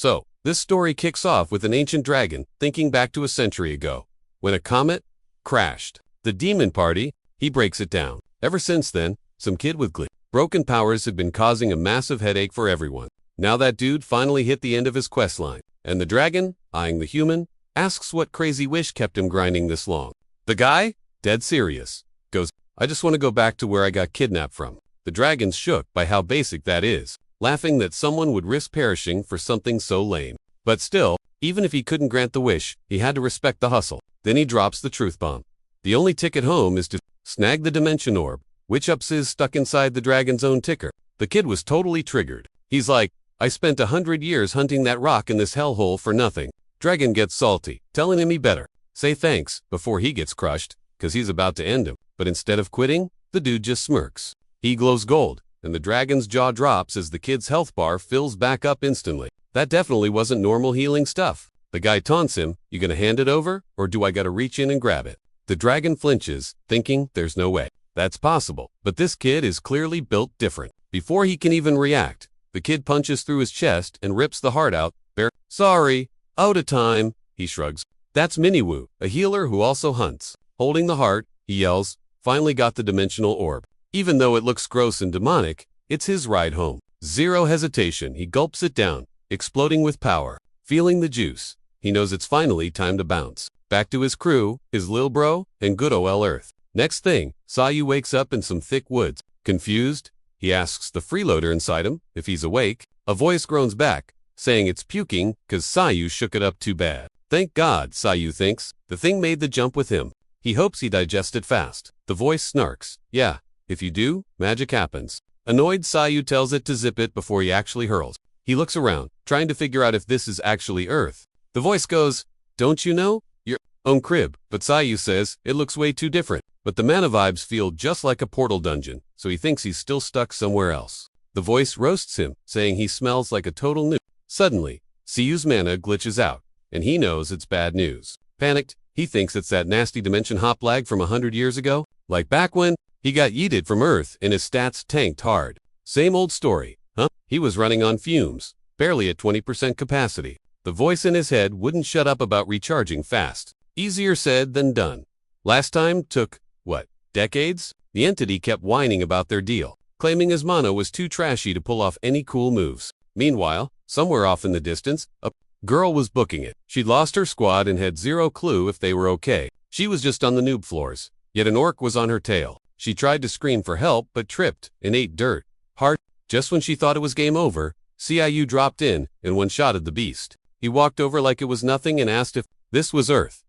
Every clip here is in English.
So, this story kicks off with an ancient dragon thinking back to a century ago, when a comet crashed. The demon party, he breaks it down. Ever since then, some kid with broken powers had been causing a massive headache for everyone. Now that dude finally hit the end of his quest line, and the dragon, eyeing the human, asks what crazy wish kept him grinding this long. The guy, dead serious, goes, I just want to go back to where I got kidnapped from. The dragon's shook by how basic that is, laughing that someone would risk perishing for something so lame. But still, even if he couldn't grant the wish, he had to respect the hustle. Then he drops the truth bomb. The only ticket home is to snag the dimension orb, which ups is stuck inside the dragon's own ticker. The kid was totally triggered. He's like, I spent 100 years hunting that rock in this hellhole for nothing. Dragon gets salty, telling him he better say thanks before he gets crushed, cause he's about to end him. But instead of quitting, the dude just smirks. He glows gold, and the dragon's jaw drops as the kid's health bar fills back up instantly. That definitely wasn't normal healing stuff. The guy taunts him, you gonna hand it over, or do I gotta reach in and grab it? The dragon flinches, thinking there's no way that's possible. But this kid is clearly built different. Before he can even react, the kid punches through his chest and rips the heart out. Sorry, out of time, he shrugs. That's Minwoo, a healer who also hunts. Holding the heart, he yells, finally got the dimensional orb. Even though it looks gross and demonic, it's his ride home. Zero hesitation, he gulps it down, exploding with power. Feeling the juice, he knows it's finally time to bounce. Back to his crew, his lil bro, and good ol' Earth. Next thing, Sayu wakes up in some thick woods. Confused, he asks the freeloader inside him if he's awake. A voice groans back, saying it's puking cause Sayu shook it up too bad. Thank God, Sayu thinks. The thing made the jump with him. He hopes he digested fast. The voice snarks. Yeah, if you do, magic happens. Annoyed, Sayu tells it to zip it before he actually hurls. He looks around, trying to figure out if this is actually Earth. The voice goes, don't you know? Your own crib. But Sayu says, it looks way too different. But the mana vibes feel just like a portal dungeon, so he thinks he's still stuck somewhere else. The voice roasts him, saying he smells like a total noob. Suddenly, Sayu's mana glitches out, and he knows it's bad news. Panicked, he thinks it's that nasty dimension hop lag from 100 years ago, like back when he got yeeted from Earth and his stats tanked hard. Same old story, huh? He was running on fumes, barely at 20% capacity. The voice in his head wouldn't shut up about recharging fast. Easier said than done. Last time took, what, decades? The entity kept whining about their deal, claiming his mana was too trashy to pull off any cool moves. Meanwhile, somewhere off in the distance, a girl was booking it. She'd lost her squad and had zero clue if they were okay. She was just on the noob floors, yet an orc was on her tail. She tried to scream for help but tripped and ate dirt. Hard. Just when she thought it was game over, Sayu dropped in and one-shotted the beast. He walked over like it was nothing and asked if this was Earth,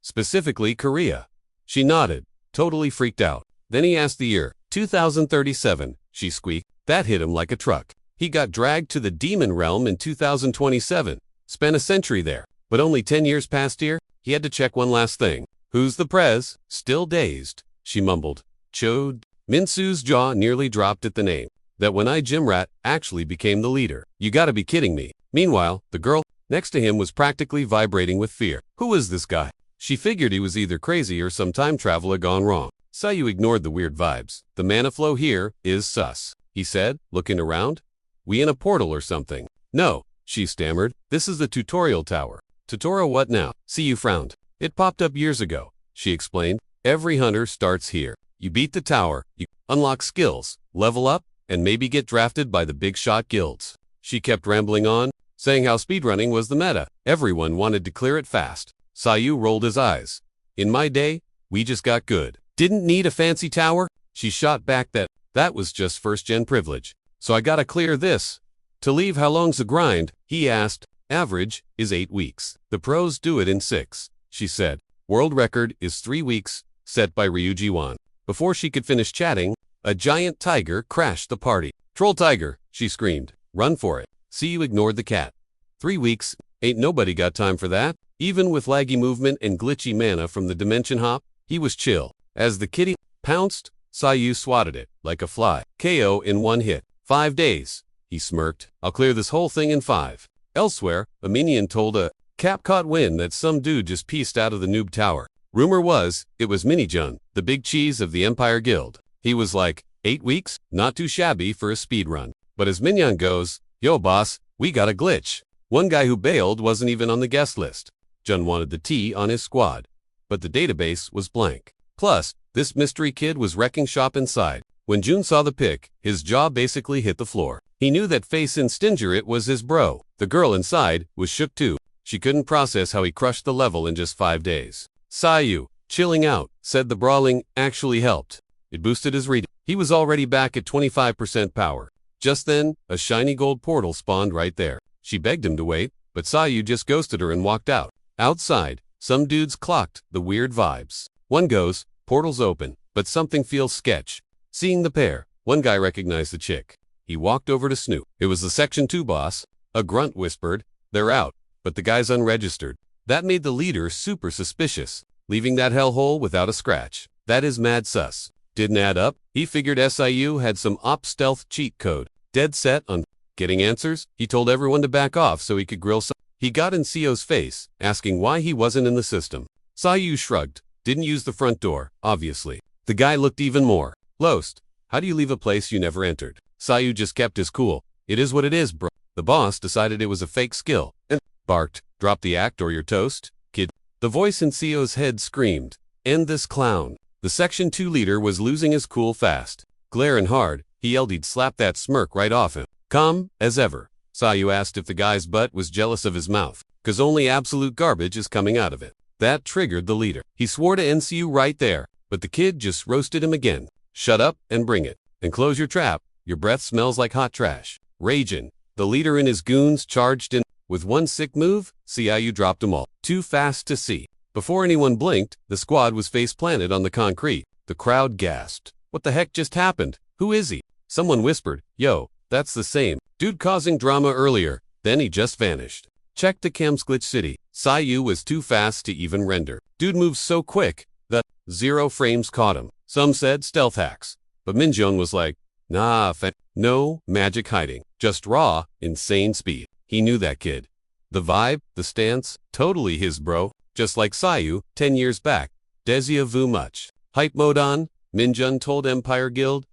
specifically Korea. She nodded, totally freaked out. Then he asked the year, 2037, she squeaked. That hit him like a truck. He got dragged to the demon realm in 2027, spent a century there, but only 10 years past here, he had to check one last thing. Who's the prez? Still dazed, she mumbled. Chode. Minsu's jaw nearly dropped at the name. That one-eyed gym rat actually became the leader. You gotta be kidding me. Meanwhile, the girl next to him was practically vibrating with fear. Who is this guy? She figured he was either crazy or some time traveler gone wrong. Sayu ignored the weird vibes. The mana flow here is sus, he said, looking around. We in a portal or something? No, she stammered. This is the tutorial tower. Tutorial what now? Sayu frowned. It popped up years ago, she explained. Every hunter starts here. You beat the tower, you unlock skills, level up, and maybe get drafted by the big shot guilds. She kept rambling on, saying how speedrunning was the meta. Everyone wanted to clear it fast. Sayu rolled his eyes. In my day, we just got good. Didn't need a fancy tower? She shot back that was just first-gen privilege. So I gotta clear this. To leave, how long's the grind? He asked. Average is 8 weeks. The pros do it in 6, she said. World record is 3 weeks, set by Ryuji-wan. Before she could finish chatting, a giant tiger crashed the party. Troll tiger, she screamed. Run for it. Sayu ignored the cat. 3 weeks, ain't nobody got time for that. Even with laggy movement and glitchy mana from the dimension hop, he was chill. As the kitty pounced, Sayu swatted it like a fly. KO in 1 hit. 5 days, he smirked. I'll clear this whole thing in 5. Elsewhere, a minion told a cap-caught win that some dude just pieced out of the noob tower. Rumor was, it was Minijun, the big cheese of the Empire Guild. He was like, 8 weeks? Not too shabby for a speedrun. But as Minyan goes, yo boss, we got a glitch. One guy who bailed wasn't even on the guest list. Jun wanted the T on his squad, but the database was blank. Plus, this mystery kid was wrecking shop inside. When Jun saw the pic, his jaw basically hit the floor. He knew that face in Stinger it was his bro. The girl inside was shook too. She couldn't process how he crushed the level in just 5 days. Sayu, chilling out, said the brawling actually helped. It boosted his reading. He was already back at 25% power. Just then, a shiny gold portal spawned right there. She begged him to wait, but Sayu just ghosted her and walked out. Outside, some dudes clocked the weird vibes. One goes, portal's open, but something feels sketch. Seeing the pair, one guy recognized the chick. He walked over to Snoop. It was the Section 2 boss. A grunt whispered, "They're out," but the guy's unregistered. That made the leader super suspicious, leaving that hellhole without a scratch. That is mad sus. Didn't add up. He figured SIU had some op stealth cheat code. Dead set on getting answers, he told everyone to back off so he could grill some. He got in Sio's face, asking why he wasn't in the system. Sayu shrugged. Didn't use the front door, obviously. The guy looked even more lost. How do you leave a place you never entered? Sayu just kept his cool. It is what it is, bro. The boss decided it was a fake skill and barked, "Drop the act or you're toast, kid." The voice in Sio's head screamed, "End this clown." The Section 2 leader was losing his cool fast. Glaring hard, he yelled he'd slap that smirk right off him. Calm as ever, Sayu asked if the guy's butt was jealous of his mouth, "'cause only absolute garbage is coming out of it." That triggered the leader. He swore to NCU right there, but the kid just roasted him again. "Shut up and bring it. And close your trap. Your breath smells like hot trash." Raging, the leader and his goons charged in. With one sick move, Sayu dropped them all. Too fast to see. Before anyone blinked, the squad was face-planted on the concrete. The crowd gasped. What the heck just happened? Who is he? Someone whispered, "Yo, that's the same dude causing drama earlier." Then he just vanished. Check to Cam's Glitch City. Sayu was too fast to even render. Dude moves so quick that 0 frames caught him. Some said stealth hacks, but Minjeon was like, "Nah, no magic hiding. Just raw, insane speed." He knew that kid. The vibe, the stance, totally his bro. Just like Sayu, 10 years back. Deja vu much. Hype mode on, Minjeon told Empire Guild.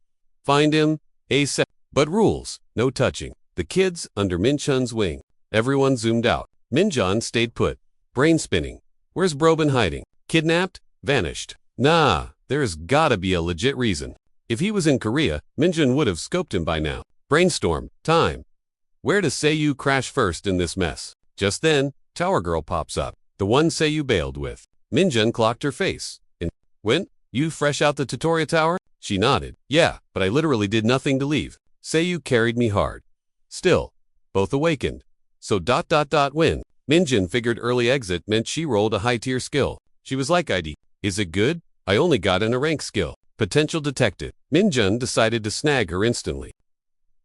Find him, ASAP. But rules, no touching. The kids under Minjeon's wing. Everyone zoomed out. Minjeon stayed put. Brain spinning. Where's bro been hiding? Kidnapped? Vanished. Nah, there's gotta be a legit reason. If he was in Korea, Minjeon would have scoped him by now. Brainstorm, time. Where does Sayu crash first in this mess? Just then, Tower Girl pops up. The one Sayu bailed with. Minjeon clocked her face. And, "When? You fresh out the tutorial tower?" She nodded. "Yeah, but I literally did nothing to leave. Sayu carried me hard." Still, both awakened. So ... when? Minjeon figured early exit meant she rolled a high-tier skill. She was like ID. Is it good? I only got in a rank skill. Potential detected. Minjeon decided to snag her instantly.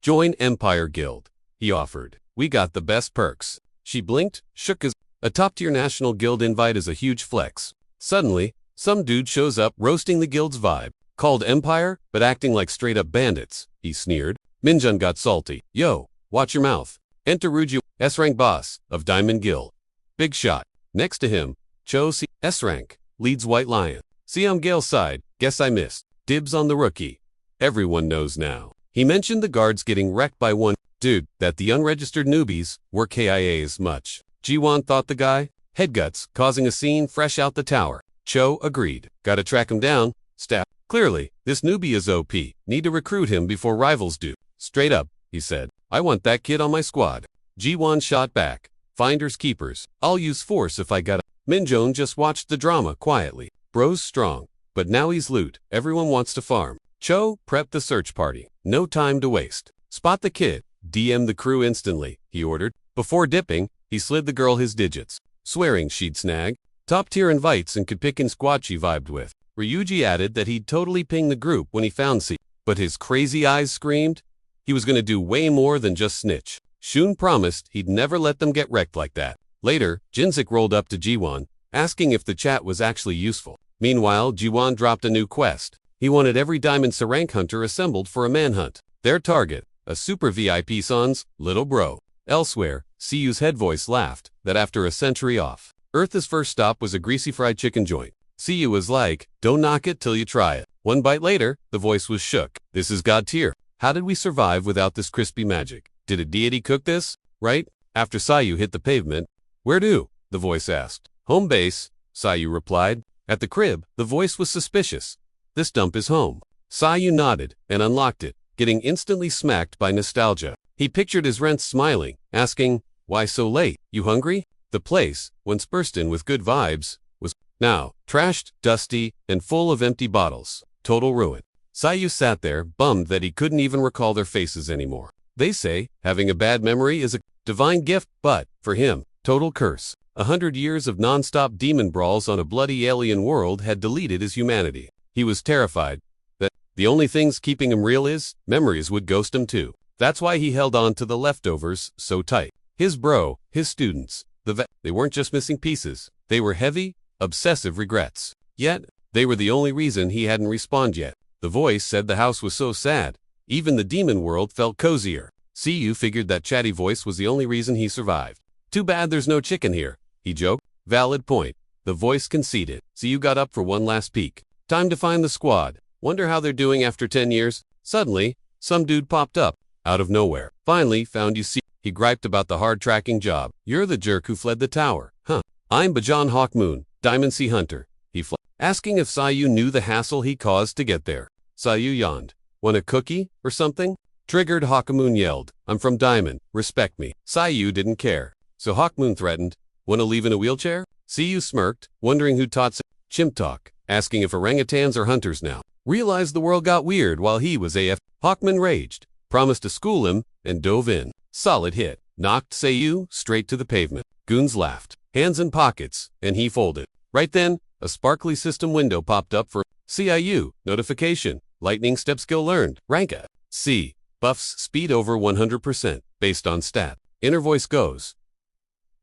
Join Empire Guild, he offered. We got the best perks. She blinked, shook his... A top-tier national guild invite is a huge flex. Suddenly, some dude shows up roasting the guild's vibe. Called Empire, but acting like straight-up bandits, he sneered. Minjeon got salty. Yo, watch your mouth. Enter Ruju, S-rank boss of Diamond Guild. Big shot. Next to him, Cho C. S-rank, leads White Lion. Siam Gale's side, guess I missed. Dibs on the rookie. Everyone knows now. He mentioned the guards getting wrecked by one dude, that the unregistered newbies were KIAs much. Jiwon thought the guy, headguts, causing a scene fresh out the tower. Cho agreed. Gotta track him down. Staff. Clearly, this newbie is OP. Need to recruit him before rivals do. Straight up, he said. I want that kid on my squad. Jiwon shot back. Finders keepers. I'll use force if I gotta. Minjeon just watched the drama quietly. Bro's strong, but now he's loot. Everyone wants to farm. Cho prepped the search party. No time to waste. Spot the kid. DM the crew instantly, he ordered. Before dipping, he slid the girl his digits, swearing she'd snag. Top-tier invites and could pick in squad she vibed with. Ryuji added that he'd totally ping the group when he found C. But his crazy eyes screamed he was gonna do way more than just snitch. Shun promised he'd never let them get wrecked like that. Later, Jinzik rolled up to Jiwon, asking if the chat was actually useful. Meanwhile, Jiwon dropped a new quest. He wanted every Diamond Sarank hunter assembled for a manhunt. Their target, a super VIP son's little bro. Elsewhere, CU's head voice laughed that after a century off, Earth's first stop was a greasy fried chicken joint. CU was like, don't knock it till you try it. One bite later, the voice was shook. This is God tier. How did we survive without this crispy magic? Did a deity cook this? Right? After Sayu hit the pavement, "Where to?" the voice asked. "Home base," Sayu replied. At the crib, the voice was suspicious. "This dump is home." Sayu nodded and unlocked it, getting instantly smacked by nostalgia. He pictured his rents smiling, asking, "Why so late? You hungry?" The place, once bursting with good vibes, was now trashed, dusty, and full of empty bottles. Total ruin. Sayu sat there, bummed that he couldn't even recall their faces anymore. They say having a bad memory is a divine gift, but, for him, total curse. 100 years of non-stop demon brawls on a bloody alien world had deleted his humanity. He was terrified that the only things keeping him real is memories would ghost him too. That's why he held on to the leftovers so tight. His bro, his students, they weren't just missing pieces. They were heavy, obsessive regrets. Yet, they were the only reason he hadn't respawned yet. The voice said the house was so sad. Even the demon world felt cozier. Siyu figured that chatty voice was the only reason he survived. "Too bad there's no chicken here," he joked. "Valid point," the voice conceded. Siyu got up for one last peek. "Time to find the squad. Wonder how they're doing after 10 years. Suddenly, some dude popped up, out of nowhere. "Finally, found you, Siyu." He griped about the hard tracking job. "You're the jerk who fled the tower." "Huh. I'm Bajan Hawkmoon, Diamond Sea Hunter." He asking if Sayu knew the hassle he caused to get there. Sayu yawned. "Want a cookie, or something?" Triggered, Hawkmoon yelled, "I'm from Diamond, respect me." Sayu didn't care. So Hawkmoon threatened, "Wanna leave in a wheelchair?" Siyu smirked, wondering who taught chimp talk, asking if orangutans are hunters now. Realized the world got weird while he was AF. Hawkmoon raged, promised to school him, and dove in. Solid hit. Knocked Sayu straight to the pavement. Goons laughed, hands in pockets, and he folded. Right then, a sparkly system window popped up for CIU, notification, lightning step skill learned, ranka, C, buffs speed over 100%, based on stat. Inner voice goes.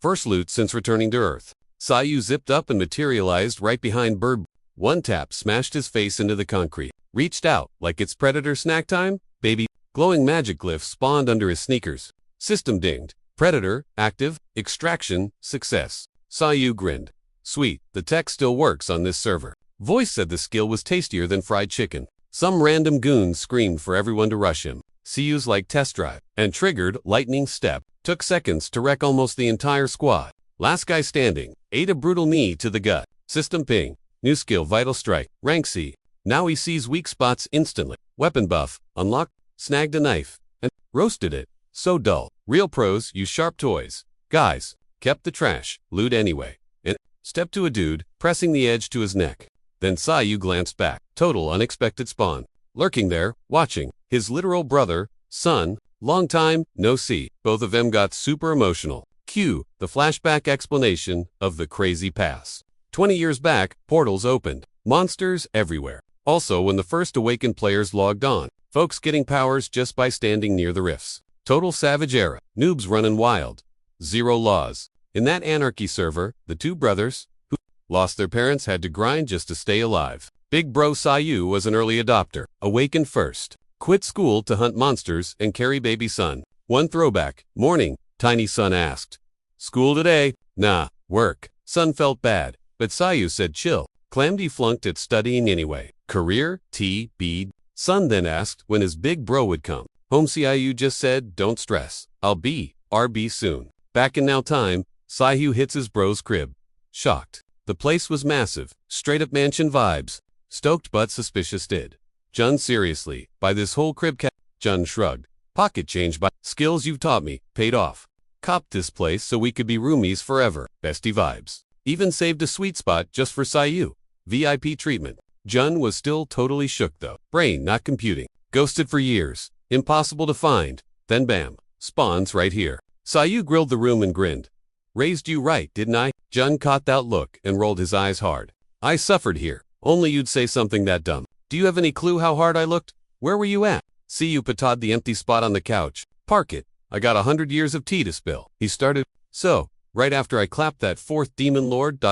First loot since returning to Earth. Sayu zipped up and materialized right behind Bird. One tap smashed his face into the concrete. Reached out, like it's predator snack time, baby. Glowing magic glyph spawned under his sneakers. System dinged. Predator, active, extraction, success. Sayu grinned. Sweet, the tech still works on this server. Voice said the skill was tastier than fried chicken. Some random goons screamed for everyone to rush him. Sayu's like test drive. And triggered lightning step. Took seconds to wreck almost the entire squad. Last guy standing. Ate a brutal knee to the gut. System ping. New skill vital strike. Rank C. Now he sees weak spots instantly. Weapon buff. Unlocked. Snagged a knife. And roasted it. So dull. Real pros use sharp toys. Guys. Kept the trash. Loot anyway. And stepped to a dude, pressing the edge to his neck. Then Sayu glanced back. Total unexpected spawn. Lurking there, watching. His literal brother, son, long time, no see. Both of them got super emotional. Cue, the flashback explanation of the crazy past. 20 years back, portals opened. Monsters everywhere. Also when the first awakened players logged on. Folks getting powers just by standing near the rifts. Total savage era. Noobs running wild. Zero laws. In that anarchy server, the two brothers, who lost their parents, had to grind just to stay alive. Big bro Sayu was an early adopter. Awakened first. Quit school to hunt monsters and carry baby son. One throwback. Morning, tiny son asked. "School today?" "Nah, work." Son felt bad, but Sayu said chill. Claimed he flunked at studying anyway. Career, T.B. Son then asked when his big bro would come. Home Sayu just said, "Don't stress. I'll be RB soon." Back in now time, Sayu hits his bro's crib. Shocked. The place was massive. Straight up mansion vibes. Stoked but suspicious did. "Jun, seriously, by this whole crib Jun shrugged. "Pocket change by skills you've taught me, paid off. Copped this place so we could be roomies forever. Bestie vibes. Even saved a sweet spot just for Sayu. VIP treatment." Jun was still totally shook though. Brain not computing. Ghosted for years. Impossible to find. Then bam. Spawns right here. Sayu grilled the room and grinned. "Raised you right, didn't I?" Jun caught that look and rolled his eyes hard. "I suffered here. Only you'd say something that dumb. Do you have any clue how hard I looked? Where were you at?" Sayu patted the empty spot on the couch. "Park it. I got 100 years of tea to spill." He started. "So, right after I clapped that fourth demon lord ...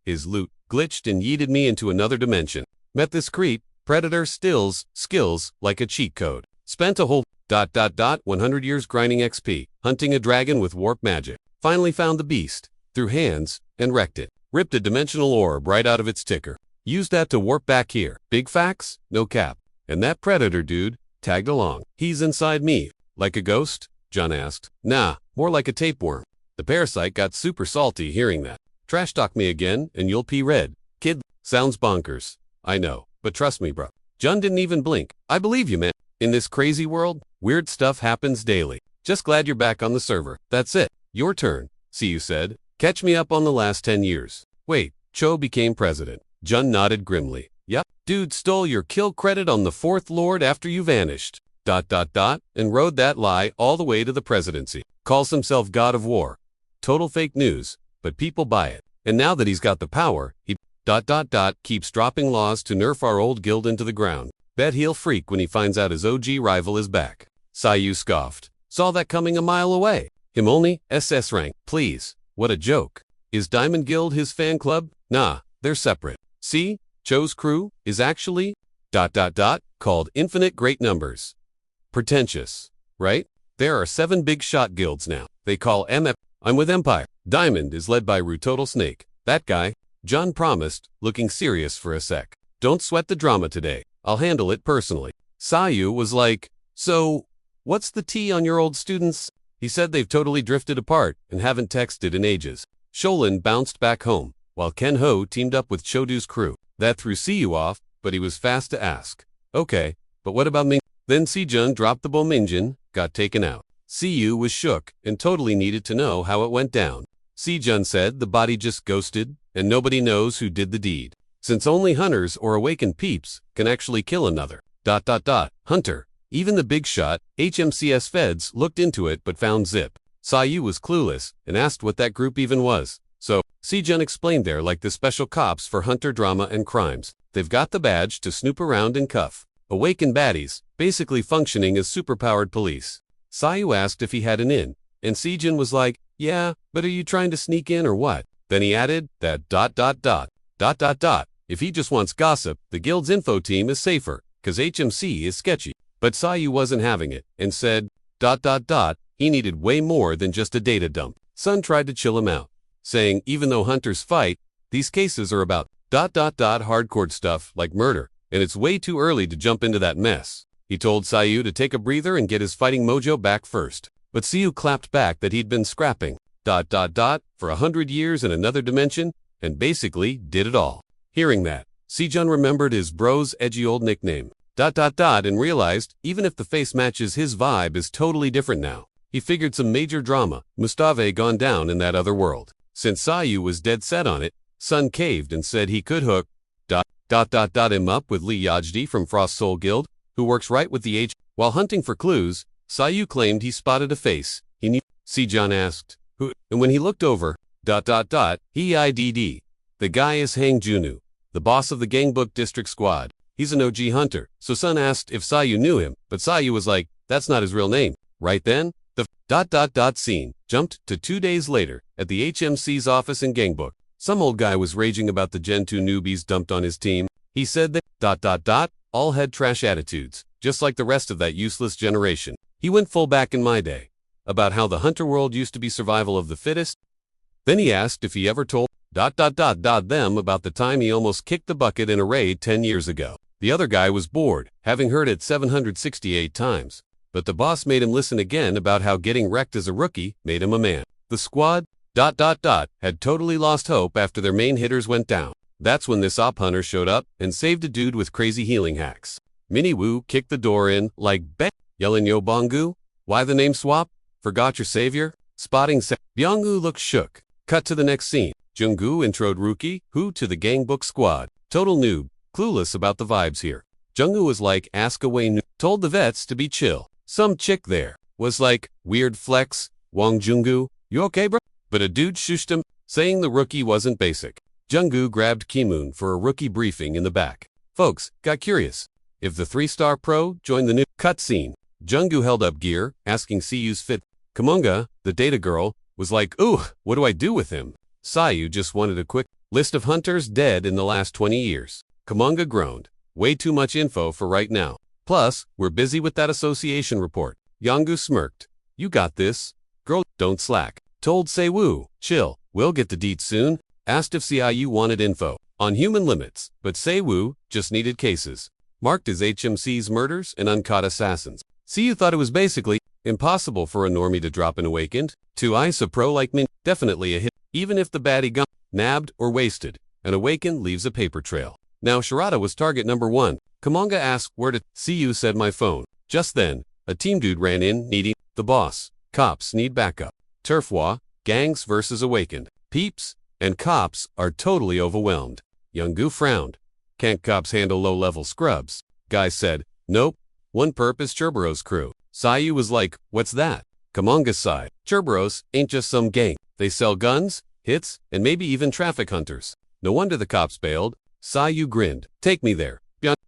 His loot glitched and yeeted me into another dimension. Met this creep, predator skills like a cheat code. Spent a whole ... 100 years grinding XP, hunting a dragon with warp magic. Finally found the beast, threw hands, and wrecked it. Ripped a dimensional orb right out of its ticker. Used that to warp back here. Big facts, no cap. And that predator dude tagged along. He's inside me, like a ghost. John asked. Nah, more like a tapeworm. The parasite got super salty hearing that. Trash talk me again and you'll pee red. Kid, sounds bonkers. I know, but trust me, bro. John didn't even blink. I believe you, man. In this crazy world, weird stuff happens daily. Just glad you're back on the server. That's it. Your turn, Siyu said. Catch me up on the last 10 years. Wait, Cho became president. John nodded grimly. Yup, dude stole your kill credit on the 4th Lord after you vanished. ... and rode that lie all the way to the presidency. Calls himself God of War. Total fake news, but people buy it. And now that he's got the power, he ... keeps dropping laws to nerf our old guild into the ground. Bet he'll freak when he finds out his OG rival is back. Siyu scoffed. Saw that coming a mile away. Him only, SS rank, please. What a joke. Is Diamond Guild his fan club? Nah, they're separate. See, Cho's crew is actually ... called Infinite Great Numbers. Pretentious, right? There are 7 big shot guilds now. They call MF. I'm with Empire. Diamond is led by Total Snake. That guy, John promised, looking serious for a sec. Don't sweat the drama today. I'll handle it personally. Siyu was like, so, what's the tea on your old students? He said they've totally drifted apart and haven't texted in ages. Sholin bounced back home, while Ken Ho teamed up with Chodu's crew. That threw Siyu off, but he was fast to ask. Okay, but what about Ming? Then Sijun dropped the bomb engine, got taken out. Siyu was shook and totally needed to know how it went down. Sijun said the body just ghosted, and nobody knows who did the deed. Since only hunters or awakened peeps can actually kill another. ... Hunter. Even the big shot, HMCS feds looked into it but found zip. Siyu was clueless and asked what that group even was. So, Sijun explained they're like the special cops for hunter drama and crimes. They've got the badge to snoop around and cuff awakened baddies, basically functioning as superpowered police. Siyu asked if he had an in, and Sijun was like, yeah, but are you trying to sneak in or what? Then he added that ... If he just wants gossip, the guild's info team is safer, cause HMC is sketchy. But Siyu wasn't having it, and said ... he needed way more than just a data dump. Sun tried to chill him out, saying even though hunters fight, these cases are about ... hardcore stuff like murder, and it's way too early to jump into that mess. He told Siyu to take a breather and get his fighting mojo back first. But Siyu clapped back that he'd been scrapping ... for 100 years in another dimension, and basically did it all. Hearing that, Sijun remembered his bro's edgy old nickname ... and realized even if the face matches his vibe is totally different now. He figured some major drama must have gone down in that other world. Since Siyu was dead set on it, Sun caved and said he could hook ... him up with Lee Yajdi from Frost Soul Guild, who works right with the H. While hunting for clues, Siyu claimed he spotted a face he knew. Sijun asked, who? And when he looked over ... he IDD. The guy is Hang Junu, the boss of the Gangbook District Squad. He's an OG hunter, so Sun asked if Siyu knew him, but Siyu was like, that's not his real name. Right then, the ... scene jumped to 2 days later at the HMC's office in Gangbook. Some old guy was raging about the Gen 2 newbies dumped on his team. He said that ... all had trash attitudes, just like the rest of that useless generation. He went full back in my day, about how the hunter world used to be survival of the fittest. Then he asked if he ever told ... them about the time he almost kicked the bucket in a raid 10 years ago. The other guy was bored, having heard it 768 times. But the boss made him listen again about how getting wrecked as a rookie made him a man. The squad ... had totally lost hope after their main hitters went down. That's when this op hunter showed up and saved a dude with crazy healing hacks. Minnie Wu kicked the door in like bet, yelling yo Bongu, why the name swap? Forgot your savior? Spotting Byonggu looked shook. Cut to the next scene. Junggu introed Rookie, who to the Gangbook squad. Total noob, clueless about the vibes here. Junggu was like, ask away noob. Told the vets to be chill. Some chick there was like, weird flex, Wong Junggu, you okay bro? But a dude shushed him, saying the rookie wasn't basic. Junggu grabbed Kimun for a rookie briefing in the back. Folks got curious. If the 3-star pro joined the new cutscene, Junggu held up gear, asking Siyu's fit. Kamunga, the data girl, was like, ooh, what do I do with him? Siyu just wanted a quick list of hunters dead in the last 20 years. Kamunga groaned. Way too much info for right now. Plus, we're busy with that association report. Yongu smirked. You got this. Girl, don't slack. Told Seiwu, chill, we'll get the deets soon. Asked if Siyu wanted info on human limits, but Seiwu just needed cases marked as HMC's murders and uncaught assassins. Siyu thought it was basically Impossible for a normie to drop an awakened. 2 Ice a pro like Min. Definitely a hit. Even if the baddie got nabbed or wasted, an awakened leaves a paper trail. Now Shirata was target number 1. Kamanga asked where to. See you, said my phone. Just then, a team dude ran in, needing the boss. Cops need backup. Turfwa, gangs versus awakened. Peeps and cops are totally overwhelmed. Youngu frowned. Can't cops handle low-level scrubs? Guy said, nope. One perp is Cherburo's crew. Sayu was like, what's that? Kamanga sighed. Cherburos ain't just some gang. They sell guns, hits, and maybe even traffic hunters. No wonder the cops bailed. Sayu grinned. Take me there.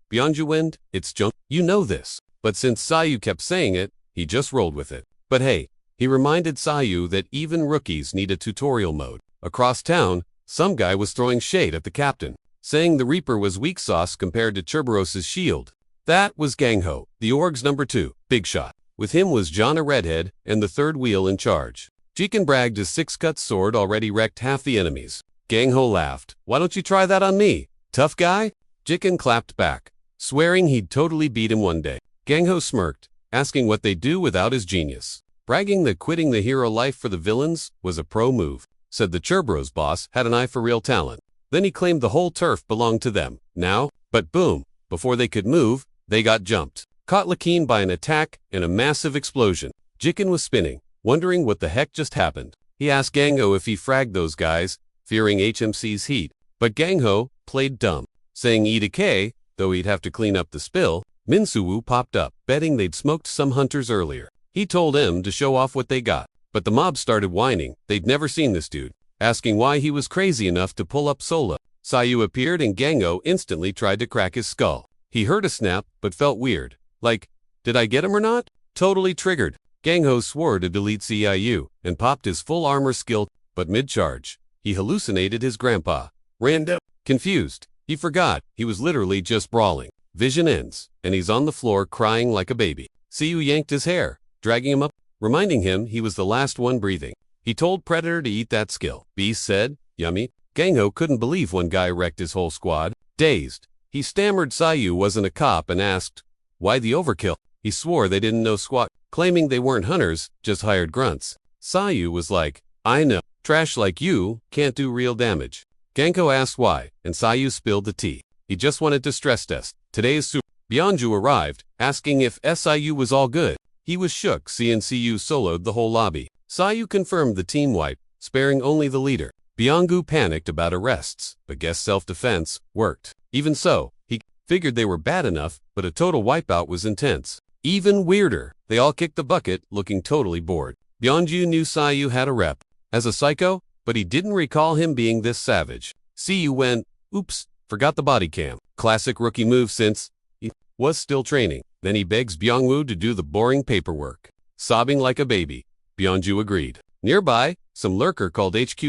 Beyond you wind, it's junk. You know this. But since Sayu kept saying it, he just rolled with it. But hey, he reminded Sayu that even rookies need a tutorial mode. Across town, some guy was throwing shade at the captain, saying the Reaper was weak sauce compared to Cherburos's shield. That was Gangho, the org's number 2, big shot. With him was John a redhead and the third wheel in charge. Jiken bragged his 6-cut sword already wrecked half the enemies. Gangho laughed. Why don't you try that on me? Tough guy? Jiken clapped back, swearing he'd totally beat him one day. Gangho smirked, asking what they'd do without his genius. Bragging that quitting the hero life for the villains was a pro move. Said the Cherburos boss had an eye for real talent. Then he claimed the whole turf belonged to them. Now, but boom, before they could move, they got jumped. Caught Lakeen by an attack and a massive explosion. Jiken was spinning, wondering what the heck just happened. He asked Gangho if he fragged those guys, fearing HMC's heat. But Gangho played dumb, saying EDK, though he'd have to clean up the spill. Minsuwu popped up, betting they'd smoked some hunters earlier. He told him to show off what they got. But the mob started whining. They'd never seen this dude, asking why he was crazy enough to pull up Sola. Sayu appeared and Gangho instantly tried to crack his skull. He heard a snap, but felt weird. Like, did I get him or not? Totally triggered. Gangho swore to delete CIU and popped his full armor skill, but mid-charge, he hallucinated his grandpa. Random. Confused. He forgot he was literally just brawling. Vision ends, and he's on the floor crying like a baby. Siyu yanked his hair, dragging him up, reminding him he was the last one breathing. He told Predator to eat that skill. Beast said, yummy. Gangho couldn't believe one guy wrecked his whole squad. Dazed, he stammered Sayu wasn't a cop and asked, why the overkill? He swore they didn't know squat, claiming they weren't hunters, just hired grunts. Sayu was like, I know, trash like you can't do real damage. Gangho asked why, and Sayu spilled the tea. He just wanted to stress test. Today's super. Beyonju arrived, asking if SIU was all good. He was shook seeing CU soloed the whole lobby. Sayu confirmed the team wipe, sparing only the leader. Beyonju panicked about arrests, but guess self-defense worked. Even so, he figured they were bad enough, but a total wipeout was intense. Even weirder, they all kicked the bucket, looking totally bored. Beyonju knew Sayu had a rep as a psycho, but he didn't recall him being this savage. CU went, oops, forgot the body cam. Classic rookie move since he was still training. Then he begs Byungwoo to do the boring paperwork. Sobbing like a baby, Byeonju agreed. Nearby, some lurker called HQ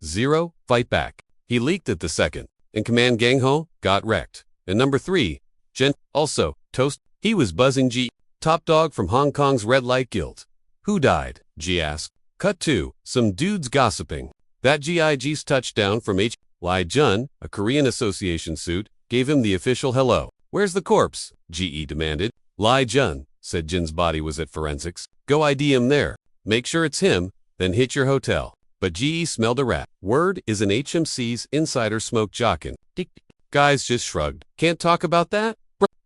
Zero, fight back. He leaked it the second. And Command Gangho got wrecked. And number 3, Jen, also, toast. He was buzzing G, top dog from Hong Kong's Red Light Guild. Who died? G asked. Cut 2, some dudes gossiping. That GIG's touchdown from H. Lai Jun, a Korean association suit, gave him the official hello. Where's the corpse? GE demanded. Lai Jun, said Jin's body was at forensics. Go ID him there. Make sure it's him, then hit your hotel. But GE smelled a rat. Word is an HMC's insider smoked jockin. Guys just shrugged. Can't talk about that?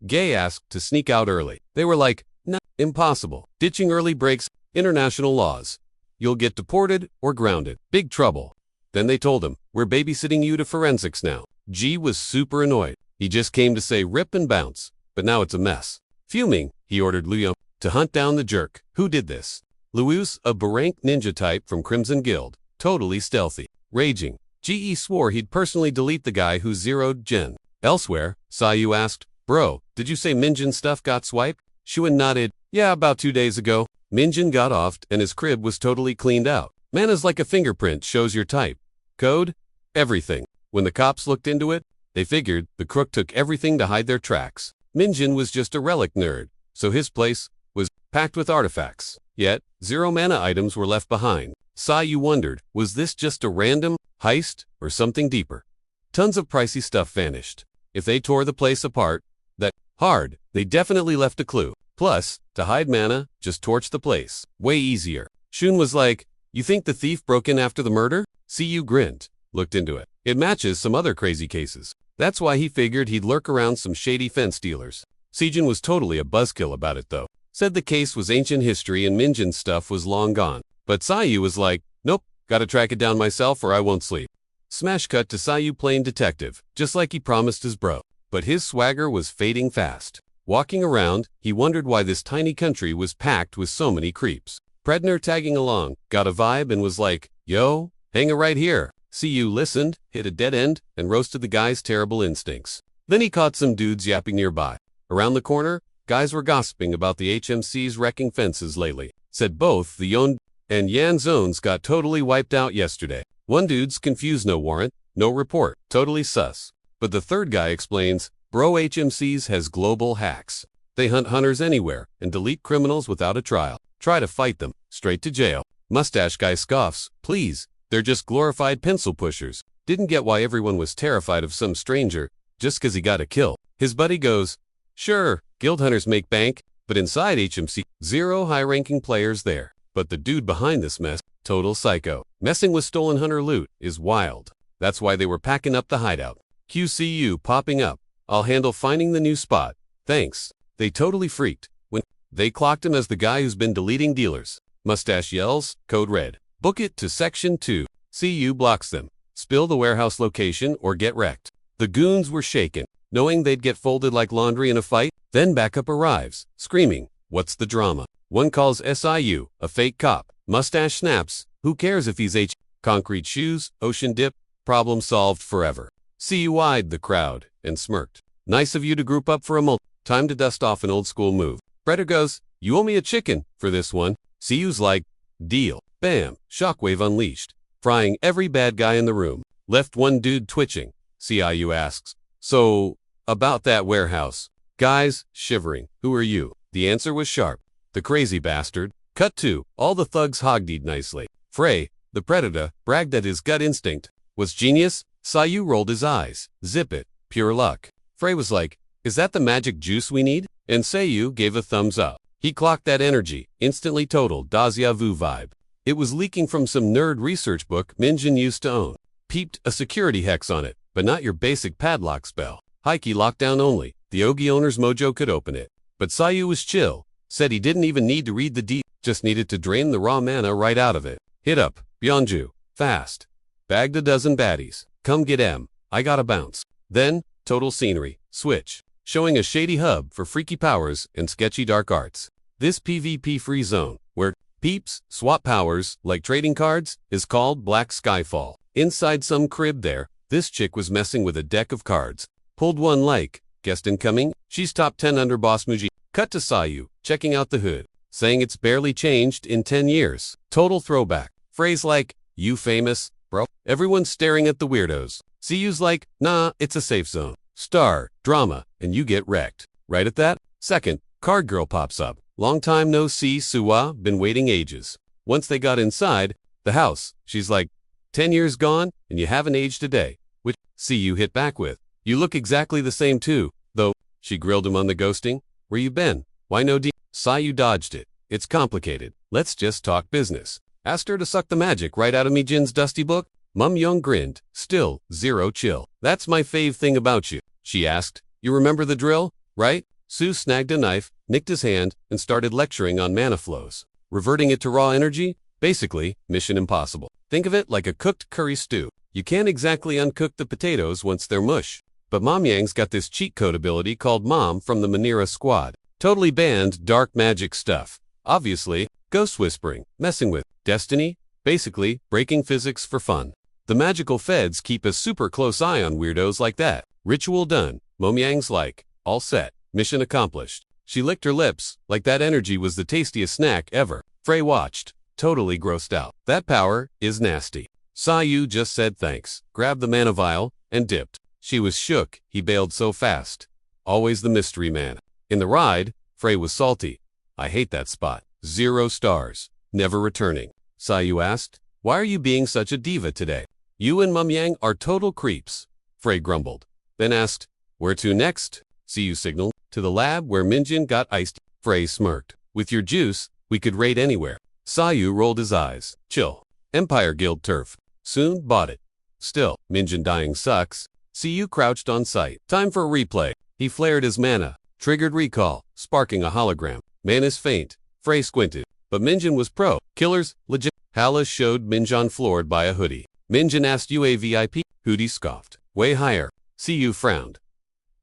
Gay asked to sneak out early. They were like, nah, impossible. Ditching early breaks international laws. You'll get deported or grounded. Big trouble. Then they told him, we're babysitting you to forensics now. G was super annoyed. He just came to say rip and bounce, but now it's a mess. Fuming, he ordered Liu to hunt down the jerk. Who did this? Luis, a Barank ninja type from Crimson Guild, totally stealthy. Raging, GE swore he'd personally delete the guy who zeroed Jin. Elsewhere, Sayu asked, bro, did you say Minjin stuff got swiped? Shuan nodded, yeah, about 2 days ago. Minjin got offed and his crib was totally cleaned out. Mana's like a fingerprint, shows your type. Code? Everything. When the cops looked into it, they figured the crook took everything to hide their tracks. Minjin was just a relic nerd, so his place was packed with artifacts. Yet, 0 mana items were left behind. Sayu wondered, was this just a random heist or something deeper? Tons of pricey stuff vanished. If they tore the place apart that hard, they definitely left a clue. Plus, to hide mana, just torch the place. Way easier. Shun was like, you think the thief broke in after the murder? CU grinned, looked into it. It matches some other crazy cases. That's why he figured he'd lurk around some shady fence dealers. Sejin was totally a buzzkill about it though. Said the case was ancient history and Minjin's stuff was long gone. But Sayu was like, nope, gotta track it down myself or I won't sleep. Smash cut to Sayu playing detective, just like he promised his bro. But his swagger was fading fast. Walking around, he wondered why this tiny country was packed with so many creeps. Predner tagging along, got a vibe and was like, yo, hang it right here. CU listened, hit a dead end, and roasted the guy's terrible instincts. Then he caught some dudes yapping nearby. Around the corner, guys were gossiping about the HMC's wrecking fences lately. Said both the Yon and Yan zones got totally wiped out yesterday. One dude's confused, no warrant, no report, totally sus. But the third guy explains, bro, HMC's has global hacks. They hunt hunters anywhere and delete criminals without a trial. Try to fight them, straight to jail. Mustache guy scoffs, please, they're just glorified pencil pushers. Didn't get why everyone was terrified of some stranger, just 'cause he got a kill. His buddy goes, sure, guild hunters make bank, but inside HMC, 0 high-ranking players there. But the dude behind this mess, total psycho. Messing with stolen hunter loot is wild. That's why they were packing up the hideout. QCU popping up. I'll handle finding the new spot. Thanks. They totally freaked when they clocked him as the guy who's been deleting dealers. Mustache yells, code red. Book it to section 2. CU blocks them. Spill the warehouse location or get wrecked. The goons were shaken, knowing they'd get folded like laundry in a fight. Then backup arrives, screaming, what's the drama? One calls SIU, a fake cop. Mustache snaps, who cares if he's concrete shoes, ocean dip, problem solved forever. CU eyed the crowd and smirked. Nice of you to group up for a time to dust off an old school move. Predator goes, you owe me a chicken for this one. CU's like, deal. Bam, shockwave unleashed, frying every bad guy in the room. Left one dude twitching. CIU asks, so, about that warehouse. Guys, shivering, who are you? The answer was sharp. The crazy bastard. Cut 2, all the thugs hogdied nicely. Frey, the predator, bragged that his gut instinct was genius. Sayu rolled his eyes. Zip it, pure luck. Frey was like, is that the magic juice we need? And Sayu gave a thumbs up. He clocked that energy, instantly total Dazia Vu vibe. It was leaking from some nerd research book Minjin used to own. Peeped a security hex on it, but not your basic padlock spell. Hikey lockdown only. The Ogi owner's mojo could open it. But Sayu was chill. Said he didn't even need to read the deep, just needed to drain the raw mana right out of it. Hit up, Byonju, fast. Bagged a dozen baddies. Come get em, I gotta bounce. Then, total scenery, switch. Showing a shady hub for freaky powers and sketchy dark arts. This PvP free zone, where peeps swap powers like trading cards, is called Black Skyfall. Inside some crib there, this chick was messing with a deck of cards. Pulled one like, guest incoming, she's top 10 under Boss Muji. Cut to Sayu, checking out the hood, saying it's barely changed in 10 years. Total throwback. Phrase like, you famous, bro? Everyone's staring at the weirdos. CU's like, nah, it's a safe zone. Star, drama, and you get wrecked. Right at that second, Card Girl pops up. Long time no see, Suwa, been waiting ages. Once they got inside the house, she's like, 10 years gone, and you haven't aged a day. Which CU hit back with, you look exactly the same too, though. She grilled him on the ghosting. Where you been? Why no D? Sayu dodged it. It's complicated. Let's just talk business. Asked her to suck the magic right out of me Jin's dusty book. Mum Young grinned. Still, 0 chill. That's my fave thing about you, she asked. You remember the drill, right? Su snagged a knife, nicked his hand, and started lecturing on mana flows. Reverting it to raw energy? Basically, mission impossible. Think of it like a cooked curry stew. You can't exactly uncook the potatoes once they're mush. But Mom Yang's got this cheat code ability called Mom from the Manira squad. Totally banned dark magic stuff. Obviously, ghost whispering, messing with destiny, basically breaking physics for fun. The magical feds keep a super close eye on weirdos like that. Ritual done. Mom Yang's like, all set. Mission accomplished. She licked her lips, like that energy was the tastiest snack ever. Frey watched, totally grossed out. That power is nasty. Sayu just said thanks, grabbed the mana vial, and dipped. She was shook, he bailed so fast. Always the mystery man. In the ride, Frey was salty. I hate that spot. 0 stars. Never returning. Sayu asked, why are you being such a diva today? You and Mum Yang are total creeps. Frey grumbled. Then asked, where to next? Sayu signaled, to the lab where Minjin got iced. Frey smirked. With your juice, we could raid anywhere. Sayu rolled his eyes. Chill. Empire Guild turf. Soon bought it. Still, Minjin dying sucks. Siyu crouched on sight. Time for a replay. He flared his mana. Triggered recall, sparking a hologram. Mana's faint. Frey squinted. But Minjin was pro. Killers, legit. Hala showed Minjin floored by a hoodie. Minjin asked UAVIP. Hoodie scoffed. Way higher. Siyu frowned.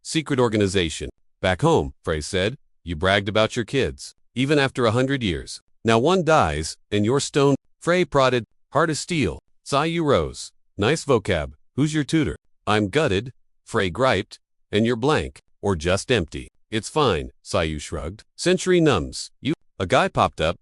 Secret organization. Back home, Frey said. You bragged about your kids. Even after 100 years. Now one dies, and you're stoned. Frey prodded. Heart of steel. Sayu rose. Nice vocab. Who's your tutor? I'm gutted. Frey griped. And you're blank. Or just empty. It's fine, Sayu shrugged. Century numbs. A guy popped up.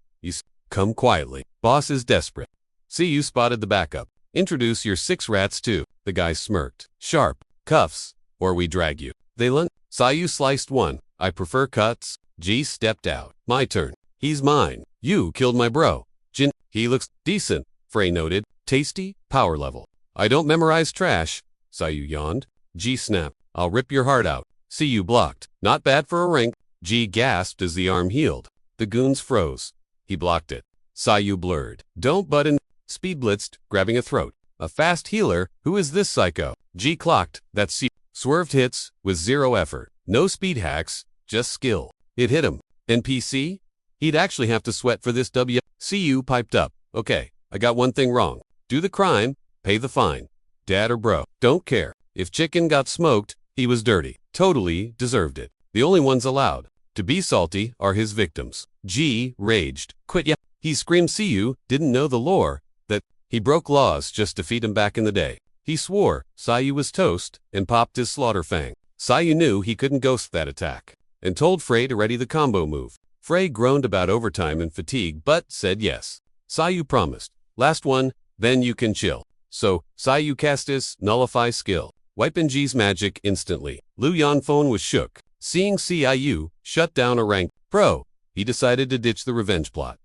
Come quietly. Boss is desperate. Siyu spotted the backup. Introduce your 6 rats too. The guy smirked. Sharp. Cuffs. Or we drag you. They lunged. Sayu sliced one. I prefer cuts. G stepped out. My turn. He's mine. You killed my bro. Jin. He looks decent, Frey noted. Tasty. Power level. I don't memorize trash. Sayu yawned. G snapped. I'll rip your heart out. Siyu blocked. Not bad for a rank. G gasped as the arm healed. The goons froze. He blocked it. Sayu blurred. Don't button. Speed blitzed, grabbing a throat. A fast healer? Who is this psycho? G clocked. That's C. Swerved hits, with 0 effort. No speed hacks, just skill. It hit him. NPC? He'd actually have to sweat for this W. Siyu piped up. Okay, I got one thing wrong. Do the crime, pay the fine. Dad or bro, don't care. If chicken got smoked, he was dirty. Totally deserved it. The only ones allowed to be salty are his victims. G raged. Quit ya. He screamed. Siyu didn't know the lore, that he broke laws just to feed him back in the day. He swore Sayu was toast and popped his slaughter fang. Sayu knew he couldn't ghost that attack and told Frey to ready the combo move. Frey groaned about overtime and fatigue but said yes. Sayu promised. Last one, then you can chill. So, Sayu cast his nullify skill. Wiping G's magic instantly. Lu Yan phone was shook. Seeing Siyu shut down a rank pro, he decided to ditch the revenge plot.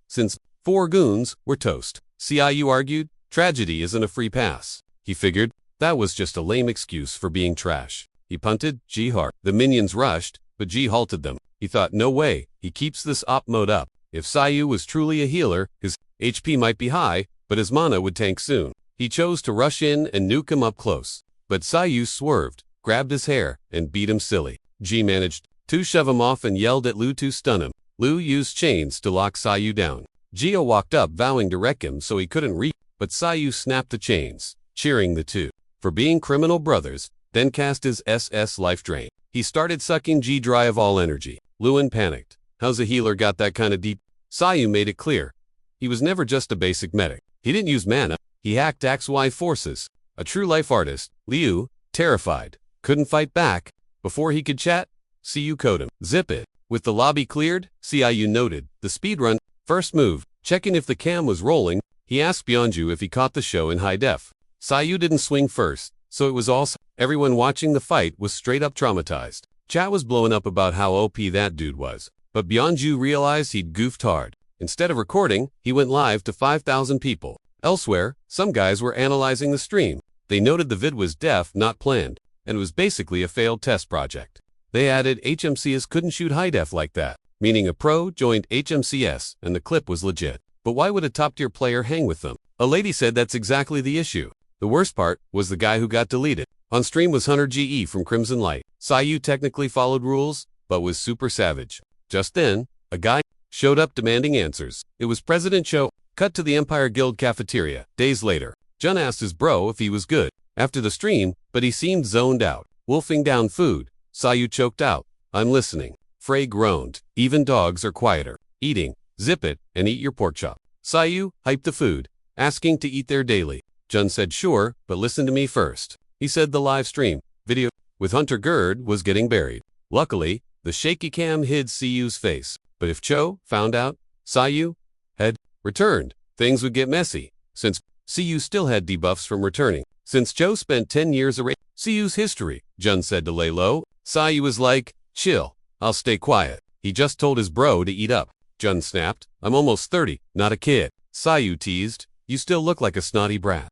Since 4 goons were toast, Siyu argued, tragedy isn't a free pass. He figured that was just a lame excuse for being trash. He punted G hard. The minions rushed, but G halted them. He thought, no way, he keeps this op mode up. If Sayu was truly a healer, his HP might be high, but his mana would tank soon. He chose to rush in and nuke him up close. But Sayu swerved, grabbed his hair, and beat him silly. G managed to shove him off and yelled at Lu to stun him. Lu used chains to lock Sayu down. Gio walked up vowing to wreck him so he couldn't reach, but Sayu snapped the chains, cheering the two for being criminal brothers, then cast his SS life drain. He started sucking G dry of all energy. Luin panicked. How's a healer got that kind of deep? Sayu made it clear. He was never just a basic medic. He didn't use mana. He hacked XY forces. A true life artist, Liu, terrified, couldn't fight back. Before he could chat, Siyu code him. Zip it. With the lobby cleared, Siyu noted the speedrun. First move, checking if the cam was rolling, he asked Byeonju if he caught the show in high def. Sayu didn't swing first, so it was all. Everyone watching the fight was straight up traumatized. Chat was blowing up about how OP that dude was. But Byeonju realized he'd goofed hard. Instead of recording, he went live to 5,000 people. Elsewhere, some guys were analyzing the stream. They noted the vid was def, not planned, and it was basically a failed test project. They added HMCS couldn't shoot high def like that, meaning a pro joined HMCS and the clip was legit. But why would a top-tier player hang with them? A lady said that's exactly the issue. The worst part was the guy who got deleted. On stream was Hunter GE from Crimson Light. Sayu technically followed rules, but was super savage. Just then, a guy showed up demanding answers. It was President Cho. Cut to the Empire Guild cafeteria. Days later, Jun asked his bro if he was good after the stream, but he seemed zoned out, wolfing down food. Sayu choked out. I'm listening. Frey groaned. Even dogs are quieter. Eating. Zip it and eat your pork chop. Sayu hyped the food, asking to eat there daily. Jun said sure, but listen to me first. He said the live stream video with Hunter Gerd was getting buried. Luckily, the shaky cam hid Siyu's face. But if Cho found out Sayu had returned, things would get messy. Since Siyu still had debuffs from returning. Since Cho spent 10 years erasing Siyu's history, Jun said to lay low. Sayu was like, chill, I'll stay quiet. He just told his bro to eat up. Jun snapped, I'm almost 30, not a kid. Sayu teased, you still look like a snotty brat.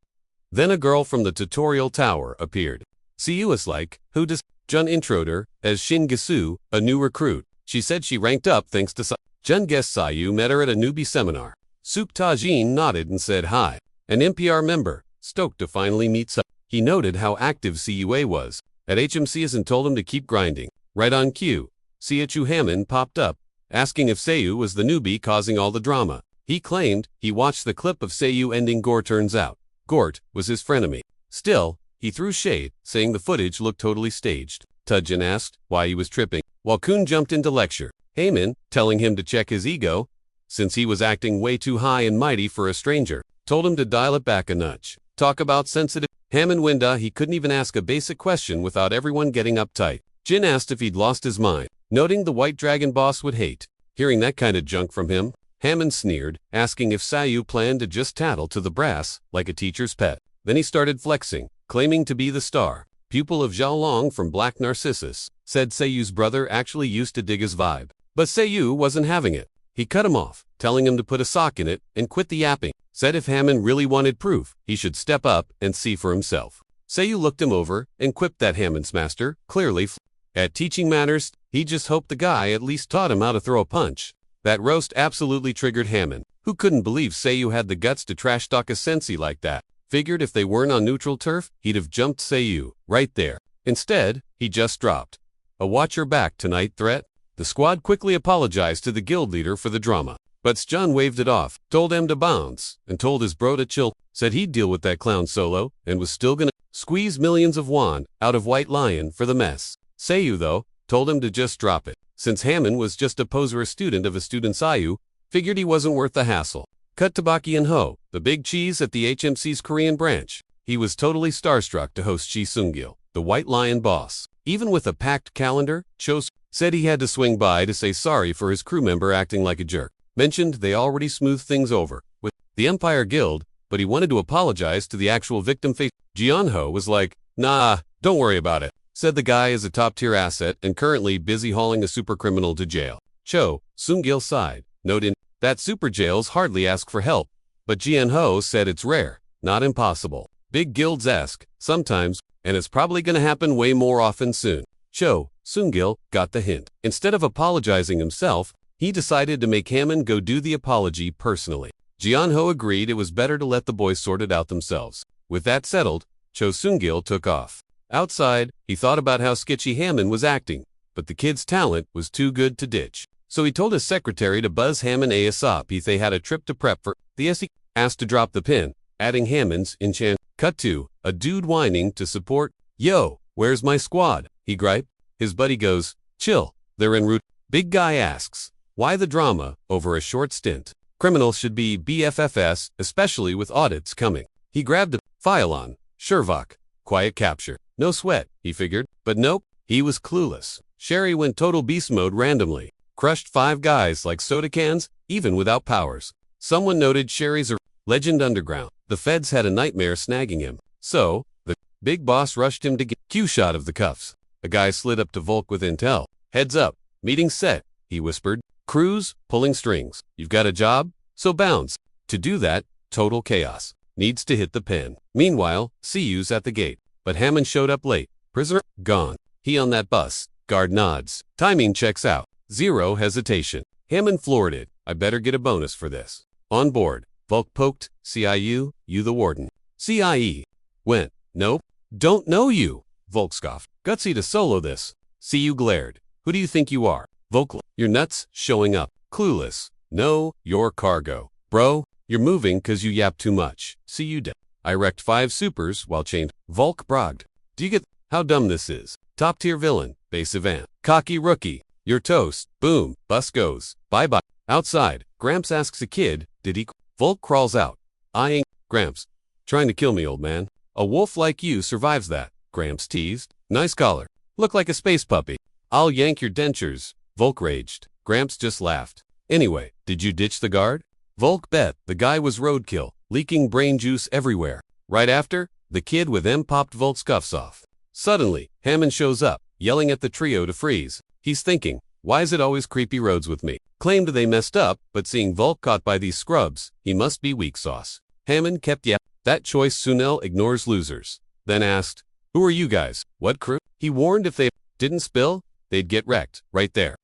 Then a girl from the tutorial tower appeared. Siyu was like, who does? Jun introed her as Shin Gisu, a new recruit. She said she ranked up thanks to Jun guessed Sayu met her at a newbie seminar. Suk Tajin nodded and said hi. An NPR member, stoked to finally meet Sayu. He noted how active CUA was at HMCs and told him to keep grinding. Right on cue, Siachu Hammond popped up, asking if Sayu was the newbie causing all the drama. He claimed he watched the clip of Sayu ending Gore. Turns out, Gort was his frenemy. Still, he threw shade, saying the footage looked totally staged. Tujin asked why he was tripping, while Kun jumped into lecture. Heyman, telling him to check his ego, since he was acting way too high and mighty for a stranger, told him to dial it back a notch. Talk about sensitive. Hammond Winda, he couldn't even ask a basic question without everyone getting uptight. Jin asked if he'd lost his mind, noting the White Dragon boss would hate hearing that kind of junk from him. Hammond sneered, asking if Sayu planned to just tattle to the brass like a teacher's pet. Then he started flexing, claiming to be the star pupil of Zhao Long from Black Narcissus. Said Sayu's brother actually used to dig his vibe. But Sayu wasn't having it. He cut him off, telling him to put a sock in it and quit the yapping. Said if Hammond really wanted proof, he should step up and see for himself. Sayu looked him over and quipped that Hammond's master, clearly at teaching matters, he just hoped the guy at least taught him how to throw a punch. That roast absolutely triggered Hammond, who couldn't believe Sayu had the guts to trash talk a sensei like that. Figured if they weren't on neutral turf, he'd have jumped Sayu right there. Instead, he just dropped a watch your back tonight threat. The squad quickly apologized to the guild leader for the drama, but John waved it off, told him to bounce, and told his bro to chill, said he'd deal with that clown solo, and was still gonna squeeze millions of won out of White Lion for the mess. Sayu, though, told him to just drop it, since Hammond was just a poser, a student of a student. Sayu figured he wasn't worth the hassle. Cut to Baki and Ho, the big cheese at the HMC's Korean branch. He was totally starstruck to host Chi Sung-gil, the White Lion boss. Even with a packed calendar, Cho said he had to swing by to say sorry for his crew member acting like a jerk. Mentioned they already smoothed things over with the Empire Guild, but he wanted to apologize to the actual victim face. Jianho was like, nah, don't worry about it. Said the guy is a top-tier asset and currently busy hauling a super criminal to jail. Cho Sung-gil sighed, noting that super jails hardly ask for help, but Jianho said it's rare, not impossible. Big guilds ask, sometimes, and it's probably gonna happen way more often soon. Cho Sung-gil got the hint. Instead of apologizing himself, he decided to make Hammond go do the apology personally. Jianho agreed it was better to let the boys sort it out themselves. With that settled, Cho Sung-gil took off. Outside, he thought about how sketchy Hammond was acting, but the kid's talent was too good to ditch. So he told his secretary to buzz Hammond ASAP if they had a trip to prep for. The SE asked to drop the pin, adding Hammond's enchant. Cut to a dude whining to support. Yo, where's my squad? He griped. His buddy goes, chill, they're en route. Big guy asks, why the drama over a short stint? Criminals should be BFFs, especially with audits coming. He grabbed a file on Shervok. Quiet capture. No sweat, he figured. But nope, he was clueless. Sherry went total beast mode randomly. Crushed 5 guys like soda cans, even without powers. Someone noted Sherry's a legend underground. The feds had a nightmare snagging him. So, the big boss rushed him to get cue shot of the cuffs. A guy slid up to Volk with intel. Heads up, meeting set, he whispered. Crews, pulling strings. You've got a job? So bounce. To do that, total chaos. Needs to hit the pen. Meanwhile, CU's at the gate. But Hammond showed up late. Prisoner, gone. He on that bus. Guard nods. Timing checks out. Zero hesitation. Hammond floored it. I better get a bonus for this. On board. Volk poked. CIU, you the warden. CIE. Went. Nope. Don't know you. Volk scoffed. Gutsy to solo this. CU glared. Who do you think you are? Volk. You're nuts, showing up. Clueless. No, you're cargo. Bro, you're moving cause you yap too much. CU dead. I wrecked 5 supers while chained. Volk bragged. Do you get how dumb this is? Top tier villain. Base event. Cocky rookie. You're toast. Boom. Bus goes. Bye-bye. Outside, Gramps asks a kid, did he? Volk crawls out. I ain't. Gramps. Trying to kill me, old man. A wolf like you survives that. Gramps teased. Nice collar. Look like a space puppy. I'll yank your dentures. Volk raged. Gramps just laughed. Anyway, did you ditch the guard? Volk bet the guy was roadkill, leaking brain juice everywhere. Right after, the kid with them popped Volk's cuffs off. Suddenly, Hammond shows up, yelling at the trio to freeze. He's thinking, why is it always creepy roads with me? Claimed they messed up, but seeing Volk caught by these scrubs, he must be weak sauce. Hammond kept that choice. Sunel ignores losers. Then asked, who are you guys? What crew? He warned if they didn't spill, they'd get wrecked, right there.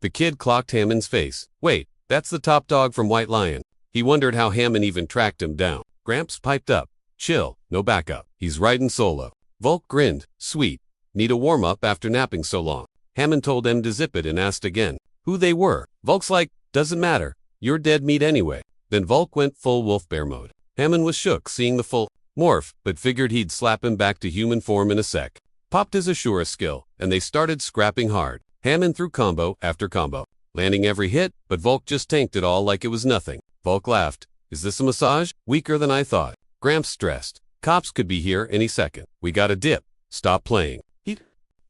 The kid clocked Hammond's face. Wait, that's the top dog from White Lion. He wondered how Hammond even tracked him down. Gramps piped up. Chill, no backup. He's riding solo. Volk grinned. Sweet. Need a warm-up after napping so long. Hammond told them to zip it and asked again who they were. Volk's like, doesn't matter. You're dead meat anyway. Then Volk went full wolf bear mode. Hammond was shook seeing the full morph, but figured he'd slap him back to human form in a sec. Popped his Asura skill, and they started scrapping hard. Hammond threw combo after combo, landing every hit, but Volk just tanked it all like it was nothing. Volk laughed. Is this a massage? Weaker than I thought. Gramps stressed. Cops could be here any second. We got a dip. Stop playing. He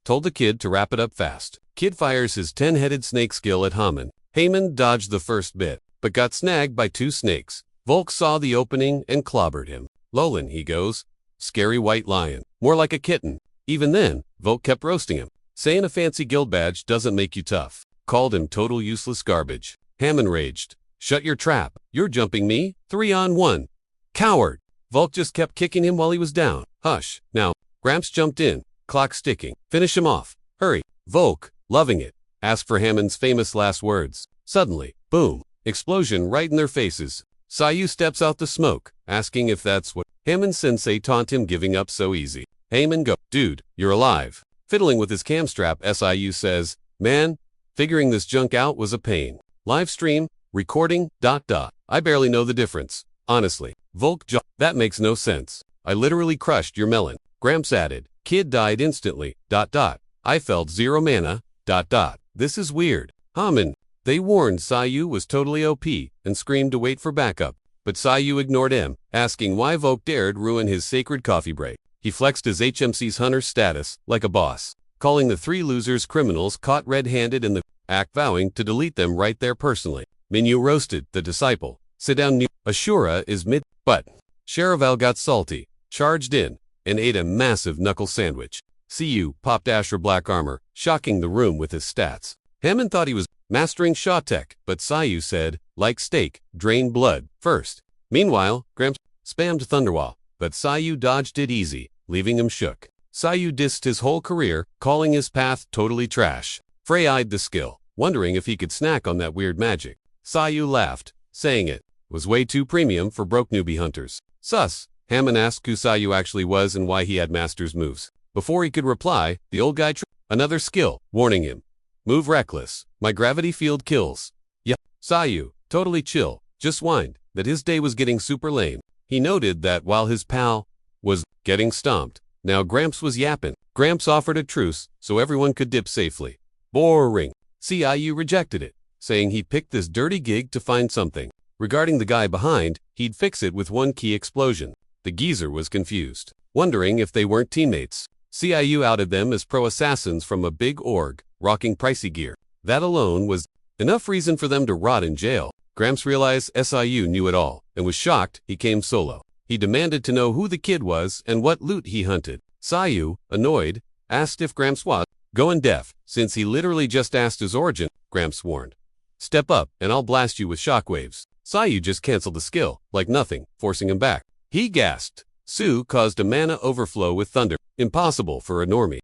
told the kid to wrap it up fast. Kid fires his 10-headed snake skill at Hammond. Hammond dodged the first bit, but got snagged by 2 snakes. Volk saw the opening and clobbered him. Lolin, he goes. Scary white lion. More like a kitten. Even then, Volk kept roasting him. Saying a fancy guild badge doesn't make you tough. Called him total useless garbage. Hammond raged. Shut your trap. You're jumping me. 3-on-1. Coward. Volk just kept kicking him while he was down. Hush. Now. Gramps jumped in. Clock sticking. Finish him off. Hurry. Volk, loving it, asked for Hammond's famous last words. Suddenly, boom. Explosion right in their faces. Sayu steps out the smoke, asking if that's what Hammond-sensei taunt him giving up so easy. Hammond go, dude, you're alive. Fiddling with his cam strap, Sayu says, man, figuring this junk out was a pain. Live stream, recording, ... I barely know the difference. Honestly. Volk, that makes no sense. I literally crushed your melon. Gramps added, kid died instantly, ... I felt 0 mana, ... This is weird. Hammond. They warned Sayu was totally OP and screamed to wait for backup, but Sayu ignored him, asking why Volk dared ruin his sacred coffee break. He flexed his HMC's hunter status like a boss, calling the 3 losers criminals caught red-handed in the act, vowing to delete them right there personally. Minyu roasted the disciple. Sit down, new. Asura is mid, but Charavel got salty, charged in, and ate a massive knuckle sandwich. CU popped Ashra black armor, shocking the room with his stats. Hammond thought he was mastering Shaw tech, but Sayu said, like steak, drain blood first. Meanwhile, Gramps spammed Thunderwall, but Sayu dodged it easy, leaving him shook. Sayu dissed his whole career, calling his path totally trash. Frey eyed the skill, wondering if he could snack on that weird magic. Sayu laughed, saying it was way too premium for broke newbie hunters. Sus. Hammond asked who Sayu actually was and why he had master's moves. Before he could reply, the old guy another skill, warning him. Move reckless. My gravity field kills. Yeah. Sayu, totally chill, just whined that his day was getting super lame. He noted that while his pal was getting stomped, now Gramps was yapping. Gramps offered a truce so everyone could dip safely. Boring. Sayu rejected it, saying he picked this dirty gig to find something. Regarding the guy behind, he'd fix it with 1 key explosion. The geezer was confused, wondering if they weren't teammates. Sayu outed them as pro-assassins from a big org, rocking pricey gear. That alone was enough reason for them to rot in jail. Gramps realized Sayu knew it all, and was shocked he came solo. He demanded to know who the kid was and what loot he hunted. Sayu, annoyed, asked if Gramps was going deaf, since he literally just asked his origin. Gramps warned. Step up, and I'll blast you with shockwaves. Sayu just canceled the skill, like nothing, forcing him back. He gasped. Su caused a mana overflow with thunder, impossible for a normie.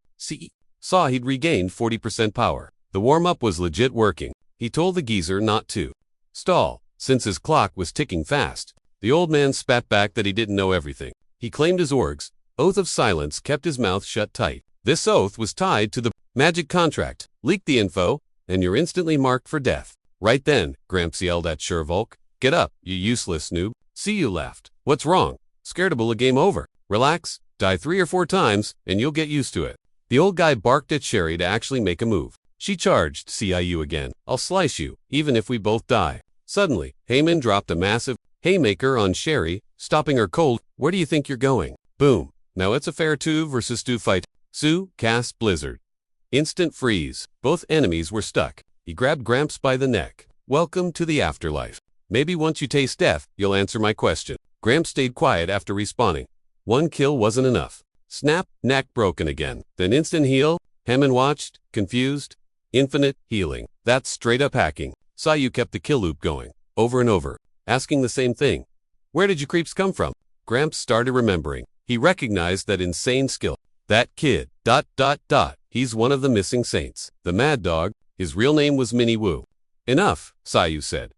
Saw he'd regained 40% power. The warm-up was legit working. He told the geezer not to stall, since his clock was ticking fast. The old man spat back that he didn't know everything. He claimed his org's oath of silence kept his mouth shut tight. This oath was tied to the magic contract. Leak the info, and you're instantly marked for death. Right then, Gramps yelled at Volk. Get up, you useless noob. Sayu laughed. What's wrong? Scaredable a game over. Relax, die 3 or 4 times, and you'll get used to it. The old guy barked at Sherry to actually make a move. She charged Sayu again. I'll slice you, even if we both die. Suddenly, Hammond dropped a massive haymaker on Sherry, stopping her cold. Where do you think you're going? Boom. Now it's a fair 2 versus 2 fight. Su cast Blizzard. Instant freeze. Both enemies were stuck. He grabbed Gramps by the neck. Welcome to the afterlife. Maybe once you taste death, you'll answer my question. Gramps stayed quiet after respawning. 1 kill wasn't enough. Snap, neck broken again. Then instant heal. Hammond watched, confused. Infinite healing. That's straight up hacking. Sayu kept the kill loop going, over and over, asking the same thing. Where did you creeps come from? Gramps started remembering. He recognized that insane skill. That kid, ... He's one of the missing saints. The mad dog. His real name was Minnie Wu. Enough, Sayu said.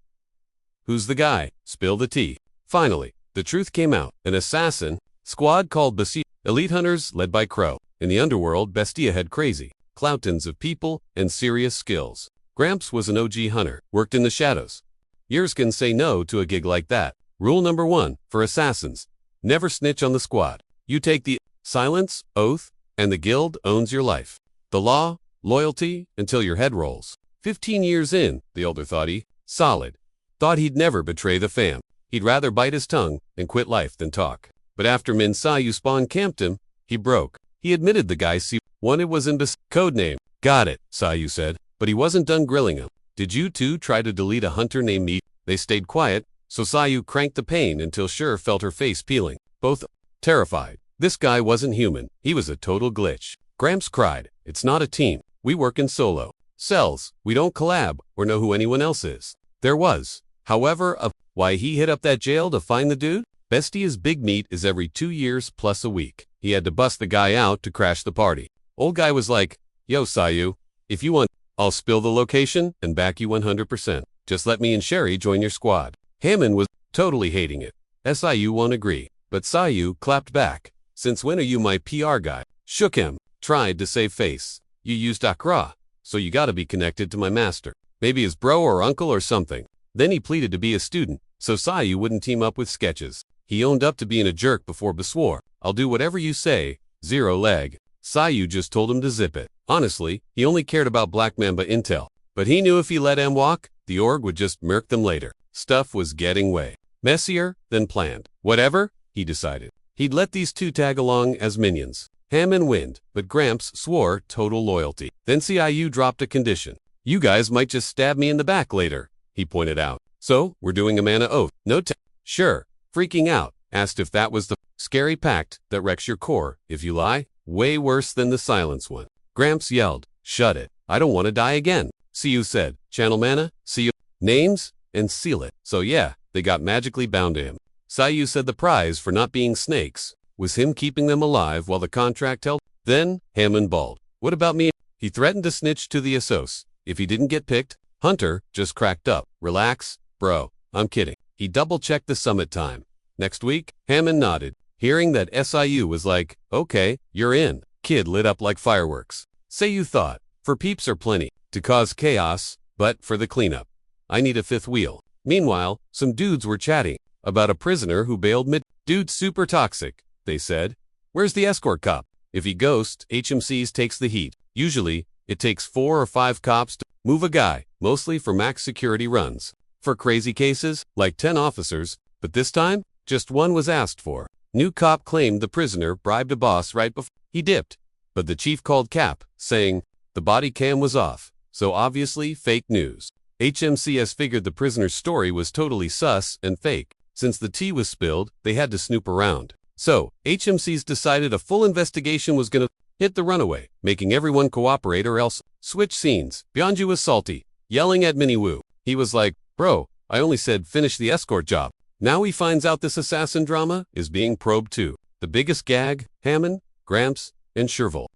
Who's the guy? Spill the tea. Finally, the truth came out. An assassin squad called Bestia. Elite hunters led by Crow. In the underworld, Bestia had crazy cloutons of people and serious skills. Gramps was an OG hunter, worked in the shadows. Years can say no to a gig like that. Rule number 1 for assassins: never snitch on the squad. You take the silence, oath, and the guild owns your life. The law, loyalty, until your head rolls. 15 years in, the older thought solid. Thought he'd never betray the fam. He'd rather bite his tongue and quit life than talk. But after Min Sayu spawn camped him, he broke. He admitted the guy wanted was in code name. Got it, Sayu said. But he wasn't done grilling him. Did you two try to delete a hunter named me? They stayed quiet, so Sayu cranked the pain until Sure felt her face peeling. Both terrified. This guy wasn't human. He was a total glitch. Gramps cried. It's not a team. We work in solo cells. We don't collab or know who anyone else is. There was, however, why he hit up that jail to find the dude? Bestia's big meet is every 2 years plus a week. He had to bust the guy out to crash the party. Old guy was like, yo Sayu, if you want, I'll spill the location and back you 100%. Just let me and Sherry join your squad. Hammond was totally hating it. Sayu won't agree. But Sayu clapped back. Since when are you my PR guy? Shook him. Tried to save face. You used Accra, so you gotta be connected to my master. Maybe his bro or uncle or something. Then he pleaded to be a student, so Sayu wouldn't team up with sketches. He owned up to being a jerk before swore, I'll do whatever you say, 0 leg. Sayu just told him to zip it. Honestly, he only cared about Black Mamba intel. But he knew if he let him walk, the org would just murk them later. Stuff was getting way messier than planned. Whatever, he decided. He'd let these two tag along as minions. Ham and Wind, but Gramps swore total loyalty. Then CIU dropped a condition. You guys might just stab me in the back later, he pointed out. So, we're doing a mana oath. No Sure. Freaking out, asked if that was the scary pact that wrecks your core if you lie. Way worse than the silence one. Gramps yelled, shut it. I don't want to die again. CU said, channel mana, CU, names, and seal it. So yeah, they got magically bound to him. Sayu said the prize for not being snakes was him keeping them alive while the contract held. Then, Hammond bawled. What about me? He threatened to snitch to the Assos if he didn't get picked. Hunter just cracked up. Relax, bro. I'm kidding. He double-checked the summit time. Next week, Hammond nodded. Hearing that SIU was like, okay, you're in. Kid lit up like fireworks. Say you thought, for peeps are plenty, to cause chaos, but for the cleanup, I need a fifth wheel. Meanwhile, some dudes were chatting about a prisoner who bailed mid. Dude's super toxic, they said. Where's the escort cop? If he ghosts, HMCs takes the heat. Usually, it takes 4 or 5 cops to move a guy, mostly for max security runs. For crazy cases, like 10 officers, but this time, just 1 was asked for. New cop claimed the prisoner bribed a boss right before he dipped, but the chief called Cap, saying the body cam was off, so obviously fake news. HMCS figured the prisoner's story was totally sus and fake. Since the tea was spilled, they had to snoop around. So, HMCs decided a full investigation was gonna hit the runaway, making everyone cooperate or else switch scenes. Byungju was salty, yelling at Minnie Wu. He was like, bro, I only said finish the escort job. Now he finds out this assassin drama is being probed too. The biggest gag, Hammond, Gramps, and Sherville.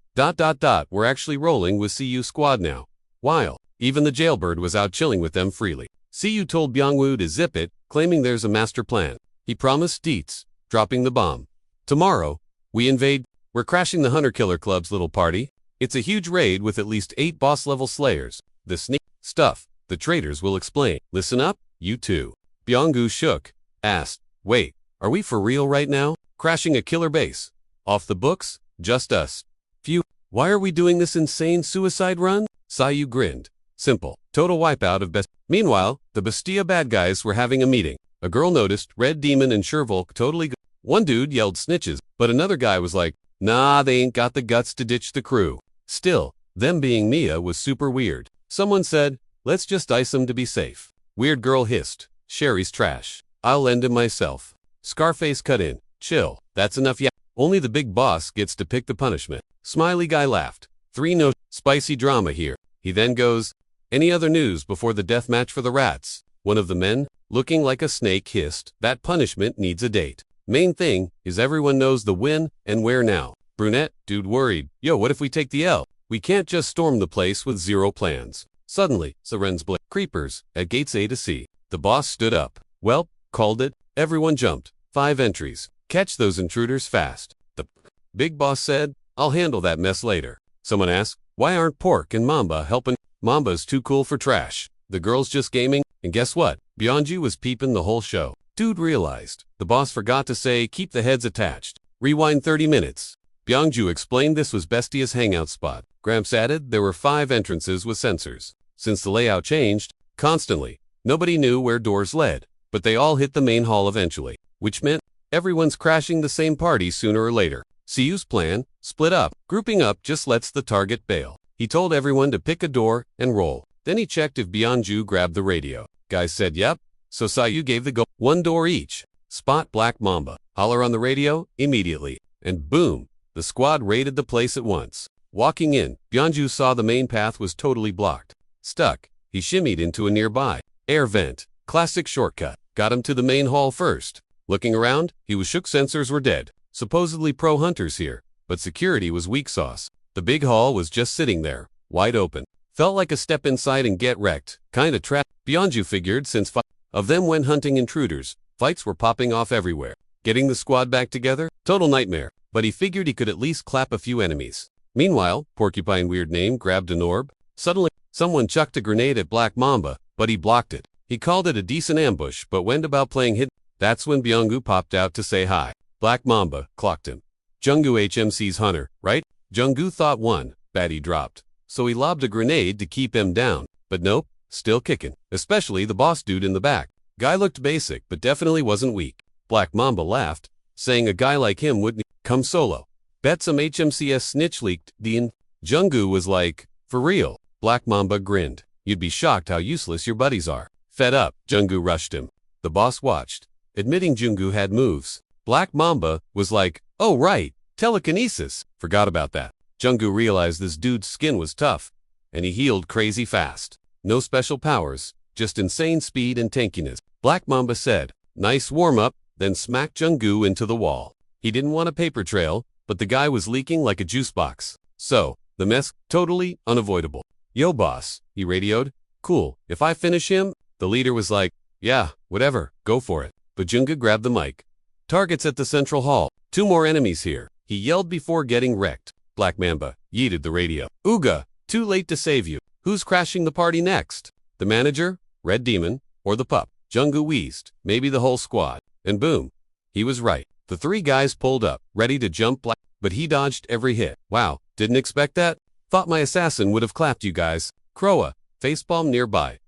We're actually rolling with CU squad now. While even the jailbird was out chilling with them freely. CU told Byungwoo to zip it, claiming there's a master plan. He promised deets, dropping the bomb. Tomorrow, we invade. We're crashing the Hunter Killer Club's little party. It's a huge raid with at least 8 boss-level slayers. The sneak stuff, the traitors will explain. Listen up, you two. Byungwoo shook, asked, wait, are we for real right now? Crashing a killer base. Off the books? Just us. Phew. Why are we doing this insane suicide run? Sayu grinned. Simple. Total wipeout of best. Meanwhile, the Bestia bad guys were having a meeting. A girl noticed Red Demon and Shervolk totally One dude yelled snitches, but another guy was like, nah, they ain't got the guts to ditch the crew. Still, them being Mia was super weird. Someone said, let's just ice them to be safe. Weird girl hissed, Sherry's trash. I'll lend him myself. Scarface cut in, chill, that's enough yeah. Only the big boss gets to pick the punishment. Smiley guy laughed. 3 no spicy drama here. He then goes, any other news before the death match for the rats? One of the men, looking like a snake, hissed, that punishment needs a date. Main thing is everyone knows the when and where now. Brunette, dude worried, yo what if we take the L? We can't just storm the place with 0 plans. Suddenly, sirens blare. Creepers, at gates A to C. The boss stood up. Well, called it. Everyone jumped. 5 entries. Catch those intruders fast. The big boss said, I'll handle that mess later. Someone asked, why aren't Pork and Mamba helping? Mamba's too cool for trash. The girl's just gaming, and guess what? Beyond was peeping the whole show. Dude realized. The boss forgot to say keep the heads attached. Rewind 30 minutes. Byungju explained this was Bestia's hangout spot. Gramps added there were 5 entrances with sensors. Since the layout changed constantly, nobody knew where doors led, but they all hit the main hall eventually, which meant everyone's crashing the same party sooner or later. CU's plan, split up. Grouping up just lets the target bail. He told everyone to pick a door and roll. Then he checked if Byungju grabbed the radio. Guys said yep, so Sayu gave the go. 1 door each. Spot Black Mamba. Holler on the radio immediately. And boom, the squad raided the place at once. Walking in, Byungju saw the main path was totally blocked. Stuck, he shimmied into a nearby air vent. Classic shortcut. Got him to the main hall first. Looking around, he was shook. Sensors were dead. Supposedly pro hunters here, but security was weak sauce. The big hall was just sitting there, wide open. Felt like a step inside and get wrecked. Kinda trapped. Byungju figured since 5 of them went hunting intruders, fights were popping off everywhere. Getting the squad back together? Total nightmare. But he figured he could at least clap a few enemies. Meanwhile, Porcupine Weird Name grabbed an orb. Suddenly, someone chucked a grenade at Black Mamba, but he blocked it. He called it a decent ambush but went about playing hidden. That's when Byungju popped out to say hi. Black Mamba clocked him. Junggu HMC's hunter, right? Junggu thought one, baddie dropped. So he lobbed a grenade to keep him down. But nope, still kicking. Especially the boss dude in the back. Guy looked basic but definitely wasn't weak. Black Mamba laughed, saying a guy like him wouldn't come solo. Bet some HMCS snitch leaked Dean. Junggu was like, for real. Black Mamba grinned. You'd be shocked how useless your buddies are. Fed up, Junggu rushed him. The boss watched, admitting Junggu had moves. Black Mamba was like, oh right, telekinesis. Forgot about that. Junggu realized this dude's skin was tough, and he healed crazy fast. No special powers, just insane speed and tankiness. Black Mamba said, nice warm-up, then smacked Junggu into the wall. He didn't want a paper trail, but the guy was leaking like a juice box. So, the mess, totally unavoidable. Yo boss, he radioed. Cool, if I finish him? The leader was like, yeah, whatever, go for it. But Junggu grabbed the mic. Targets at the central hall. 2 more enemies here. He yelled before getting wrecked. Black Mamba yeeted the radio. Ooga, too late to save you. Who's crashing the party next? The manager, Red Demon, or the pup? Junggu wheezed. Maybe the whole squad. And boom. He was right. The 3 guys pulled up, ready to jump Black, but he dodged every hit. Wow, didn't expect that? Thought my assassin would have clapped you guys. Croa, facepalm nearby.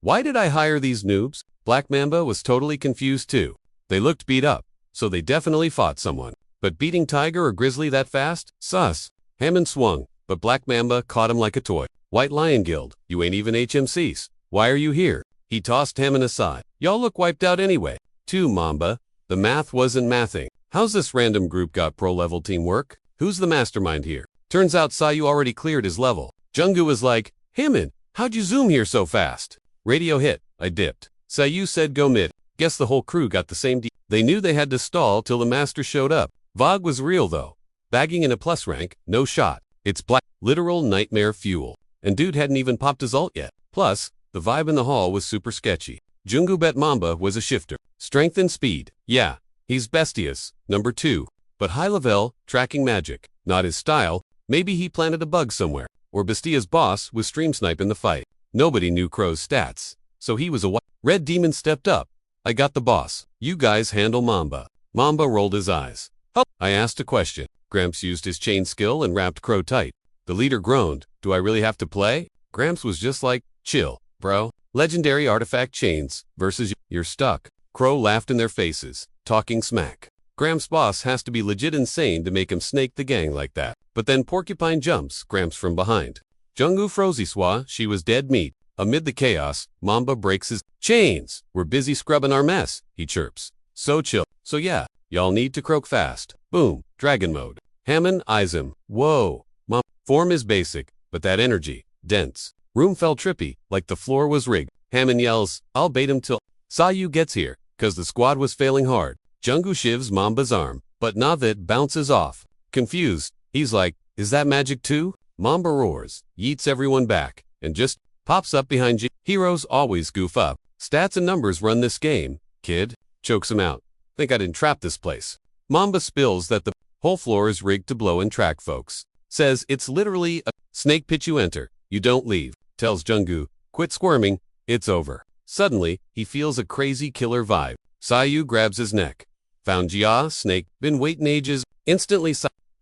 Why did I hire these noobs? Black Mamba was totally confused too. They looked beat up, so they definitely fought someone. But beating Tiger or Grizzly that fast? Sus. Hammond swung, but Black Mamba caught him like a toy. White Lion Guild, you ain't even HMCs. Why are you here? He tossed Hammond aside. Y'all look wiped out anyway. 2 Mamba. The math wasn't mathing. How's this random group got pro-level teamwork? Who's the mastermind here? Turns out Sayu already cleared his level. Junggu was like, Hammond, how'd you zoom here so fast? Radio hit. I dipped. Sayu said go mid. Guess the whole crew got the same They knew they had to stall till the master showed up. Vogue was real though. Bagging in a plus rank, no shot. It's black. Literal nightmare fuel. And dude hadn't even popped his ult yet. Plus, the vibe in the hall was super sketchy. Junggu bet Mamba was a shifter. Strength and speed. Yeah, he's bestious. Number 2. But high level, tracking magic. Not his style. Maybe he planted a bug somewhere. Or Bestia's boss was stream snipe in the fight. Nobody knew Crow's stats. So he was a Red Demon stepped up. I got the boss. You guys handle Mamba. Mamba rolled his eyes. Oh, I asked a question. Gramps used his chain skill and wrapped Crow tight. The leader groaned. Do I really have to play? Gramps was just like, chill, bro. Legendary artifact chains versus you're stuck. Crow laughed in their faces, talking smack. Gramps' boss has to be legit insane to make him snake the gang like that. But then Porcupine jumps Gramps from behind. Junggu Froziswa, she was dead meat. Amid the chaos, Mamba breaks his chains. We're busy scrubbing our mess, he chirps. So chill. So yeah, y'all need to croak fast. Boom, dragon mode. Hammond eyes him. Whoa. Form is basic, but that energy, dense. Room felt trippy, like the floor was rigged. Hammond yells, I'll bait him till Sayu gets here, cause the squad was failing hard. Junggu shivs Mamba's arm, but Navit bounces off. Confused, he's like, is that magic too? Mamba roars, yeets everyone back, and just pops up behind you. Heroes always goof up. Stats and numbers run this game, kid. Chokes him out. Think I didn't trap this place. Mamba spills that the whole floor is rigged to blow and track folks. Says it's literally a snake pit you enter. You don't leave. Tells Junggu, quit squirming. It's over. Suddenly, he feels a crazy killer vibe. Sayu grabs his neck. Found Jia, snake, been waiting ages. Instantly,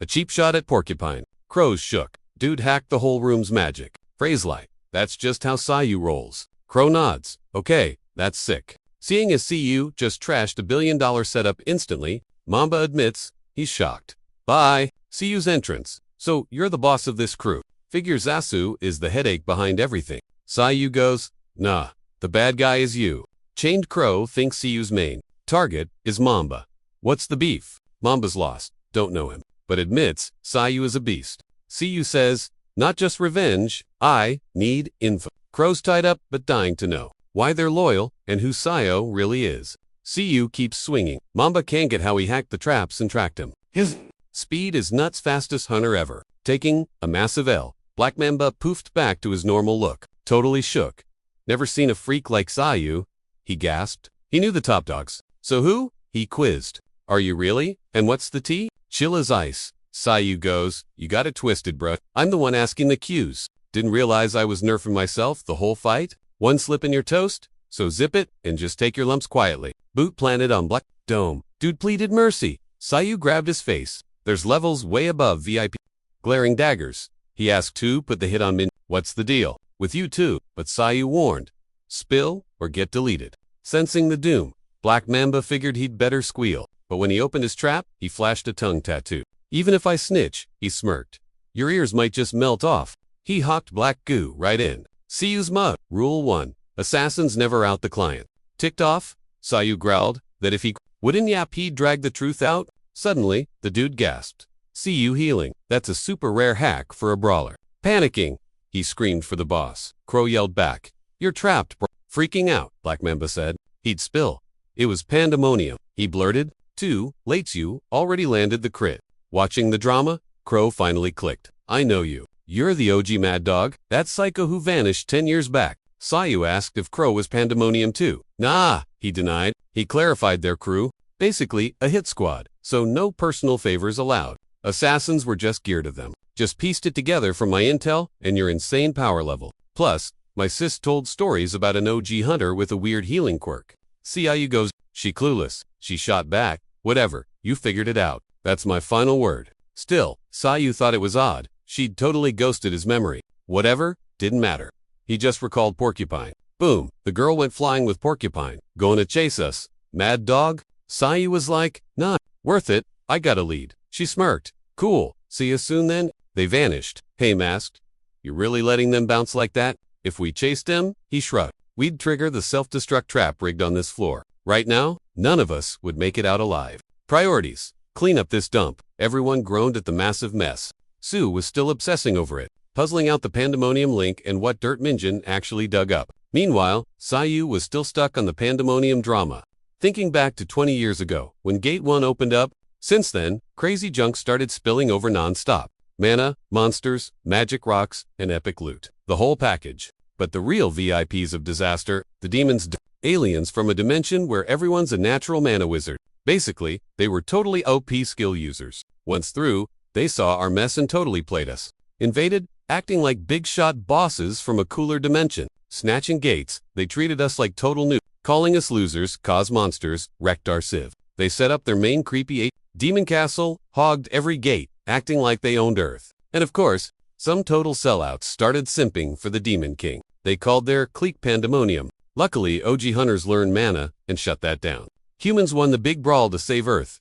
a cheap shot at Porcupine. Crows shook. Dude hacked the whole room's magic. Phrase like, that's just how Sayu rolls. Crow nods. Okay, that's sick. Seeing as CU just trashed $1 billion setup instantly, Mamba admits he's shocked. Bye. CU's entrance. So you're the boss of this crew. Figures Asu is the headache behind everything. Sayu goes, nah, the bad guy is you. Chained Crow thinks CU's main target is Mamba. What's the beef? Mamba's lost. Don't know him. But admits Sayu is a beast. CU says, not just revenge, I need info. Crow's tied up but dying to know why they're loyal and who Sayu really is. CU keeps swinging. Mamba can't get how he hacked the traps and tracked him. His speed is nuts fastest hunter ever. Taking a massive L. Black Mamba poofed back to his normal look. Totally shook. Never seen a freak like Sayu, he gasped. He knew the top dogs. So who? He quizzed. Are you really? And what's the tea? Chill as ice. Sayu goes, you got it twisted, bruh. I'm the one asking the cues. Didn't realize I was nerfing myself the whole fight? One slip in your toast? So zip it and just take your lumps quietly. Boot planted on Black Dome. Dude pleaded mercy. Sayu grabbed his face. There's levels way above VIP. Glaring daggers. He asked who put the hit on Min. What's the deal? With you too. But Sayu warned. Spill or get deleted. Sensing the doom, Black Mamba figured he'd better squeal. But when he opened his trap, he flashed a tongue tattoo. Even if I snitch, he smirked. Your ears might just melt off. He hawked black goo right in. CU's mug. Rule 1. Assassins never out the client. Ticked off? Sayu growled that if he wouldn't yap he'd drag the truth out. Suddenly, the dude gasped. CU healing. That's a super rare hack for a brawler. Panicking, he screamed for the boss. Crow yelled back. You're trapped, bro. Freaking out, Black Mamba said. He'd spill. It was pandemonium. He blurted. 2. Lates you already landed the crit. Watching the drama, Crow finally clicked. I know you. You're the OG Mad Dog, that psycho who vanished 10 years back. Sayu asked if Crow was pandemonium too. Nah, he denied. He clarified their crew. Basically, a hit squad, so no personal favors allowed. Assassins were just geared of them. Just pieced it together from my intel and your insane power level. Plus, my sis told stories about an OG hunter with a weird healing quirk. Sayu goes, she clueless. She shot back. Whatever, you figured it out. That's my final word. Still, Sayu thought it was odd. She'd totally ghosted his memory. Whatever, didn't matter. He just recalled Porcupine. Boom, the girl went flying with Porcupine. Going to chase us. Mad Dog? Sayu was like, nah, worth it. I got a lead. She smirked. Cool, see you soon then? They vanished. Hey, Masked. You really letting them bounce like that? If we chased them, he shrugged. We'd trigger the self-destruct trap rigged on this floor. Right now, none of us would make it out alive. Priorities. Clean up this dump. Everyone groaned at the massive mess. Sue was still obsessing over it, puzzling out the pandemonium link and what Dirt Minjin actually dug up. Meanwhile, Sayu was still stuck on the pandemonium drama, thinking back to 20 years ago, when Gate 1 opened up. Since then, crazy junk started spilling over non-stop. Mana, monsters, magic rocks, and epic loot. The whole package. But the real VIPs of disaster, the demons, aliens from a dimension where everyone's a natural mana wizard. Basically, they were totally OP skill users. Once through, they saw our mess and totally played us. Invaded, acting like big shot bosses from a cooler dimension. Snatching gates, they treated us like total noob. Calling us losers, caused monsters, wrecked our civ. They set up their main creepy demon castle, hogged every gate, acting like they owned Earth. And of course, some total sellouts started simping for the Demon King. They called their clique Pandemonium. Luckily, OG Hunters learned mana and shut that down. Humans won the big brawl to save Earth.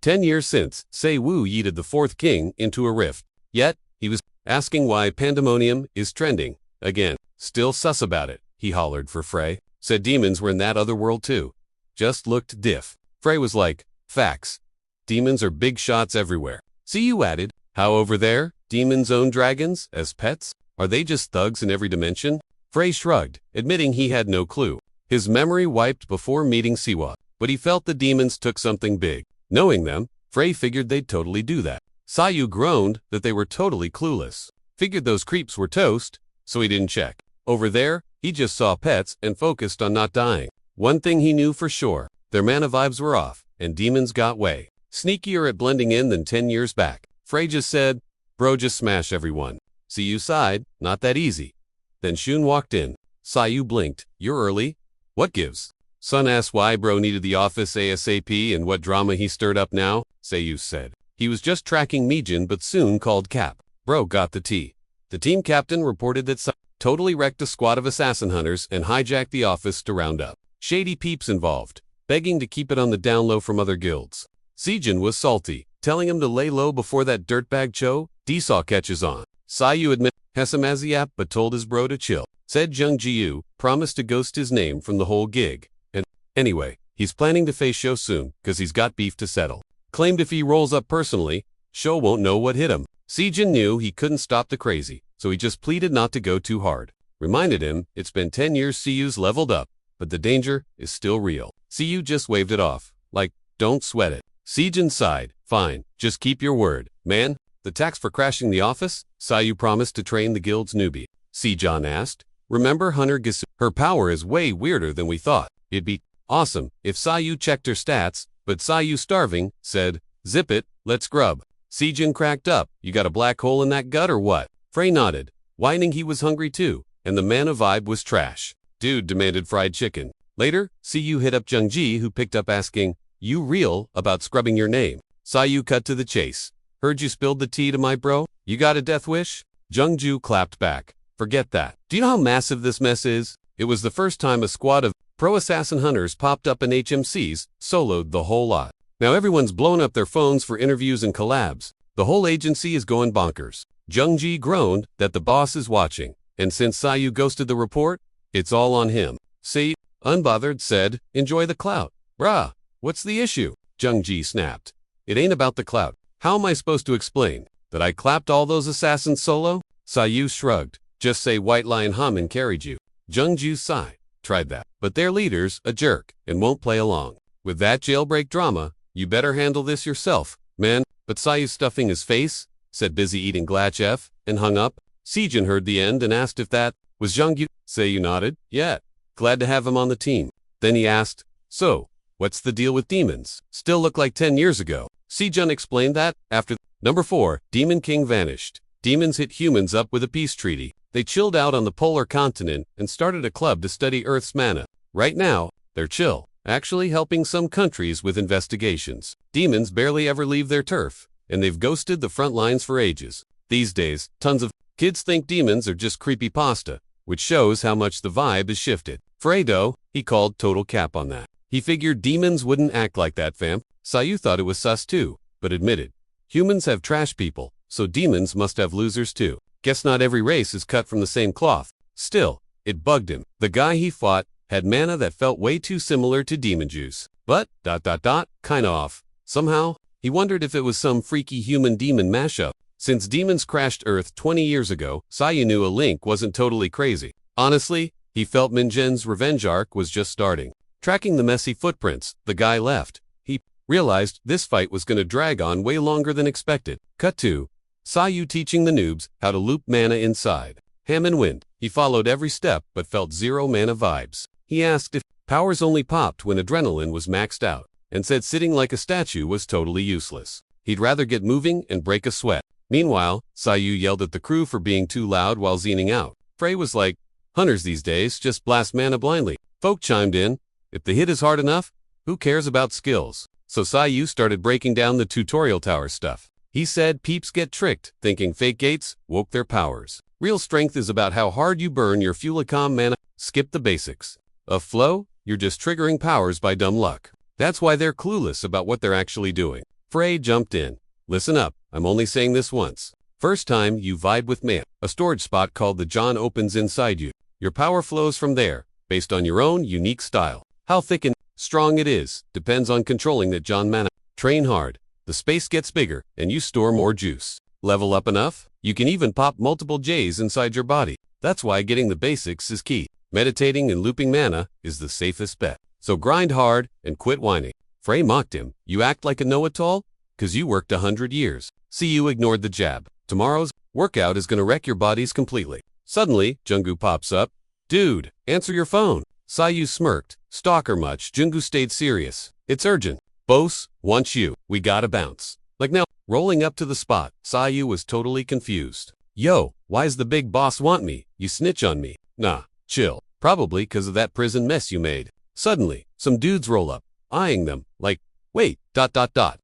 10 years since, Sei Wu yeeted the fourth king into a rift. Yet, he was asking why Pandemonium is trending. Again, still sus about it, he hollered for Frey. Said demons were in that other world too. Just looked diff. Frey was like, facts. Demons are big shots everywhere. See, you added, how over there, demons own dragons as pets? Are they just thugs in every dimension? Frey shrugged, admitting he had no clue. His memory wiped before meeting Siwa, but he felt the demons took something big. Knowing them, Frey figured they'd totally do that. Sayu groaned that they were totally clueless. Figured those creeps were toast, so he didn't check. Over there, he just saw pets and focused on not dying. One thing he knew for sure, their mana vibes were off, and demons got way sneakier at blending in than 10 years back. Frey just said, "Bro, just smash everyone." Sayu sighed, "Not that easy." Then Shun walked in. Sayu blinked, "You're early? What gives?" Sun asked why bro needed the office ASAP and what drama he stirred up now. Sayu said, he was just tracking Mijin but soon called Cap. Bro got the tea. The team captain reported that Sayu totally wrecked a squad of assassin hunters and hijacked the office to round up shady peeps involved, begging to keep it on the down low from other guilds. Sejin was salty, telling him to lay low before that dirtbag Cho Desaw catches on. Sayu admitted Hesamaziap but told his bro to chill. Said Jung Jiu promised to ghost his name from the whole gig. And anyway, he's planning to face Sho soon, cause he's got beef to settle. Claimed if he rolls up personally, Sho won't know what hit him. Sejin knew he couldn't stop the crazy, so he just pleaded not to go too hard. Reminded him it's been 10 years Seyu's leveled up, but the danger is still real. Seyu just waved it off, like, don't sweat it. Sejin sighed, fine, just keep your word, man. The tax for crashing the office? Sayu promised to train the guild's newbie. Sejin asked, remember Hunter Gisu? Her power is way weirder than we thought. It'd be awesome if Sayu checked her stats, but Sayu starving, said, zip it, let's grub. Sejin cracked up, you got a black hole in that gut or what? Frey nodded, whining he was hungry too, and the mana vibe was trash. Dude demanded fried chicken. Later, Sayu hit up Jungji who picked up asking, you real about scrubbing your name? Sayu cut to the chase. Heard you spilled the tea to my bro? You got a death wish? Jungju clapped back. Forget that. Do you know how massive this mess is? It was the first time a squad of pro assassin hunters popped up in HMCs, soloed the whole lot. Now everyone's blown up their phones for interviews and collabs. The whole agency is going bonkers. Jungji groaned that the boss is watching, and since Sayu ghosted the report, it's all on him. See, unbothered, said, enjoy the clout. Bruh, what's the issue? Jungji snapped. It ain't about the clout. How am I supposed to explain that I clapped all those assassins solo? Sayu shrugged. Just say White Lion Haman carried you. Jungju sighed. Tried that. But their leader's a jerk and won't play along. With that jailbreak drama, you better handle this yourself, man. But Sayu stuffing his face, said busy eating glachef, and hung up. Sejin heard the end and asked if that was Jungju. Sayu nodded. Yeah. Glad to have him on the team. Then he asked, so, what's the deal with demons? Still look like 10 years ago. Sejun explained that, after Number 4, Demon King vanished. Demons hit humans up with a peace treaty. They chilled out on the polar continent and started a club to study Earth's mana. Right now, they're chill, actually helping some countries with investigations. Demons barely ever leave their turf, and they've ghosted the front lines for ages. These days, tons of kids think demons are just creepypasta, which shows how much the vibe has shifted. Fredo, he called total cap on that. He figured demons wouldn't act like that, fam. Sayu thought it was sus too, but admitted, humans have trash people, so demons must have losers too. Guess not every race is cut from the same cloth. Still, it bugged him. The guy he fought had mana that felt way too similar to demon juice. But, kinda off. Somehow, he wondered if it was some freaky human-demon mashup. Since demons crashed Earth 20 years ago, Sayu knew a link wasn't totally crazy. Honestly, he felt Minjen's revenge arc was just starting. Tracking the messy footprints, the guy left. He realized this fight was going to drag on way longer than expected. Cut to Sayu teaching the noobs how to loop mana inside. Ham and wind. He followed every step but felt zero mana vibes. He asked if powers only popped when adrenaline was maxed out, and said sitting like a statue was totally useless. He'd rather get moving and break a sweat. Meanwhile, Sayu yelled at the crew for being too loud while zening out. Frey was like, hunters these days just blast mana blindly. Folk chimed in, if the hit is hard enough, who cares about skills? So Sayu started breaking down the tutorial tower stuff. He said peeps get tricked, thinking fake gates woke their powers. Real strength is about how hard you burn your Fulicom mana. Skip the basics. Of flow, you're just triggering powers by dumb luck. That's why they're clueless about what they're actually doing. Frey jumped in. Listen up, I'm only saying this once. First time you vibe with mana, a storage spot called the John opens inside you. Your power flows from there, based on your own unique style. How thick and strong it is depends on controlling that John mana. Train hard. The space gets bigger, and you store more juice. Level up enough? You can even pop multiple J's inside your body. That's why getting the basics is key. Meditating and looping mana is the safest bet. So grind hard and quit whining. Frey mocked him. You act like a know-it-all? 'Cause you worked 100 years. See, you ignored the jab. Tomorrow's workout is gonna wreck your bodies completely. Suddenly, Junggu pops up. Dude, answer your phone. Sayu smirked. Stalker much. Junggu stayed serious. It's urgent. Boss, wants you. We gotta bounce. Like now, rolling up to the spot, Sayu was totally confused. Yo, why's the big boss want me? You snitch on me. Nah, chill. Probably 'cause of that prison mess you made. Suddenly, some dudes roll up, eyeing them, like, wait, isund,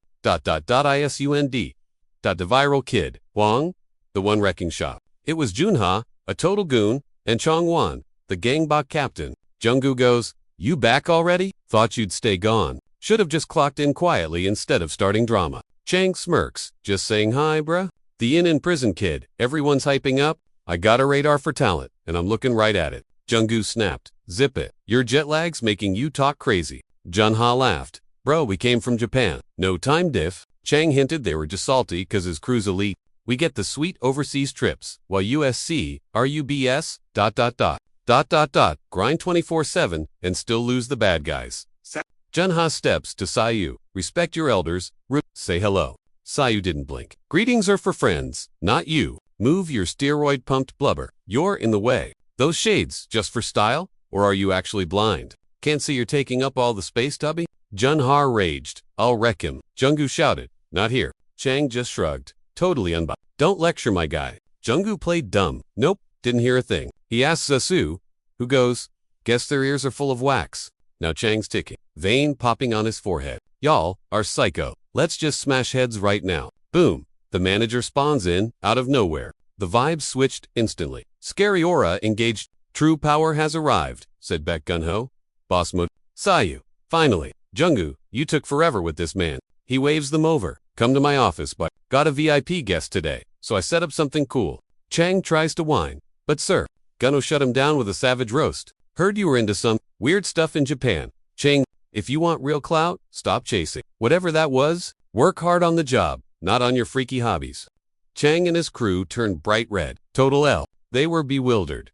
the viral kid, Wang, the one wrecking shop. It was Junha, a total goon, and Chongwan, the gangbang captain. Junggu goes, you back already? Thought you'd stay gone. Should've just clocked in quietly instead of starting drama. Chang smirks, just saying hi, bruh. The in prison kid, everyone's hyping up. I got a radar for talent, and I'm looking right at it. Junggu snapped, zip it. Your jet lag's making you talk crazy. Junha laughed. Bro, we came from Japan. No time diff. Chang hinted they were just salty 'cause his crew's elite. We get the sweet overseas trips, while USC, RUBS, grind 24/7 and still lose the bad guys. Junha steps to Sayu. Respect your elders. Say hello. Sayu didn't blink. Greetings are for friends, not you. Move your steroid-pumped blubber. You're in the way. Those shades, just for style? Or are you actually blind? Can't see you're taking up all the space, Tubby? Junha raged. I'll wreck him. Junggu shouted. Not here. Chang just shrugged. Totally unbiased. Don't lecture my guy. Junggu played dumb. Nope, didn't hear a thing. He asks Asu, who goes, guess their ears are full of wax. Now Chang's ticking. Vein popping on his forehead. Y'all are psycho. Let's just smash heads right now. Boom. The manager spawns in, out of nowhere. The vibes switched instantly. Scary aura engaged. True power has arrived, said Baek Gunho. Boss mode. Sayu. Finally. Junggu, you took forever with this man. He waves them over. Come to my office, but got a VIP guest today, so I set up something cool. Chang tries to whine. But sir, Gunho shut him down with a savage roast. Heard you were into some weird stuff in Japan. Chang, if you want real clout, stop chasing. Whatever that was, work hard on the job, not on your freaky hobbies. Chang and his crew turned bright red. Total L. They were bewildered.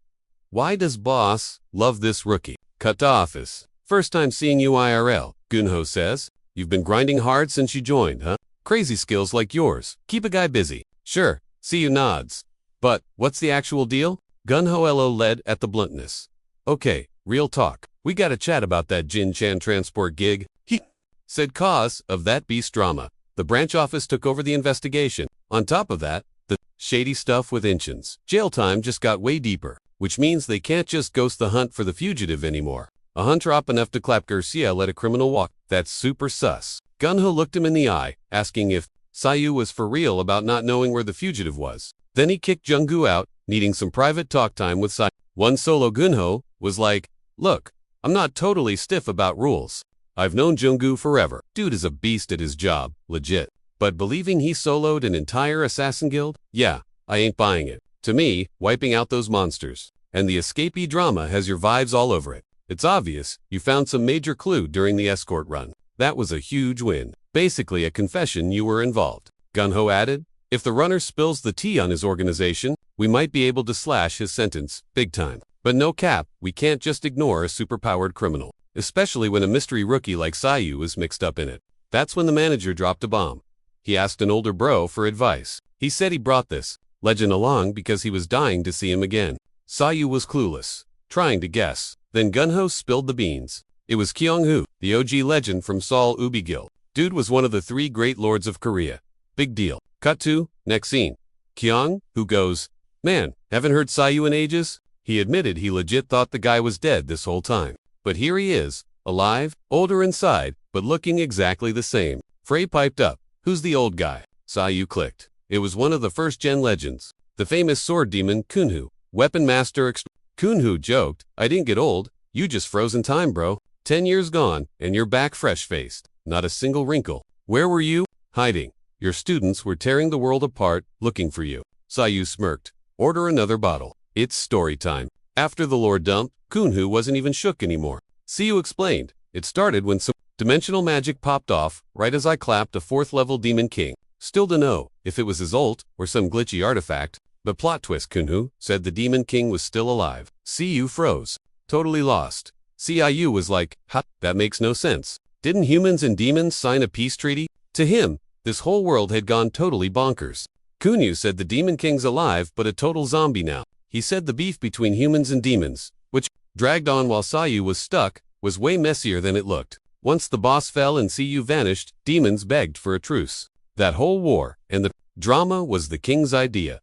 Why does boss love this rookie? Cut to office. First time seeing you IRL, Gunho says. You've been grinding hard since you joined, huh? Crazy skills like yours. Keep a guy busy. Sure. See you nods. But, what's the actual deal? Gunho LO led at the bluntness. Okay, real talk. We gotta chat about that Jin-chan transport gig. He said cause of that beast drama. The branch office took over the investigation. On top of that, the shady stuff with Inchins. Jail time just got way deeper, which means they can't just ghost the hunt for the fugitive anymore. A hunter up enough to clap Garcia let a criminal walk. That's super sus. Gunho looked him in the eye, asking if Sayu was for real about not knowing where the fugitive was. Then he kicked Junggu out, needing some private talk time with Sayu. One solo Gunho was like, look, I'm not totally stiff about rules. I've known Junggu forever. Dude is a beast at his job, legit. But believing he soloed an entire assassin guild? Yeah, I ain't buying it. To me, wiping out those monsters and the escapee drama has your vibes all over it. It's obvious you found some major clue during the escort run. That was a huge win. Basically a confession you were involved. Gunho added, if the runner spills the tea on his organization, we might be able to slash his sentence, big time. But no cap, we can't just ignore a superpowered criminal. Especially when a mystery rookie like Sayu is mixed up in it. That's when the manager dropped a bomb. He asked an older bro for advice. He said he brought this legend along because he was dying to see him again. Sayu was clueless, trying to guess. Then Gunho spilled the beans. It was Kyung-hoo, the OG legend from Seoul Ubi Guild. Dude was one of the 3 great lords of Korea. Big deal. Cut to, next scene. Kyung-hoo goes, man, haven't heard Sayu in ages? He admitted he legit thought the guy was dead this whole time. But here he is, alive, older inside, but looking exactly the same. Frey piped up, who's the old guy? Sayu clicked. It was one of the first-gen legends. The famous sword demon Kunhu, weapon master Kunhu joked, I didn't get old, you just froze in time, bro. 10 years gone, and you're back fresh-faced. Not a single wrinkle. Where were you? Hiding. Your students were tearing the world apart, looking for you. Sayu smirked. Order another bottle. It's story time. After the lore dump, Kunhu wasn't even shook anymore. Sayu explained. It started when some dimensional magic popped off, right as I clapped a 4th-level demon king. Still to know if it was his ult, or some glitchy artifact. But plot twist, Kunhu said the demon king was still alive. Sayu froze. Totally lost. Sayu was like, ha, that makes no sense. Didn't humans and demons sign a peace treaty? To him, this whole world had gone totally bonkers. Kunhu said the demon king's alive but a total zombie now. he said the beef between humans and demons, which dragged on while Sayu was stuck, was way messier than it looked. Once the boss fell and Sayu vanished, demons begged for a truce. That whole war and the drama was the king's idea.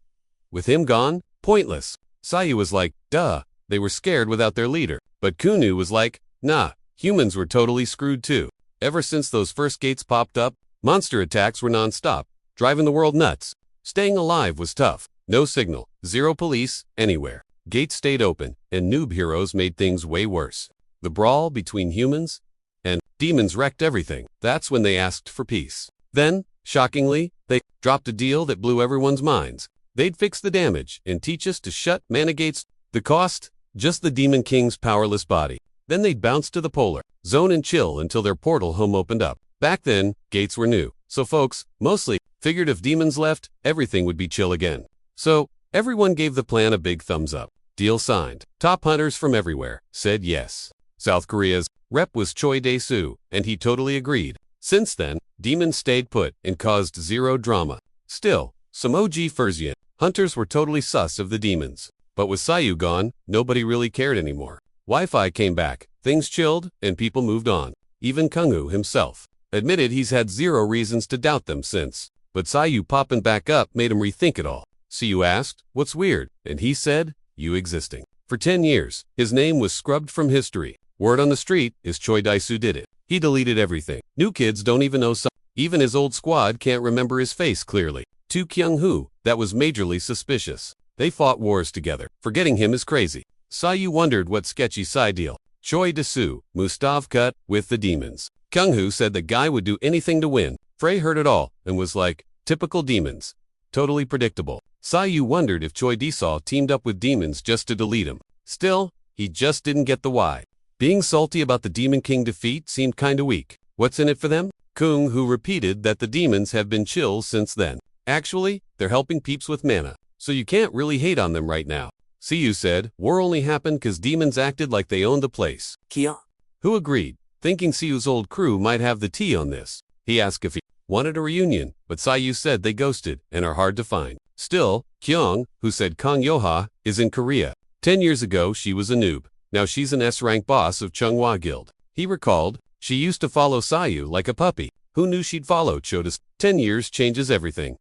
With him gone, pointless. Sayu was like, duh, they were scared without their leader. But Kunu was like, nah, humans were totally screwed too. Ever since those first gates popped up, monster attacks were non-stop, driving the world nuts. Staying alive was tough. No signal, zero police, anywhere. Gates stayed open, and noob heroes made things way worse. The brawl between humans and demons wrecked everything. That's when they asked for peace. Then, shockingly, they dropped a deal that blew everyone's minds. They'd fix the damage and teach us to shut mana gates. The cost? Just the Demon King's powerless body. Then they'd bounce to the polar zone and chill until their portal home opened up. Back then, gates were new, so folks, mostly, figured if demons left, everything would be chill again. So, everyone gave the plan a big thumbs up. Deal signed. Top hunters from everywhere said yes. South Korea's rep was Choi Dae-soo, and he totally agreed. Since then, demons stayed put and caused zero drama. Still, some OG Fursian hunters were totally sus of the demons. But with Sayu gone, nobody really cared anymore. Wi-Fi came back, things chilled, and people moved on. Even Kung-woo himself admitted he's had zero reasons to doubt them since. But Sayu popping back up made him rethink it all. Sayu asked, what's weird? And he said, you existing. For 10 years, his name was scrubbed from history. Word on the street is Choi Dae-soo did it. He deleted everything. New kids don't even know. Even his old squad can't remember his face clearly. To Kyung-hoo, that was majorly suspicious. They fought wars together. Forgetting him is crazy. Sayu wondered what sketchy side deal Choi Dae-soo, Mustav cut with the demons. Kyung-hoo said the guy would do anything to win. Frey heard it all and was like, typical demons. Totally predictable. Sayu wondered if Choi Dae-soo teamed up with demons just to delete him. Still, he just didn't get the why. Being salty about the Demon King defeat seemed kinda weak. What's in it for them? Kung-woo repeated that the demons have been chill since then. Actually, they're helping peeps with mana, so you can't really hate on them right now. Sayu said, war only happened cause demons acted like they owned the place. Kia. Who agreed, thinking Sayu's old crew might have the tea on this. He asked if he wanted a reunion, but Sayu said they ghosted and are hard to find. Still, Kyung, who said Kang Yoha, is in Korea. 10 years ago she was a noob. Now she's an S-rank boss of Chunghwa Guild. He recalled, she used to follow Sayu like a puppy. Who knew she'd follow Chodas? 10 years changes everything.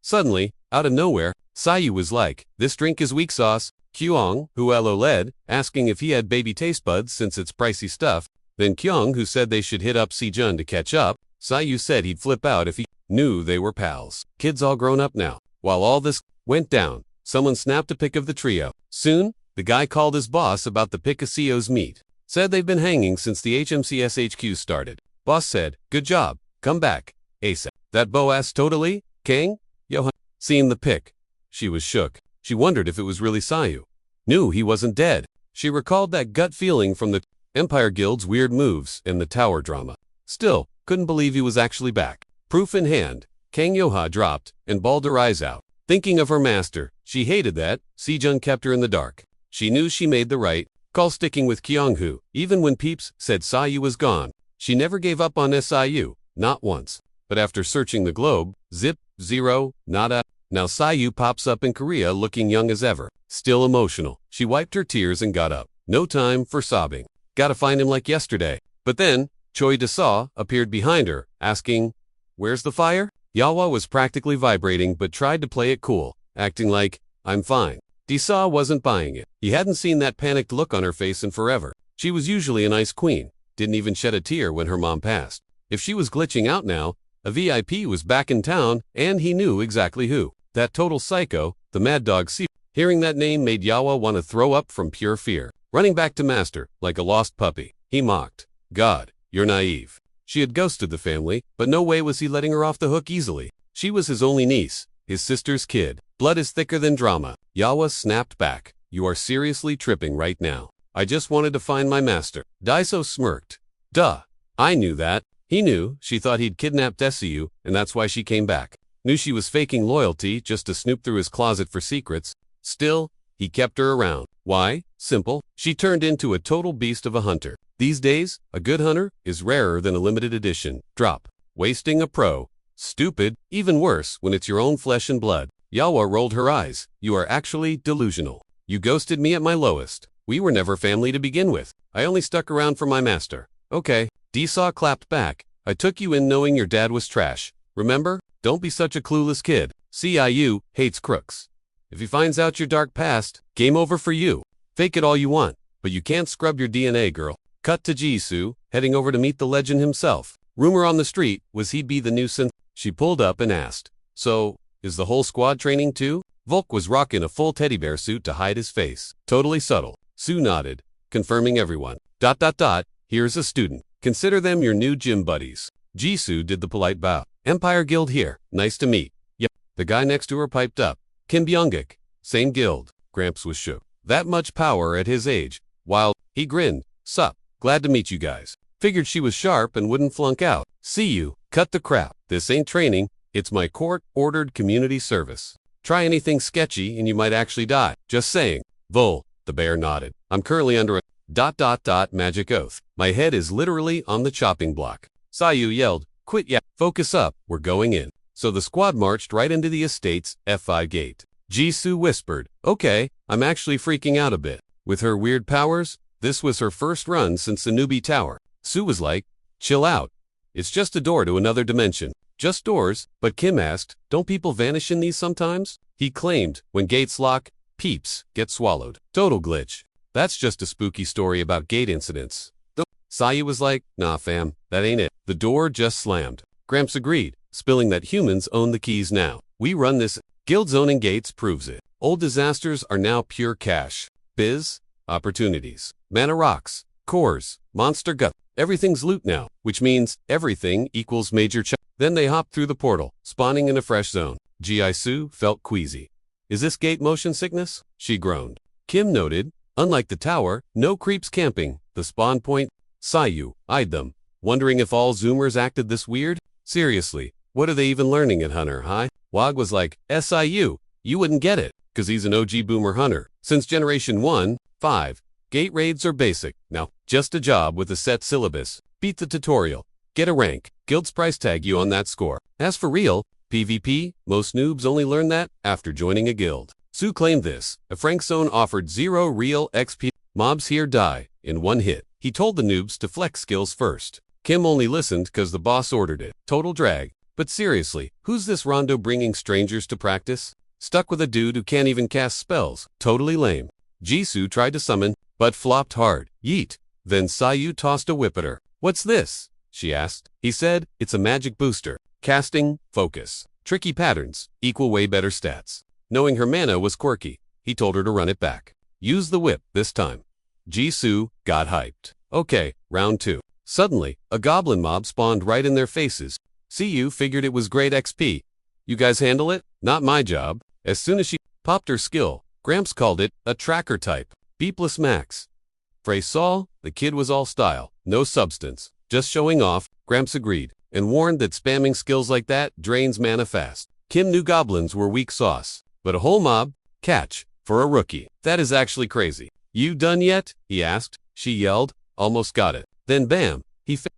Suddenly, out of nowhere, Sayu was like, this drink is weak sauce. Kyung, who Yahello led, asking if he had baby taste buds since it's pricey stuff. Then Kyung, who said they should hit up Sejun to catch up. Sayu said he'd flip out if he knew they were pals. Kids all grown up now. While all this went down, someone snapped a pic of the trio. Soon, the guy called his boss about the pic of CO's meet. Said they've been hanging since the HMCS HQ started. Boss said, good job, come back, ASAP. That Boas totally, Kang? Johan. Seeing the pic, she was shook. She wondered if it was really Sayu. Knew he wasn't dead. She recalled that gut feeling from the Empire Guild's weird moves and the tower drama. Still, couldn't believe he was actually back. Proof in hand, Kang Yoha dropped and bawled her eyes out. Thinking of her master, she hated that Sejun kept her in the dark. She knew she made the right call sticking with Kyung-hoo. Even when peeps said Sayu was gone, she never gave up on SIU, not once. But after searching the globe, zip, zero, nada. Now Sayu pops up in Korea looking young as ever. Still emotional, she wiped her tears and got up. No time for sobbing. Gotta find him like yesterday. But then, Choi Dae-soo appeared behind her, asking, where's the fire? Yawa was practically vibrating but tried to play it cool, acting like, I'm fine. Dae-soo wasn't buying it. He hadn't seen that panicked look on her face in forever. She was usually a nice queen, didn't even shed a tear when her mom passed. If she was glitching out now, a VIP was back in town, and he knew exactly who. That total psycho, the mad dog C. Hearing that name made Yawa want to throw up from pure fear. Running back to Master, like a lost puppy, he mocked. God, you're naive. She had ghosted the family, but no way was he letting her off the hook easily. She was his only niece, his sister's kid. Blood is thicker than drama. Yawa snapped back. You are seriously tripping right now. I just wanted to find my master. Dae-soo smirked. Duh. I knew that. He knew she thought he'd kidnapped Sayu, and that's why she came back. Knew she was faking loyalty just to snoop through his closet for secrets. Still, he kept her around. Why? Simple. She turned into a total beast of a hunter. These days, a good hunter is rarer than a limited edition. Drop. Wasting a pro. Stupid. Even worse when it's your own flesh and blood. Yawa rolled her eyes. You are actually delusional. You ghosted me at my lowest. We were never family to begin with. I only stuck around for my master. Okay. Desaw clapped back. I took you in knowing your dad was trash. Remember? Don't be such a clueless kid. CIU hates crooks. If he finds out your dark past, game over for you. Fake it all you want, but you can't scrub your DNA, girl. Cut to Jisoo, heading over to meet the legend himself. Rumor on the street was he'd be the new synth. She pulled up and asked, "So, is the whole squad training too?" Volk was rocking a full teddy bear suit to hide his face. Totally subtle. Sue nodded, confirming everyone. ... Here's a student. Consider them your new gym buddies. Jisoo did the polite bow. Empire Guild here. Nice to meet. Yep. The guy next to her piped up. Kim Byung-gik. Same guild. Gramps was shook. That much power at his age. While he grinned. Sup. Glad to meet you guys. Figured she was sharp and wouldn't flunk out. See you. Cut the crap. This ain't training. It's my court-ordered community service. Try anything sketchy and you might actually die. Just saying. Vol. The bear nodded. I'm currently under a ... magic oath. My head is literally on the chopping block. Sayu yelled, "Quit ya! Focus up, we're going in." So the squad marched right into the estate's F5 gate. Jisoo whispered, "Okay, I'm actually freaking out a bit." With her weird powers, this was her first run since the newbie tower. Sue was like, "Chill out. It's just a door to another dimension." Just doors, but Kim asked, "Don't people vanish in these sometimes?" He claimed, when gates lock, peeps get swallowed. Total glitch. That's just a spooky story about gate incidents. Sayu was like, "Nah fam, that ain't it." The door just slammed. Gramps agreed, spilling that humans own the keys now. We run this. Guild zoning gates proves it. Old disasters are now pure cash. Biz, opportunities. Mana rocks, cores, monster gut. Everything's loot now, which means everything equals major Then they hopped through the portal, spawning in a fresh zone. Jisoo felt queasy. "Is this gate motion sickness?" She groaned. Kim noted, "Unlike the tower, no creeps camping. The spawn point." Sayu eyed them, wondering if all Zoomers acted this weird. Seriously, what are they even learning at Hunter High? Wog was like, "SIU, you wouldn't get it, cause he's an OG boomer hunter. Since Generation 1, 5, gate raids are basic. Now, just a job with a set syllabus. Beat the tutorial. Get a rank. Guild's price tag you on that score. As for real PvP, most noobs only learn that after joining a guild." Sue claimed this. A Frank zone offered 0 real XP. Mobs here die in one hit. He told the noobs to flex skills first. Kim only listened cause the boss ordered it. Total drag. But seriously, who's this Rondo bringing strangers to practice? Stuck with a dude who can't even cast spells. Totally lame. Jisoo tried to summon, but flopped hard. Yeet. Then Sayu tossed a whip at her. "What's this?" she asked. He said, "It's a magic booster. Casting, focus. Tricky patterns, equal way better stats." Knowing her mana was quirky, he told her to run it back. Use the whip this time. Jisoo got hyped. Okay, round 2. Suddenly, a goblin mob spawned right in their faces. CU figured it was great XP. "You guys handle it? Not my job." As soon as she popped her skill, Gramps called it a tracker type. Beepless max. Frey saw, the kid was all style, no substance. Just showing off, Gramps agreed, and warned that spamming skills like that drains mana fast. Kim knew goblins were weak sauce, but a whole mob, catch, for a rookie. That is actually crazy. "You done yet?" he asked. She yelled, "Almost got it." Then bam,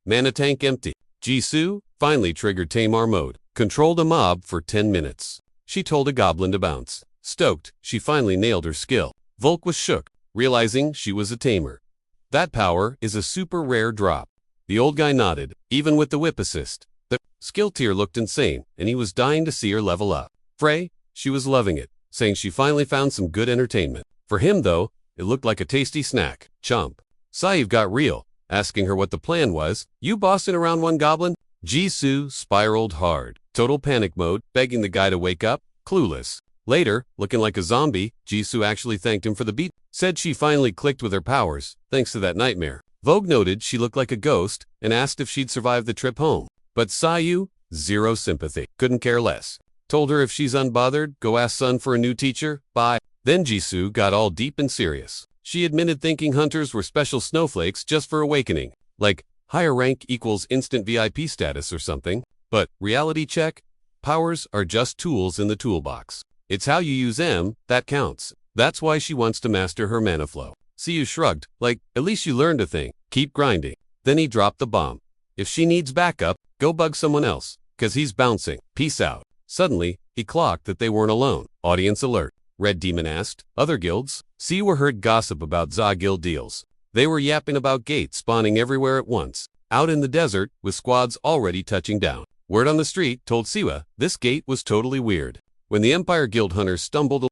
mana tank empty. Jisoo finally triggered Tamar mode, controlled a mob for 10 minutes. She told a goblin to bounce. Stoked, she finally nailed her skill. Volk was shook, realizing she was a tamer. That power is a super rare drop. The old guy nodded, even with the whip assist. The skill tier looked insane, and he was dying to see her level up. Frey, she was loving it, saying she finally found some good entertainment. For him though, it looked like a tasty snack. Chomp. Saeed got real, asking her what the plan was. "You bossing around one goblin?" Jisoo spiraled hard. Total panic mode, begging the guy to wake up, clueless. Later, looking like a zombie, Jisoo actually thanked him for the beat. Said she finally clicked with her powers, thanks to that nightmare. Vogue noted she looked like a ghost and asked if she'd survive the trip home. But Sayu, zero sympathy. Couldn't care less. Told her if she's unbothered, go ask Sun for a new teacher. Bye. Then Jisoo got all deep and serious. She admitted thinking hunters were special snowflakes just for awakening. Like, higher rank equals instant VIP status or something. But, reality check, powers are just tools in the toolbox. It's how you use them that counts. That's why she wants to master her mana flow. Sayu shrugged, like, at least you learned a thing. Keep grinding. Then he dropped the bomb. If she needs backup, go bug someone else, cause he's bouncing. Peace out. Suddenly, he clocked that they weren't alone. Audience alert. Red Demon asked. Other guilds? Siwa heard gossip about Za guild deals. They were yapping about gates spawning everywhere at once, out in the desert, with squads already touching down. Word on the street told Siwa this gate was totally weird. When the Empire Guild hunters stumbled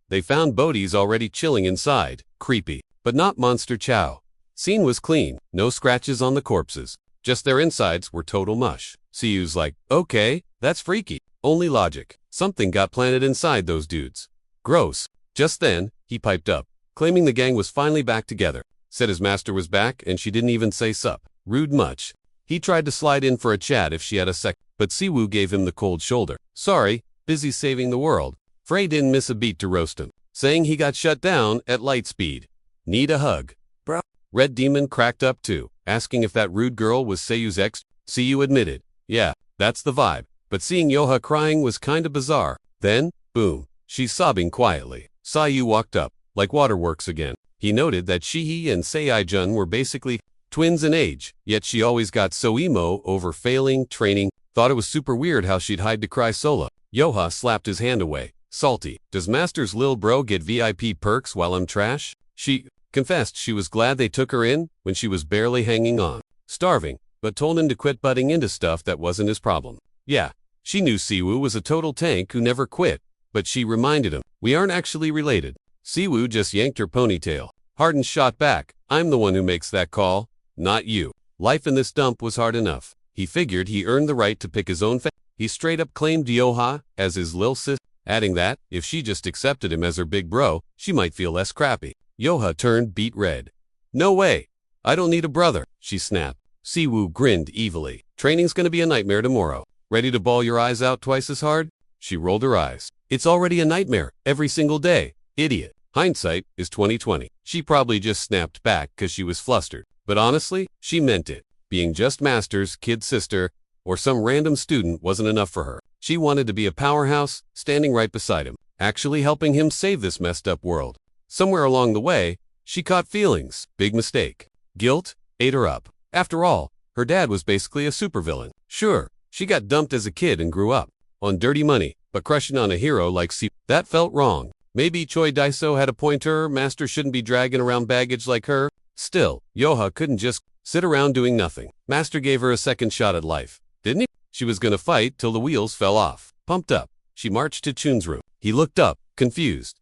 they found Bodhi's already chilling inside. Creepy. But not Monster Chow. Scene was clean, no scratches on the corpses. Just their insides were total mush. Siu's like, okay, that's freaky. Only logic. Something got planted inside those dudes. Gross. Just then, he piped up, claiming the gang was finally back together. Said his master was back and she didn't even say sup. Rude much. He tried to slide in for a chat if she had a sec, but Siwu gave him the cold shoulder. Sorry, busy saving the world. Frey didn't miss a beat to roast him, saying he got shut down at light speed. Need a hug. Bro. Red Demon cracked up too, asking if that rude girl was Seiyu's ex. Seiyu admitted, yeah, that's the vibe. But seeing Yoha crying was kinda bizarre. Then, boom, she's sobbing quietly. Seiyu walked up, like waterworks again. He noted that Shihi and Seiyjun were basically twins in age, yet she always got so emo over failing training. Thought it was super weird how she'd hide to cry solo. Yoha slapped his hand away. Salty. Does Master's lil bro get VIP perks while I'm trash? She confessed she was glad they took her in when she was barely hanging on. Starving, but told him to quit butting into stuff that wasn't his problem. Yeah, she knew Siwu was a total tank who never quit, but she reminded him, we aren't actually related. Siwu just yanked her ponytail. Hardin shot back, I'm the one who makes that call, not you. Life in this dump was hard enough. He figured he earned the right to pick his own He straight up claimed Yoha as his lil sis, adding that, if she just accepted him as her big bro, she might feel less crappy. Yoha turned beet red. No way. I don't need a brother, she snapped. Siwu grinned evilly. Training's gonna be a nightmare tomorrow. Ready to bawl your eyes out twice as hard? She rolled her eyes. It's already a nightmare, every single day. Idiot. Hindsight is 20/20. She probably just snapped back cause she was flustered. But honestly, she meant it. Being just Master's kid sister, or some random student wasn't enough for her. She wanted to be a powerhouse, standing right beside him, actually helping him save this messed up world. Somewhere along the way, she caught feelings. Big mistake. Guilt ate her up. After all, her dad was basically a supervillain. Sure, she got dumped as a kid and grew up on dirty money, but crushing on a hero like that felt wrong. Maybe Choi Daiso had a point. Her Master shouldn't be dragging around baggage like her. Still, Yoha couldn't just sit around doing nothing. Master gave her a second shot at life, didn't he? She was gonna fight till the wheels fell off. Pumped up, she marched to Chun's room. He looked up, confused.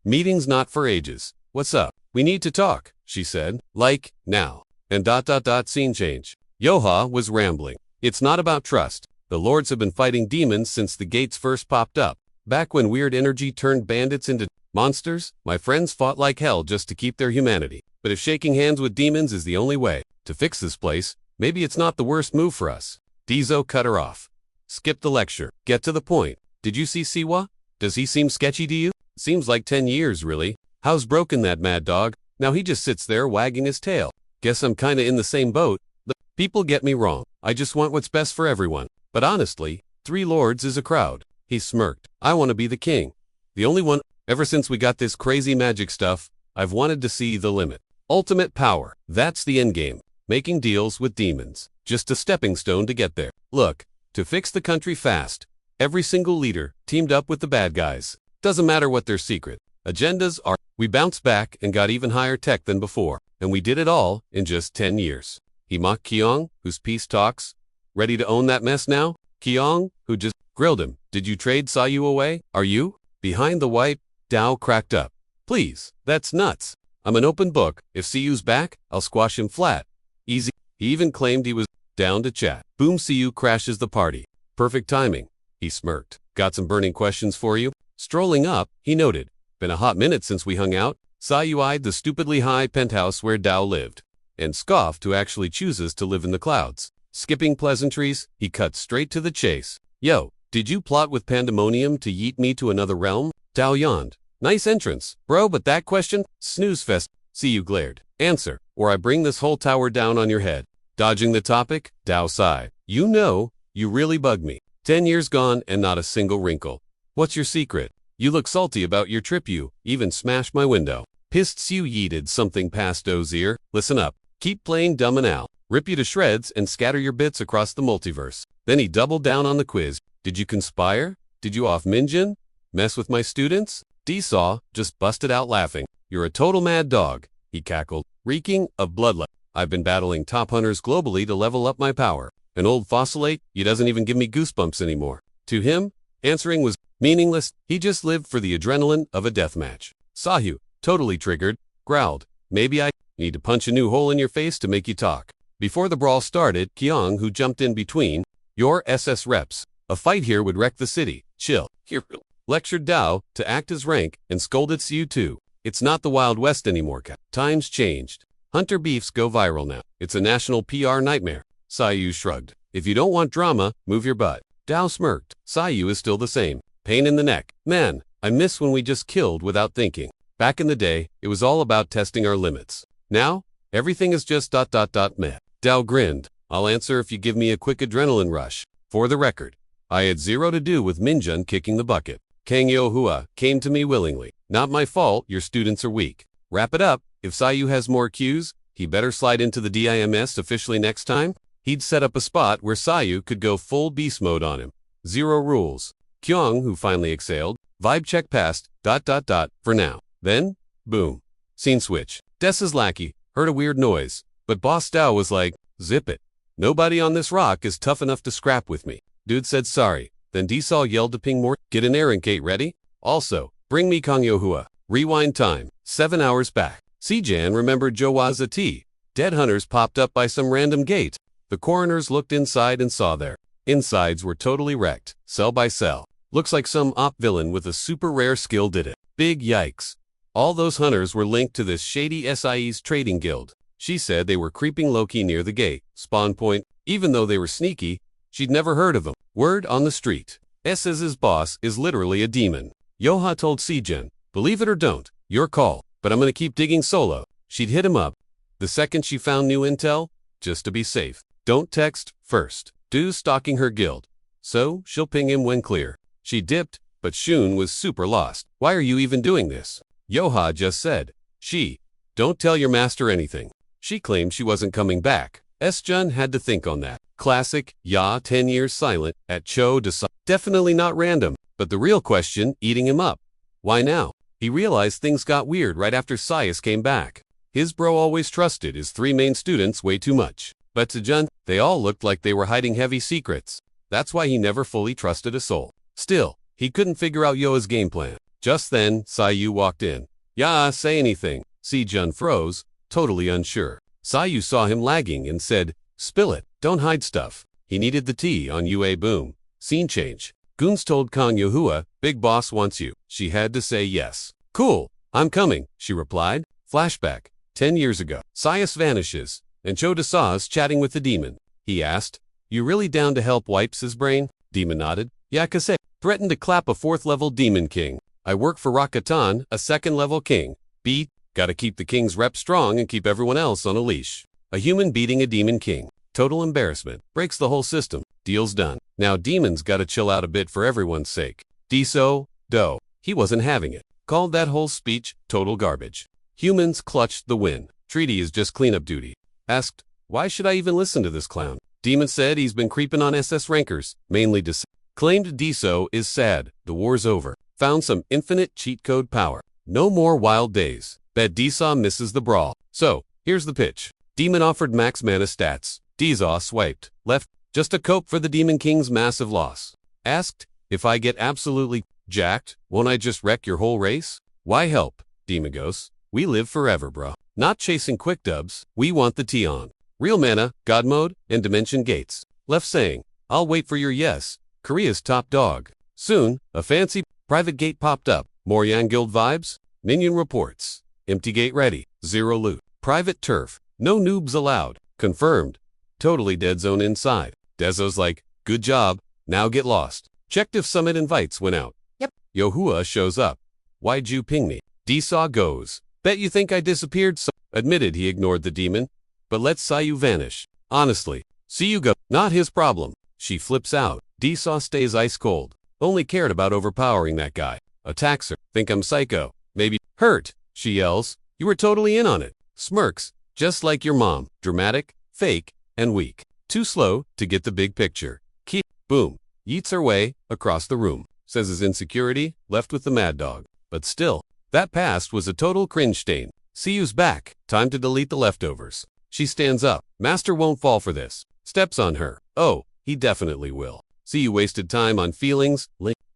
Meeting's not for ages. What's up? We need to talk, she said. Like, now. And ... scene change. Yoha was rambling. It's not about trust. The lords have been fighting demons since the gates first popped up. Back when weird energy turned bandits into monsters, my friends fought like hell just to keep their humanity. But if shaking hands with demons is the only way to fix this place, maybe it's not the worst move for us. Dizo cut her off. Skip the lecture. Get to the point. Did you see Siwa? Does he seem sketchy to you? Seems like 10 years, really. How's broken that mad dog? Now he just sits there wagging his tail. Guess I'm kinda in the same boat. People get me wrong. I just want what's best for everyone. But honestly, 3 lords is a crowd. He smirked. I want to be the king. The only one. Ever since we got this crazy magic stuff, I've wanted to see the limit. Ultimate power. That's the endgame. Making deals with demons. Just a stepping stone to get there. Look, to fix the country fast, every single leader teamed up with the bad guys. Doesn't matter what their secret agendas are. We bounced back and got even higher tech than before. And we did it all in just 10 years. He mocked Kyong, whose peace talks. Ready to own that mess now? Kyong, who just grilled him. Did you trade Sayu away? Are you? Behind the white, Dao cracked up. Please, that's nuts. I'm an open book. If Siyu's back, I'll squash him flat. Easy. He even claimed he was down to chat. Boom, Siyu crashes the party. Perfect timing. He smirked. Got some burning questions for you? Strolling up, he noted. Been a hot minute since we hung out. Sayu eyed the stupidly high penthouse where Dao lived, and scoffed who actually chooses to live in the clouds. Skipping pleasantries, he cut straight to the chase. Yo, did you plot with Pandemonium to yeet me to another realm? Dao yawned. Nice entrance, bro, but that question? Snooze fest. Siyu glared. Answer, or I bring this whole tower down on your head. Dodging the topic, Dao sighed. You know, you really bug me. 10 years gone and not a single wrinkle. What's your secret? You look salty about your trip. You even smashed my window. Pissed, Siyu yeeted something past Do's ear. Listen up. Keep playing dumb and Al. Rip you to shreds and scatter your bits across the multiverse. Then he doubled down on the quiz. Did you conspire? Did you off Minjin? Mess with my students? D-Saw just busted out laughing. You're a total mad dog, he cackled, reeking of bloodlust. I've been battling top hunters globally to level up my power. An old fossilate, you doesn't even give me goosebumps anymore. To him, answering was meaningless. He just lived for the adrenaline of a deathmatch. Sahyu, totally triggered, growled, maybe I need to punch a new hole in your face to make you talk. Before the brawl started, Kyung, who jumped in between, your SS reps. A fight here would wreck the city. Chill. Here. Lectured Dao to act as rank and scolded Siu too. It's not the Wild West anymore, Cap. Times changed. Hunter beefs go viral now. It's a national PR nightmare. Sahyu shrugged. If you don't want drama, move your butt. Dao smirked. Sahyu is still the same. Pain in the neck. Man, I miss when we just killed without thinking. Back in the day, it was all about testing our limits. Now, everything is just ... meh. Dao grinned. I'll answer if you give me a quick adrenaline rush. For the record, I had zero to do with Minjun kicking the bucket. Kang Yo-hua came to me willingly. Not my fault, your students are weak. Wrap it up. If Sahyu has more cues, he better slide into the DIMS officially next time. He'd set up a spot where Sahyu could go full beast mode on him. Zero rules. Kyung, who finally exhaled, vibe check passed, ... for now. Then, boom. Scene switch. Dessa's lackey heard a weird noise, but Boss Dao was like, zip it. Nobody on this rock is tough enough to scrap with me. Dude said sorry. Then D-Saw yelled to Ping more. Get an Erincate ready? Also, bring me Kang Yo-hua. Rewind time. 7 hours back. Sijan remembered Jowaza T. Dead hunters popped up by some random gate. The coroners looked inside and saw their insides were totally wrecked, cell by cell. Looks like some op villain with a super rare skill did it. Big yikes. All those hunters were linked to this shady SIE's trading guild. She said they were creeping low-key near the gate, spawn point. Even though they were sneaky, she'd never heard of them. Word on the street. SS's boss is literally a demon. Yoha told Sijen, believe it or don't, your call, but I'm gonna keep digging solo. She'd hit him up the second she found new intel, just to be safe. Don't text first. Du's stalking her guild, so she'll ping him when clear. She dipped, but Shun was super lost. Why are you even doing this? Yoha just said. Don't tell your master anything. She claimed she wasn't coming back. S-Jun had to think on that. Classic, 10 years silent, at Cho de definitely not random, but the real question, eating him up. Why now? He realized things got weird right after Sias came back. His bro always trusted his 3 main students way too much. But to Jun, they all looked like they were hiding heavy secrets. That's why he never fully trusted a soul. Still, he couldn't figure out Yoa's game plan. Just then, Sahyu walked in. Say anything. Si-Jun froze, totally unsure. Sahyu saw him lagging and said, spill it, don't hide stuff. He needed the tea on UA boom. Scene change. Goons told Kang Yo-hua, big boss wants you. She had to say yes. Cool, I'm coming, she replied. Flashback. 10 years ago. Sias vanishes, and Cho Dasa's chatting with the demon. He asked, you really down to help wipes his brain? Demon nodded. Yakase threatened to clap a 4th level demon king. I work for Rakatan, a 2nd level king. Gotta keep the king's rep strong and keep everyone else on a leash. A human beating a demon king. Total embarrassment. Breaks the whole system. Deal's done. Now demons gotta chill out a bit for everyone's sake. Do. He wasn't having it. Called that whole speech total garbage. Humans clutched the win. Treaty is just cleanup duty. Asked, why should I even listen to this clown? Demon said he's been creeping on SS rankers, mainly claimed Diso is sad. The war's over. Found some infinite cheat code power. No more wild days. Bet Disa misses the brawl. So, here's the pitch. Demon offered max mana stats. Disa swiped left, just to cope for the Demon King's massive loss. Asked, if I get absolutely jacked, won't I just wreck your whole race? Why help? Demon goes, we live forever, bro. Not chasing quick dubs, we want the tea on. Real mana, God mode, and dimension gates. Left saying, I'll wait for your yes. Korea's top dog. Soon, a fancy private gate popped up. More Yang Guild vibes? Minion reports. Empty gate ready. Zero loot. Private turf. No noobs allowed. Confirmed. Totally dead zone inside. Dezo's like, good job. Now get lost. Checked if summit invites went out. Yep. Yohua shows up. Why'd you ping me? Dsaw goes. Bet you think I disappeared so admitted he ignored the demon. But let Sayu vanish. Honestly. See you go. Not his problem. She flips out. Dsaw stays ice cold. Only cared about overpowering that guy. Attacks her. Think I'm psycho. Maybe hurt. She yells. You were totally in on it. Smirks. Just like your mom. Dramatic, fake, and weak. Too slow to get the big picture. Boom. Yeets her way across the room. Says his insecurity, left with the mad dog. but still, that past was a total cringe stain. Siyu's back, time to delete the leftovers. She stands up. Master won't fall for this. Steps on her. Oh, he definitely will. Siyu wasted time on feelings.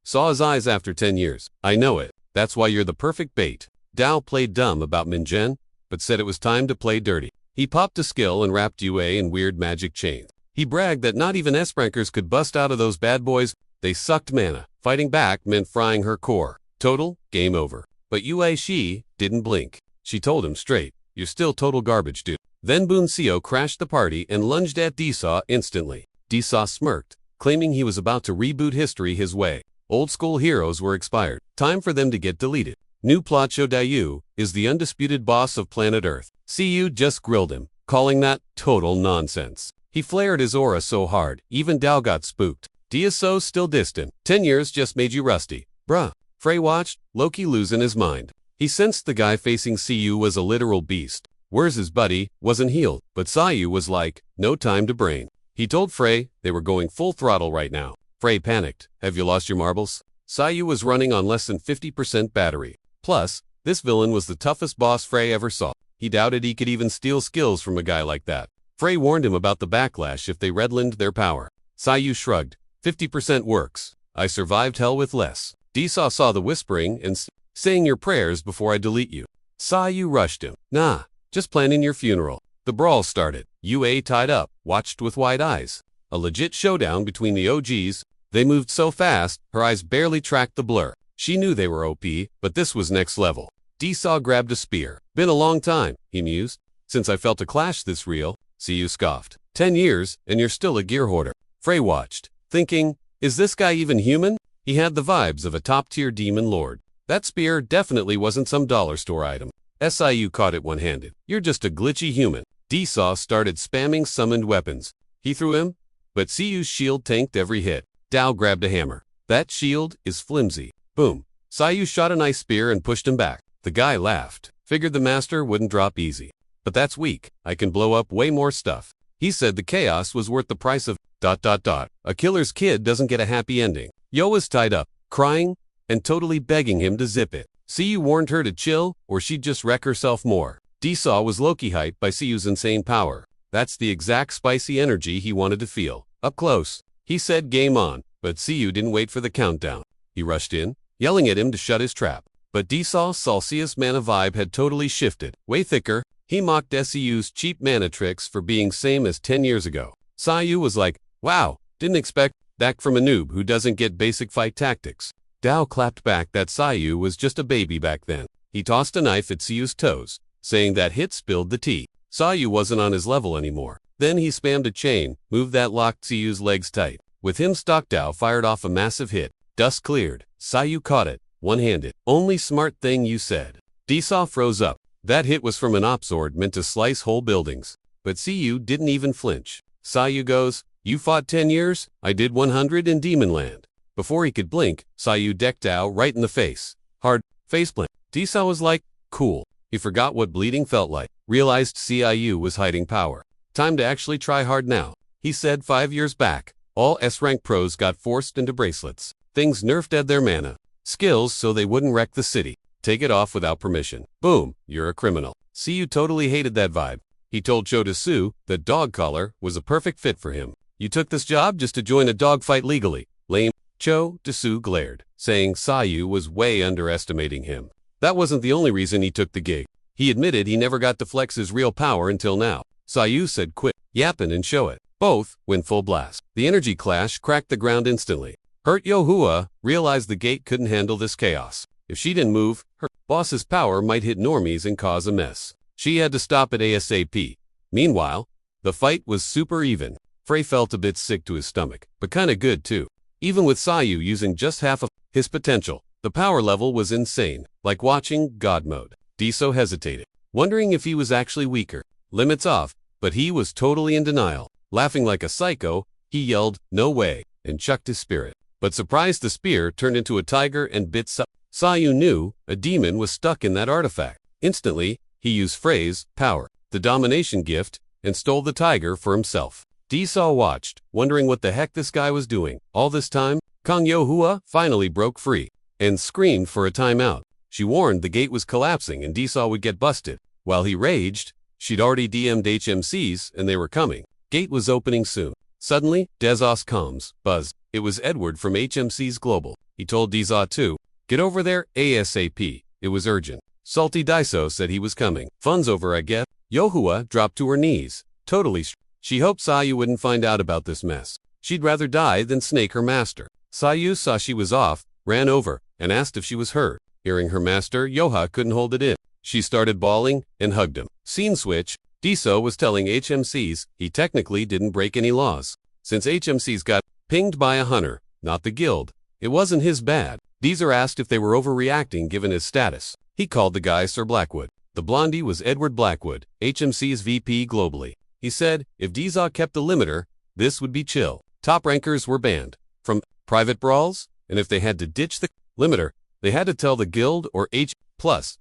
Saw his eyes after 10 years. I know it. That's why you're the perfect bait. Dao played dumb about Minjen, but said it was time to play dirty. He popped a skill and wrapped Yue in weird magic chains. He bragged that not even S-rankers could bust out of those bad boys. They sucked mana. Fighting back meant frying her core. Total, game over. But Yue she didn't blink. She told him straight, you're still total garbage, dude. Then Bunseo crashed the party and lunged at Disaw instantly. Disaw smirked, claiming he was about to reboot history his way. Old school heroes were expired. Time for them to get deleted. New plot show Dayu is the undisputed boss of planet Earth. Siyu just grilled him, calling that total nonsense. He flared his aura so hard, even Dao got spooked. Diaso still distant. 10 years just made you rusty. Bruh. Frey watched, Loki losing his mind. He sensed the guy facing Siyu was a literal beast. Where's his buddy? Wasn't healed. But Siyu was like, no time to brain. He told Frey they were going full throttle right now. Frey panicked. Have you lost your marbles? Siyu was running on less than 50% battery. Plus, this villain was the toughest boss Frey ever saw. He doubted he could even steal skills from a guy like that. Frey warned him about the backlash if they redlined their power. Siyu shrugged. 50% works. I survived hell with less. Disaw saw the whispering and saying your prayers before I delete you. Siyu rushed him. Nah, just planning your funeral. The brawl started. Yue tied up, watched with wide eyes. A legit showdown between the OGs. They moved so fast, her eyes barely tracked the blur. She knew they were OP, but this was next level. Disaw grabbed a spear. Been a long time, he mused, since I felt a clash this real. Siyu scoffed. 10 years, and you're still a gear hoarder. Frey watched, thinking, is this guy even human? He had the vibes of a top-tier demon lord. That spear definitely wasn't some dollar store item. Siyu caught it one-handed. You're just a glitchy human. Disaw started spamming summoned weapons. He threw him, but Siyu's shield tanked every hit. Dao grabbed a hammer. That shield is flimsy. Boom. Siyu shot an ice spear and pushed him back. The guy laughed. Figured the master wouldn't drop easy. But that's weak. I can blow up way more stuff. He said the chaos was worth the price of ... A killer's kid doesn't get a happy ending. Yo was tied up, crying, and totally begging him to zip it. Siyu warned her to chill, or she'd just wreck herself more. Disaw was Loki hyped by Siyu's insane power. That's the exact spicy energy he wanted to feel. Up close. He said game on, but Siyu didn't wait for the countdown. He rushed in, yelling at him to shut his trap. But Disaw's Celsius mana vibe had totally shifted. Way thicker, he mocked Siyu's cheap mana tricks for being same as 10 years ago. Siyu was like, wow, didn't expect that from a noob who doesn't get basic fight tactics. Dao clapped back that Siyu was just a baby back then. He tossed a knife at Siyu's toes, saying that hit spilled the tea. Siyu wasn't on his level anymore. Then he spammed a chain, move that locked Siyu's legs tight. With him stuck, Dao fired off a massive hit. Dust cleared. Siyu caught it, one-handed. Only smart thing you said. Disaw froze up. That hit was from an op sword meant to slice whole buildings. But Siyu didn't even flinch. Siyu goes, you fought 10 years? I did 100 in Demonland. Before he could blink, Siyu decked Dao right in the face. Hard faceplant. Disaw was like, cool. He forgot what bleeding felt like. Realized Siyu was hiding power. Time to actually try hard now. He said 5 years back, all S-rank pros got forced into bracelets. Things nerfed at their mana. Skills so they wouldn't wreck the city. Take it off without permission. Boom, you're a criminal. Siyu totally hated that vibe. He told Cho Dasu that dog collar was a perfect fit for him. You took this job just to join a dogfight legally. Lame. Cho Dasu glared, saying Siyu was way underestimating him. That wasn't the only reason he took the gig. He admitted he never got to flex his real power until now. Siyu said quit yapping and show it. Both went full blast. The energy clash cracked the ground instantly. Hurt Yohua realized the gate couldn't handle this chaos. If she didn't move, her boss's power might hit normies and cause a mess. She had to stop it ASAP. Meanwhile, the fight was super even. Frey felt a bit sick to his stomach, but kinda good too. Even with Siyu using just half of his potential, the power level was insane, like watching God mode. Diso hesitated, wondering if he was actually weaker. Limits off, but he was totally in denial. Laughing like a psycho, he yelled, no way, and chucked his spirit. But surprised the spear turned into a tiger and bit Siyu knew a demon was stuck in that artifact. Instantly, he used Frey's power, the domination gift, and stole the tiger for himself. Disaw watched, wondering what the heck this guy was doing. All this time, Kang Yohua finally broke free and screamed for a timeout. She warned the gate was collapsing and Disa would get busted. While he raged, she'd already DM'd HMCs and they were coming. Gate was opening soon. Suddenly, Dezos comms buzzed. It was Edward from HMC's Global. He told Disa to get over there ASAP. It was urgent. Salty Daiso said he was coming. Fun's over, I guess. Yohua dropped to her knees. Totally. She hoped Sayu wouldn't find out about this mess. She'd rather die than snake her master. Sayu saw she was off, ran over, and asked if she was hurt. Hearing her master, Yoha couldn't hold it in. She started bawling and hugged him. Scene switch. Diso was telling HMCs he technically didn't break any laws. Since HMCs got pinged by a hunter, not the guild, it wasn't his bad. Deezer asked if they were overreacting given his status. He called the guy Sir Blackwood. The blondie was Edward Blackwood, HMC's VP globally. He said if Disa kept the limiter, this would be chill. Top rankers were banned from private brawls, and if they had to ditch the limiter, they had to tell the guild or H+.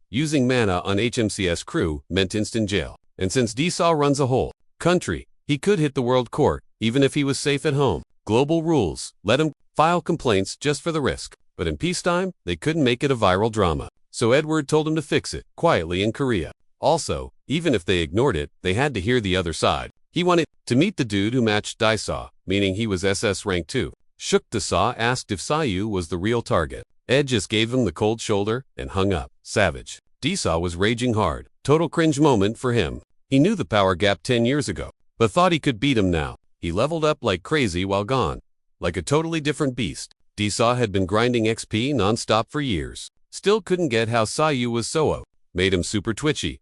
Using mana on HMCS crew meant instant jail. And since Disa runs a whole country, he could hit the world court, even if he was safe at home. Global rules let him file complaints just for the risk. But in peacetime, they couldn't make it a viral drama. So Edward told him to fix it, quietly in Korea. Also, even if they ignored it, they had to hear the other side. He wanted to meet the dude who matched Disa, meaning he was SS rank 2. Shook Disa asked if Sayu was the real target. Ed just gave him the cold shoulder and hung up. Savage. Disa was raging hard. Total cringe moment for him. He knew the power gap 10 years ago, but thought he could beat him now. He leveled up like crazy while gone. Like a totally different beast. Disa had been grinding XP non-stop for years. Still couldn't get how Sayu was so out. Made him super twitchy.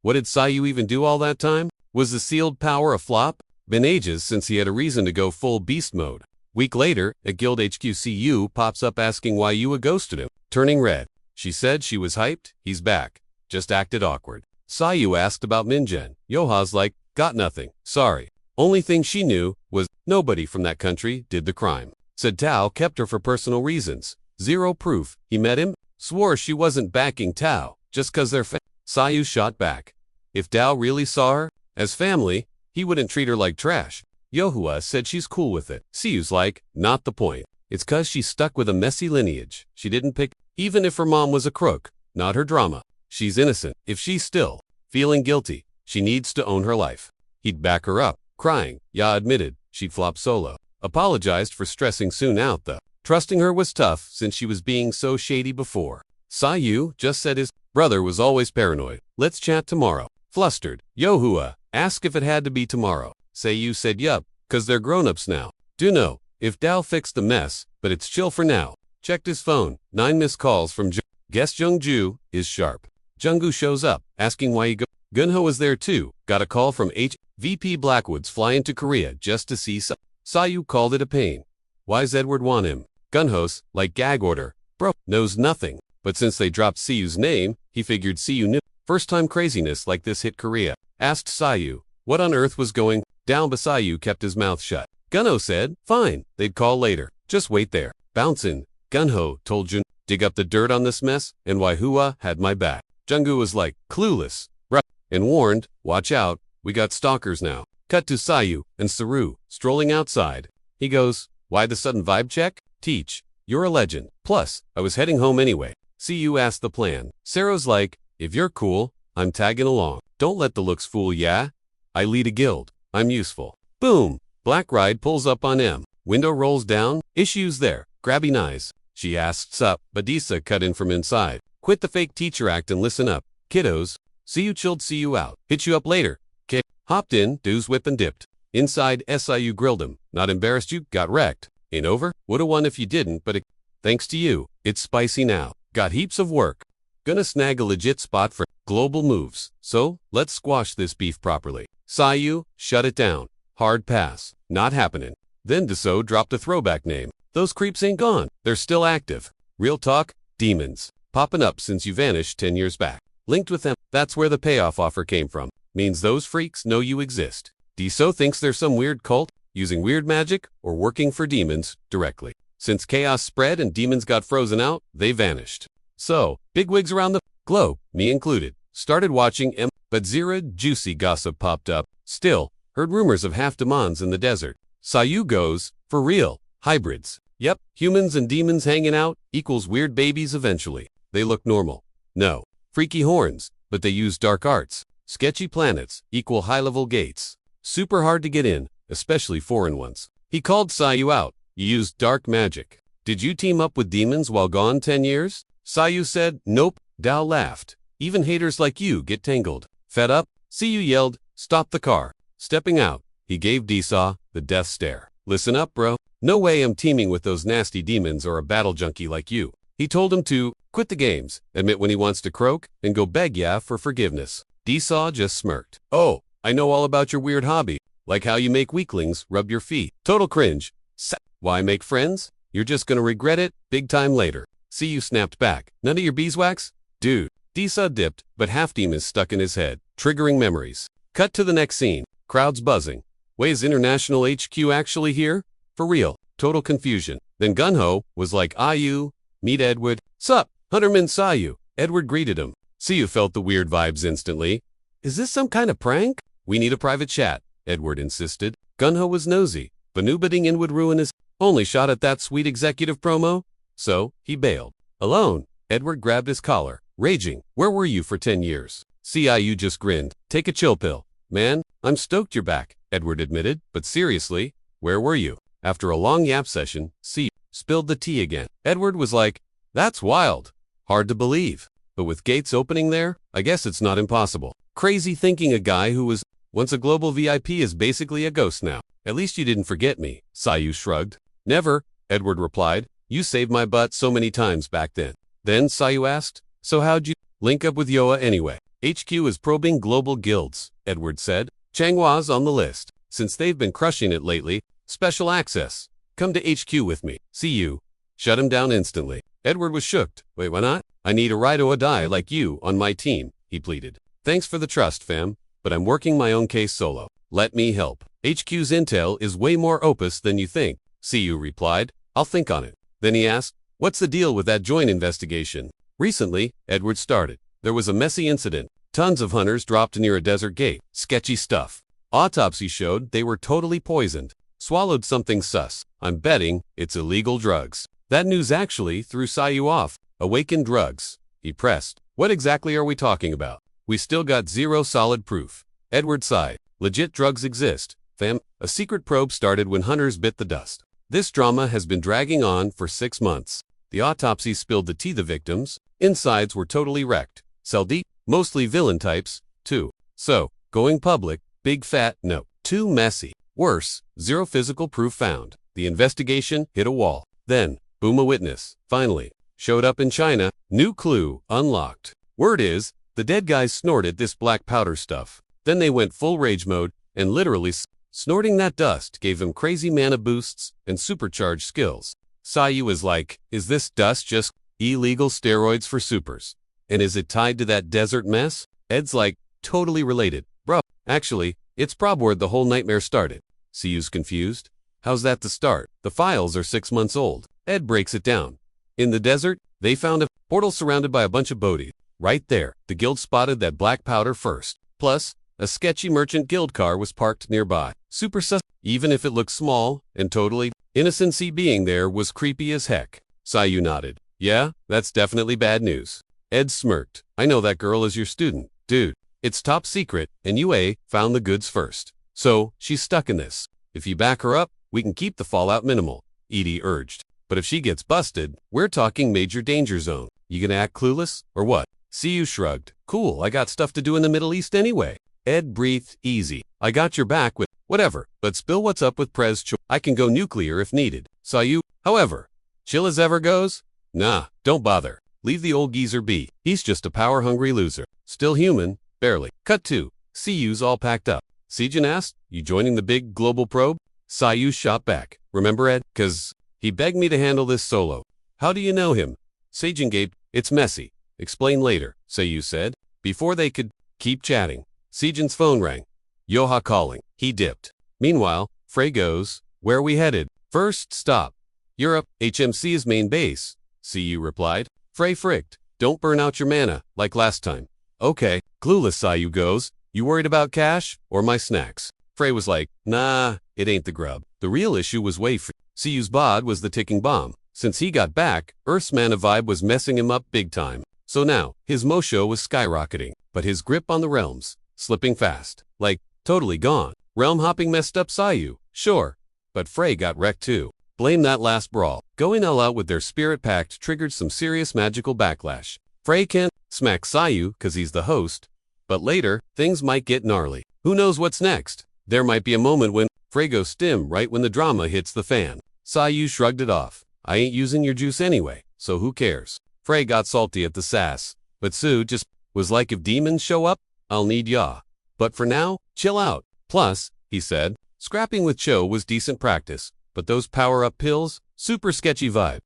What did Sayu even do all that time? Was the sealed power a flop? Been ages since he had a reason to go full beast mode. Week later, at Guild HQCU pops up asking why Yua ghosted him. Turning red. She said she was hyped, he's back. Just acted awkward. Sayu asked about Minjen. Yoha's like, got nothing, sorry. Only thing she knew was nobody from that country did the crime. Said Tao kept her for personal reasons. Zero proof. He met him, swore she wasn't backing Tao, just cause they're Sayu shot back. If Tao really saw her as family, he wouldn't treat her like trash. Yohua said she's cool with it. Siyu's like, not the point. It's cause she's stuck with a messy lineage. She didn't pick, even if her mom was a crook, not her drama. She's innocent. If she's still feeling guilty, she needs to own her life. He'd back her up, crying. Ya admitted she'd flop solo. Apologized for stressing soon out though. Trusting her was tough since she was being so shady before. Sayu just said his brother was always paranoid. Let's chat tomorrow. Flustered. Yohua asked if it had to be tomorrow. Sayu said yup, cause they're grown-ups now. Do know if Dao fixed the mess, but it's chill for now. Checked his phone. 9 missed calls from Guess Jungju is sharp. Junggu shows up, asking why he go. Gunho was there too. Got a call from VP Blackwood's flying to Korea just to see Sayu called it a pain. Why's Edward want him? Gunho's, like gag order. Bro, knows nothing. But since they dropped Siyu's name, he figured Siyu knew. First time craziness like this hit Korea. Asked Sayu what on earth was going down, but Sayu kept his mouth shut. Gunho said, fine, they'd call later. Just wait there. Bouncin'. Gunho told Jun, dig up the dirt on this mess, and Waihua had my back. Junggu was like, clueless. And warned, watch out, we got stalkers now. Cut to Sayu and Saru, strolling outside. He goes, why the sudden vibe check? Teach, you're a legend. Plus, I was heading home anyway. Siyu asked the plan. Saro's like, if you're cool, I'm tagging along. Don't let the looks fool ya. I lead a guild. I'm useful. Boom. Black Ride pulls up on M. Window rolls down. Issues there. Grabby eyes. She asks up, but Disa cut in from inside. Quit the fake teacher act and listen up. Kiddos. Siyu chilled Siyu out. Hit you up later. Kick. Hopped in, dues whip and dipped. Inside, Siu grilled him. Not embarrassed you got wrecked. Ain't over? Woulda won if you didn't, but thanks to you, it's spicy now. Got heaps of work. Gonna snag a legit spot for global moves. So, let's squash this beef properly. Sayu, shut it down. Hard pass. Not happening. Then Deso dropped a throwback name. Those creeps ain't gone. They're still active. Real talk, demons. Popping up since you vanished 10 years back. Linked with them, that's where the payoff offer came from. Means those freaks know you exist. Deso thinks there's some weird cult, using weird magic, or working for demons, directly. Since chaos spread and demons got frozen out, they vanished. So, bigwigs around the globe, me included, started watching but Zira juicy gossip popped up. Still, heard rumors of half demons in the desert. Sayu goes, for real, hybrids. Yep, humans and demons hanging out, equals weird babies eventually. They look normal. No. Freaky horns, but they use dark arts. Sketchy planets equal high-level gates. Super hard to get in, especially foreign ones. He called Sayu out. You used dark magic. Did you team up with demons while gone 10 years? Sayu said, nope. Dao laughed. Even haters like you get tangled. Fed up? Sayu yelled, stop the car. Stepping out, he gave Disa the death stare. Listen up, bro. No way I'm teaming with those nasty demons or a battle junkie like you. He told him to quit the games, admit when he wants to croak, and go beg ya for forgiveness. Disa just smirked. Oh, I know all about your weird hobby, like how you make weaklings rub your feet. Total cringe. Why make friends? You're just gonna regret it big time later. See, you snapped back. None of your beeswax? Dude. Disa dipped, but half-team is stuck in his head, triggering memories. Cut to the next scene. Crowds buzzing. Wait, is International HQ actually here? For real. Total confusion. Then Gunho was like, you, meet Edward. Sup, Hunterman saw you. Edward greeted him. Sayu felt the weird vibes instantly. Is this some kind of prank? We need a private chat, Edward insisted. Gunho was nosy, but knew bidding in would ruin his only shot at that sweet executive promo. So, he bailed. Alone, Edward grabbed his collar, raging. Where were you for 10 years? Sayu just grinned. Take a chill pill. Man, I'm stoked you're back, Edward admitted, but seriously, where were you? After a long yap session, Sayu spilled the tea again. Edward was like, that's wild. Hard to believe. But with gates opening there, I guess it's not impossible. Crazy thinking a guy who was once a global VIP is basically a ghost now. At least you didn't forget me, Sayu shrugged. Never, Edward replied. You saved my butt so many times back then. Then Sayu asked, so how'd you link up with Yoa anyway? HQ is probing global guilds, Edward said. Changhua's on the list. Since they've been crushing it lately, special access. Come to HQ with me. See you. Shut him down instantly. Edward was shooked. Wait, why not? I need a ride or die like you on my team, he pleaded. Thanks for the trust, fam, but I'm working my own case solo. Let me help. HQ's intel is way more opus than you think, Sayu replied. I'll think on it. Then he asked, what's the deal with that joint investigation? Recently, Edward started. There was a messy incident. Tons of hunters dropped near a desert gate. Sketchy stuff. Autopsy showed they were totally poisoned. Swallowed something sus. I'm betting it's illegal drugs. That news actually threw Sayu off. Awakened drugs. He pressed. What exactly are we talking about? We still got zero solid proof. Edward sighed. Legit drugs exist, fam. A secret probe started when hunters bit the dust. This drama has been dragging on for 6 months. The autopsy spilled the tea. The victims' insides were totally wrecked. Cell deep, mostly villain types, too. So, going public, big fat no. Too messy. Worse, zero physical proof found. The investigation hit a wall. Then, boom, a witness, finally, showed up in China. New clue unlocked. Word is, the dead guys snorted this black powder stuff. Then they went full rage mode, and literally snorting that dust gave them crazy mana boosts and supercharged skills. Sayu is like, is this dust just illegal steroids for supers? And is it tied to that desert mess? Ed's like, totally related. Bro, actually, it's prob where the whole nightmare started. Sayu's confused. How's that the start? The files are 6 months old. Ed breaks it down. In the desert, they found a portal surrounded by a bunch of bodhies. Right there, the guild spotted that black powder first. Plus, a sketchy merchant guild car was parked nearby. Super sus. Even if it looked small and totally innocency, being there was creepy as heck. Sayu nodded. Yeah, that's definitely bad news. Ed smirked. I know that girl is your student. Dude, it's top secret, and UA found the goods first. So, she's stuck in this. If you back her up, we can keep the fallout minimal, Edie urged. But if she gets busted, we're talking major danger zone. You gonna act clueless, or what? Sayu shrugged. Cool, I got stuff to do in the Middle East anyway. Ed breathed easy. I got your back with whatever, but spill what's up with Prez Cho. I can go nuclear if needed. Sayu, however, chill as ever goes? Nah, don't bother. Leave the old geezer be. He's just a power-hungry loser. Still human, barely. Cut 2. Sayu's all packed up. Sejin asked, you joining the big global probe? Sayu shot back. Remember Ed? 'Cause he begged me to handle this solo. How do you know him? Sejin gaped. It's messy. Explain later, Sayu said. Before they could keep chatting, Sejin's phone rang. Yoha calling. He dipped. Meanwhile, Frey goes, where are we headed? First stop. Europe, HMC's main base, Sayu replied. Frey fricked. Don't burn out your mana, like last time. Okay. Clueless, Sayu goes. You worried about cash, or my snacks? Frey was like, nah, it ain't the grub. The real issue was Sayu's bod was the ticking bomb. Since he got back, Earth's mana vibe was messing him up big time. So now, his Mosho was skyrocketing, but his grip on the realms, slipping fast. Like, totally gone. Realm hopping messed up Sayu, sure. But Frey got wrecked too. Blame that last brawl. Going all out with their spirit pact triggered some serious magical backlash. Frey can't smack Sayu cause he's the host, but later, things might get gnarly. Who knows what's next? There might be a moment when Frey goes stim right when the drama hits the fan. Sayu shrugged it off. I ain't using your juice anyway, so who cares? Frey got salty at the sass, but Sue just was like, if demons show up, I'll need ya. But for now, chill out. Plus, he said, scrapping with Cho was decent practice, but those power-up pills, super sketchy vibe.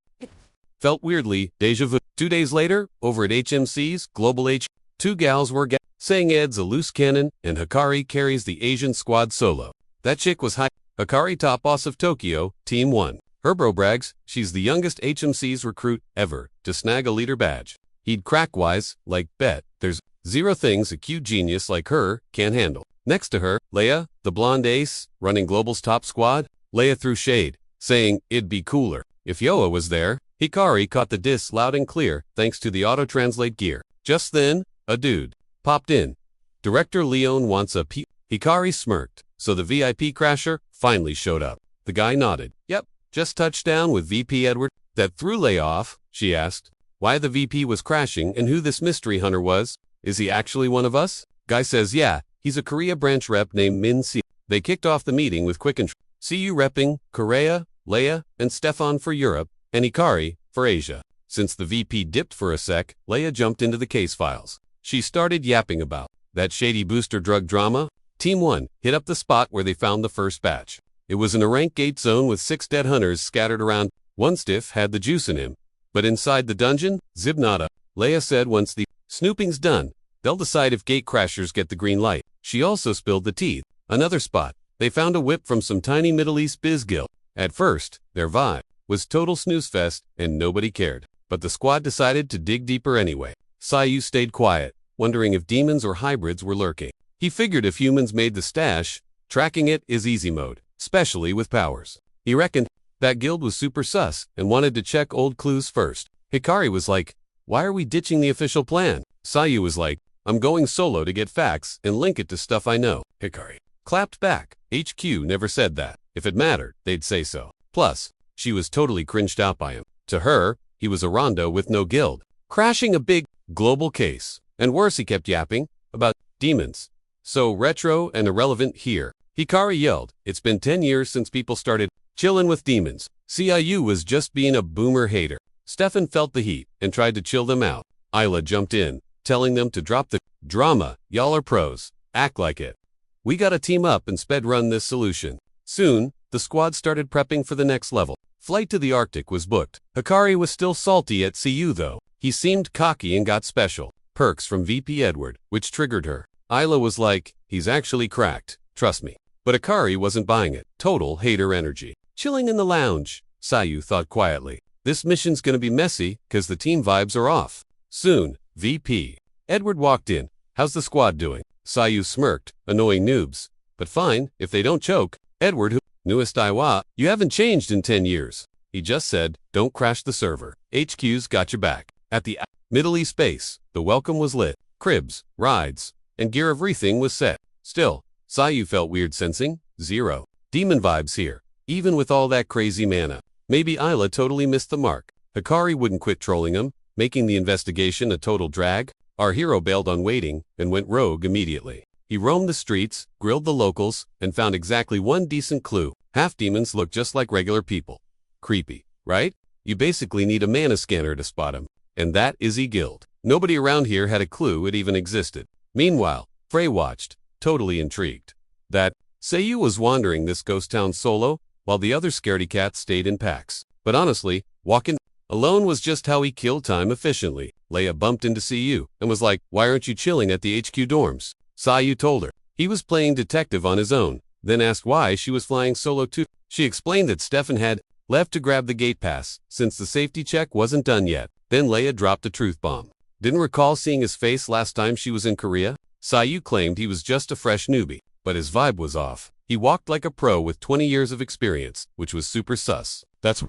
Felt weirdly deja vu. 2 days later, over at HMC's Global H, two gals were saying Ed's a loose cannon and Hikari carries the Asian squad solo. That chick was Hikari, top boss of Tokyo, Team 1. Her bro brags she's the youngest HMC's recruit ever to snag a leader badge. He'd crack-wise, like, bet there's zero things a cute genius like her can't handle. Next to her, Leia, the blonde ace, running Global's top squad. Leia threw shade, saying it'd be cooler if Yoa was there. Hikari caught the diss loud and clear thanks to the auto-translate gear. Just then, a dude popped in. Director Leon wants a P. Hikari smirked, so the VIP crasher finally showed up. The guy nodded. Yep, just touched down with VP Edward. That threw Leia off. She asked why the VP was crashing and who this mystery hunter was. Is he actually one of us? Guy says yeah, he's a Korea branch rep named Min Si. They kicked off the meeting with quick intro. CU repping Korea, Leia, and Stefan for Europe, and Hikari for Asia. Since the VP dipped for a sec, Leia jumped into the case files. She started yapping about that shady booster drug drama. Team 1 hit up the spot where they found the first batch. It was in a rank gate zone with 6 dead hunters scattered around. One stiff had the juice in him. But inside the dungeon, Zibnada. Leia said once the snooping's done, they'll decide if gate crashers get the green light. She also spilled the tea. Another spot. They found a whip from some tiny Middle East biz guild. At first, their vibe was total snooze fest and nobody cared. But the squad decided to dig deeper anyway. Sayu stayed quiet, wondering if demons or hybrids were lurking. He figured if humans made the stash, tracking it is easy mode, especially with powers. He reckoned that guild was super sus and wanted to check old clues first. Hikari was like, why are we ditching the official plan? Sayu was like, I'm going solo to get facts and link it to stuff I know. Hikari clapped back. HQ never said that. If it mattered, they'd say so. Plus, she was totally cringed out by him. To her, he was a rondo with no guild, crashing a big global case. And worse, he kept yapping about demons. So retro and irrelevant here. Hikari yelled, it's been 10 years since people started chillin' with demons. CIU was just being a boomer hater. Stefan felt the heat and tried to chill them out. Isla jumped in, telling them to drop the drama. Y'all are pros. Act like it. We gotta team up and sped run this solution. Soon, the squad started prepping for the next level. Flight to the Arctic was booked. Hikari was still salty at CU though. He seemed cocky and got special perks from VP Edward, which triggered her. Isla was like, he's actually cracked, trust me. But Hikari wasn't buying it. Total hater energy. Chilling in the lounge, Sayu thought quietly. This mission's gonna be messy, cause the team vibes are off. Soon, VP Edward walked in. How's the squad doing? Sayu smirked, annoying noobs. But fine, if they don't choke. Edward, who newest Iwa, you haven't changed in 10 years. He just said, don't crash the server. HQ's got your back. At the Middle East base, the welcome was lit. Cribs, rides, and gear everything was set. Still, Sayu felt weird sensing, zero demon vibes here, even with all that crazy mana. Maybe Isla totally missed the mark. Hikari wouldn't quit trolling him, making the investigation a total drag. Our hero bailed on waiting and went rogue immediately. He roamed the streets, grilled the locals, and found exactly one decent clue. Half demons look just like regular people. Creepy, right? You basically need a mana scanner to spot him. And that is E-Guild. Nobody around here had a clue it even existed. Meanwhile, Frey watched, totally intrigued. That Seiyu was wandering this ghost town solo, while the other scaredy cats stayed in packs. But honestly, walking alone was just how he killed time efficiently. Leia bumped into CU and was like, why aren't you chilling at the HQ dorms? Sayu told her he was playing detective on his own, then asked why she was flying solo too. She explained that Stefan had left to grab the gate pass since the safety check wasn't done yet. Then Leia dropped a truth bomb. Didn't recall seeing his face last time she was in Korea? Sayu claimed he was just a fresh newbie, but his vibe was off. He walked like a pro with 20 years of experience, which was super sus. That's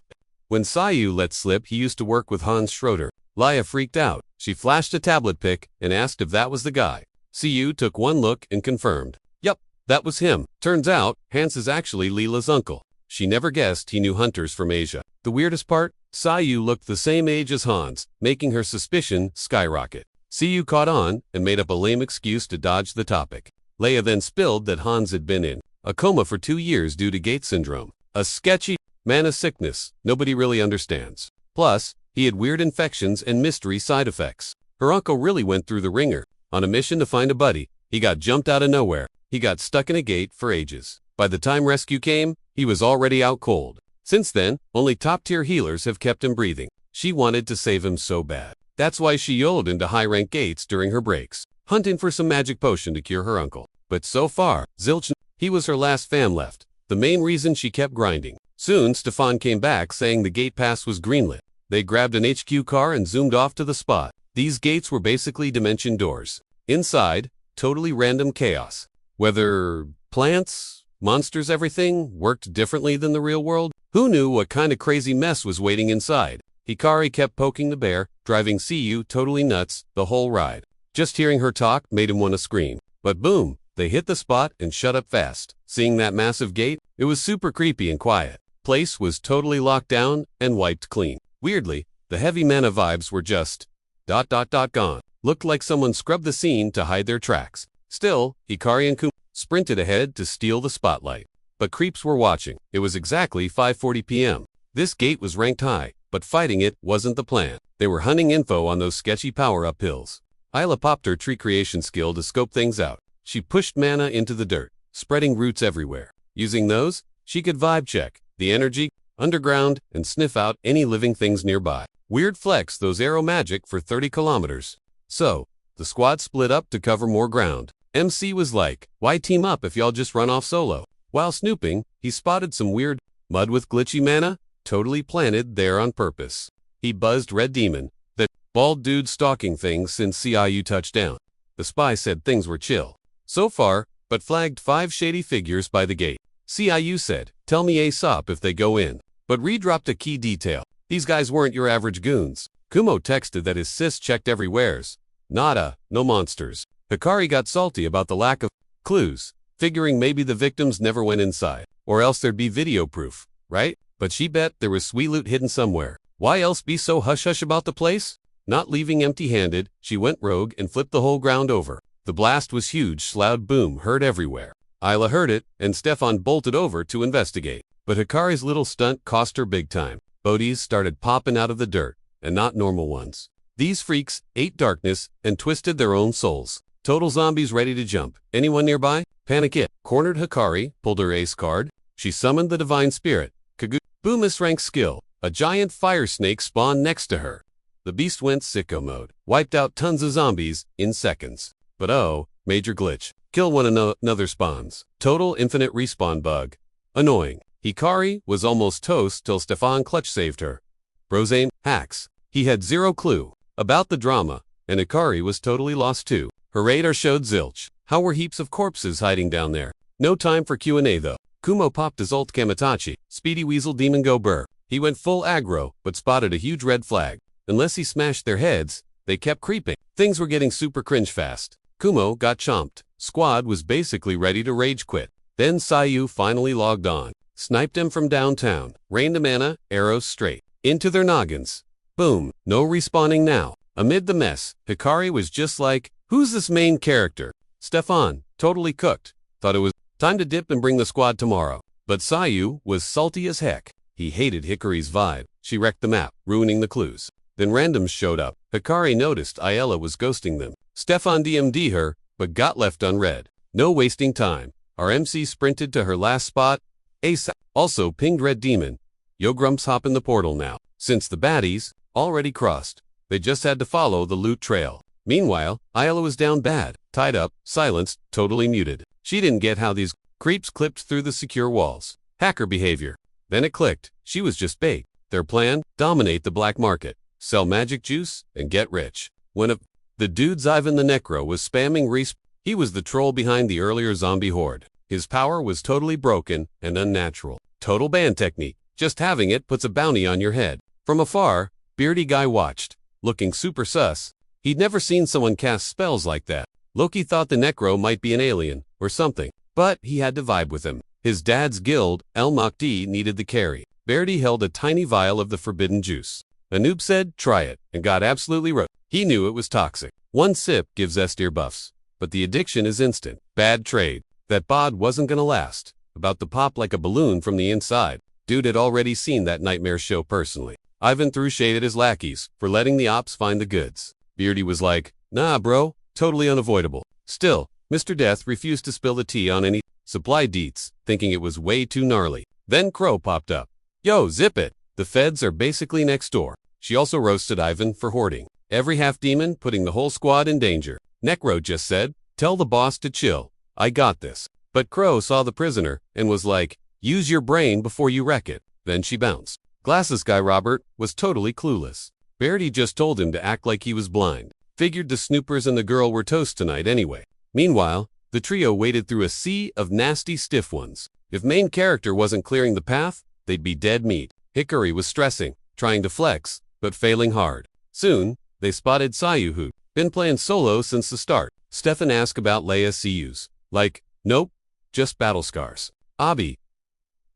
when Sayu let slip he used to work with Hans Schroeder. Laya freaked out. She flashed a tablet pic and asked if that was the guy. Siyu took one look and confirmed. Yup, that was him. Turns out, Hans is actually Leela's uncle. She never guessed he knew hunters from Asia. The weirdest part? Siyu looked the same age as Hans, making her suspicion skyrocket. Siyu caught on and made up a lame excuse to dodge the topic. Leia then spilled that Hans had been in a coma for 2 years due to gate syndrome. A sketchy mana sickness nobody really understands. Plus, he had weird infections and mystery side effects. Her uncle really went through the ringer. On a mission to find a buddy, he got jumped out of nowhere. He got stuck in a gate for ages. By the time rescue came, he was already out cold. Since then, only top-tier healers have kept him breathing. She wanted to save him so bad. That's why she yoled into high-rank gates during her breaks, hunting for some magic potion to cure her uncle. But so far, zilch, he was her last fam left. The main reason she kept grinding. Soon, Stefan came back saying the gate pass was greenlit. They grabbed an HQ car and zoomed off to the spot. These gates were basically dimension doors. Inside, totally random chaos. Whether plants, monsters, everything worked differently than the real world. Who knew what kind of crazy mess was waiting inside? Hikari kept poking the bear, driving Siyu totally nuts the whole ride. Just hearing her talk made him want to scream. But boom, they hit the spot and shut up fast. Seeing that massive gate, it was super creepy and quiet. Place was totally locked down and wiped clean. Weirdly, the heavy mana vibes were just ... gone. Looked like someone scrubbed the scene to hide their tracks. Still, Hikari and Kuma sprinted ahead to steal the spotlight. But creeps were watching. It was exactly 5:40 p.m. This gate was ranked high, but fighting it wasn't the plan. They were hunting info on those sketchy power-up pills. Isla popped her tree creation skill to scope things out. She pushed mana into the dirt, spreading roots everywhere. Using those, she could vibe check the energy underground and sniff out any living things nearby. Weird flex those arrow magic for 30 kilometers. So, the squad split up to cover more ground. MC was like, why team up if y'all just run off solo? While snooping, he spotted some weird mud with glitchy mana, totally planted there on purpose. He buzzed Red Demon, that bald dude stalking things since CIU touchdown. The spy said things were chill so far, but flagged 5 shady figures by the gate. CIU said, tell me ASAP if they go in. But redropped a key detail. These guys weren't your average goons. Kumo texted that his sis checked everywheres. Nada, no monsters. Hikari got salty about the lack of clues, figuring maybe the victims never went inside, or else there'd be video proof, right? But she bet there was sweet loot hidden somewhere. Why else be so hush-hush about the place? Not leaving empty-handed, she went rogue and flipped the whole ground over. The blast was huge, loud boom heard everywhere. Isla heard it, and Stefan bolted over to investigate. But Hikari's little stunt cost her big time. Bodies started popping out of the dirt, and not normal ones. These freaks ate darkness and twisted their own souls. Total zombies ready to jump. Anyone nearby? Panic it. Cornered Hikari, pulled her ace card. She summoned the divine spirit. Kagu. Boom rank skill. A giant fire snake spawned next to her. The beast went sicko mode. Wiped out tons of zombies in seconds. But oh, major glitch. Kill one another spawns. Total infinite respawn bug. Annoying. Hikari was almost toast till Stefan clutch saved her. Bros aim hacks. He had zero clue about the drama, and Hikari was totally lost too. Her radar showed zilch. How were heaps of corpses hiding down there? No time for Q&A though. Kumo popped his ult Kamitachi. Speedy Weasel Demon Go Burr. He went full aggro, but spotted a huge red flag. Unless he smashed their heads, they kept creeping. Things were getting super cringe fast. Kumo got chomped. Squad was basically ready to rage quit. Then Siyu finally logged on. Sniped him from downtown. Rained a mana, arrows straight into their noggins. Boom, no respawning now. Amid the mess, Hikari was just like, who's this main character? Stefan, totally cooked. Thought it was time to dip and bring the squad tomorrow. But Siyu was salty as heck. He hated Hikari's vibe. She wrecked the map, ruining the clues. Then randoms showed up. Hikari noticed Yahello was ghosting them. Stefan DM'd her, but got left unread. No wasting time. Our MC sprinted to her last spot. ASAP. Also pinged Red Demon. Yo Grumps hop in the portal now. Since the baddies already crossed, they just had to follow the loot trail. Meanwhile, Yahello was down bad, tied up, silenced, totally muted. She didn't get how these creeps clipped through the secure walls. Hacker behavior. Then it clicked. She was just bait. Their plan? Dominate the black market, sell magic juice, and get rich. When the dude Ivan the Necro was spamming resp, he was the troll behind the earlier zombie horde. His power was totally broken and unnatural. Total ban technique. Just having it puts a bounty on your head. From afar, Beardy Guy watched. looking super sus. He'd never seen someone cast spells like that. Loki thought the Necro might be an alien, or something, but he had to vibe with him. His dad's guild, El Makdi, needed the carry. Verdi held a tiny vial of the forbidden juice. A noob said, try it, and got absolutely roasted. He knew it was toxic. One sip gives S tier buffs, but the addiction is instant. Bad trade. That bod wasn't gonna last. About to pop like a balloon from the inside. Dude had already seen that nightmare show personally. Ivan threw shade at his lackeys for letting the ops find the goods. Beardy was like, nah bro, totally unavoidable. Still, Mr. Death refused to spill the tea on any supply deets, thinking it was way too gnarly. Then Crow popped up. Yo, zip it. The feds are basically next door. She also roasted Ivan for hoarding. Every half-demon putting the whole squad in danger. Necro just said, tell the boss to chill. I got this. But Crow saw the prisoner and was like, use your brain before you wreck it. Then she bounced. Glasses guy Robert was totally clueless. Verdi just told him to act like he was blind. Figured the snoopers and the girl were toast tonight anyway. Meanwhile, the trio waded through a sea of nasty stiff ones. If main character wasn't clearing the path, they'd be dead meat. Hickory was stressing, trying to flex, but failing hard. Soon, they spotted Sayu who'd been playing solo since the start. Stefan asked about Leia's CUs. Like, nope, just battle scars. Abi.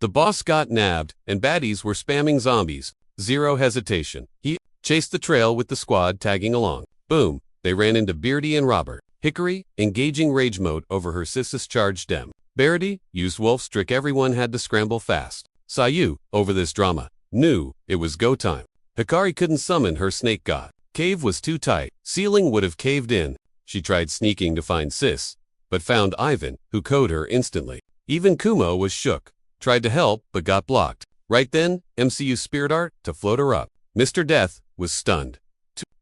The boss got nabbed, and baddies were spamming zombies. Zero hesitation. He chased the trail with the squad tagging along. Boom, they ran into Beardy and Robert. Hickory, engaging rage mode over her Sissus charged dem. Beardy used Wolf's trick everyone had to scramble fast. Sayu, over this drama, knew it was go time. Hikari couldn't summon her snake god. Cave was too tight. Ceiling would have caved in. She tried sneaking to find Sis, but found Ivan, who coded her instantly. Even Kumo was shook. Tried to help, but got blocked. Right then, MCU Spirit Art to float her up. Mr. Death was stunned.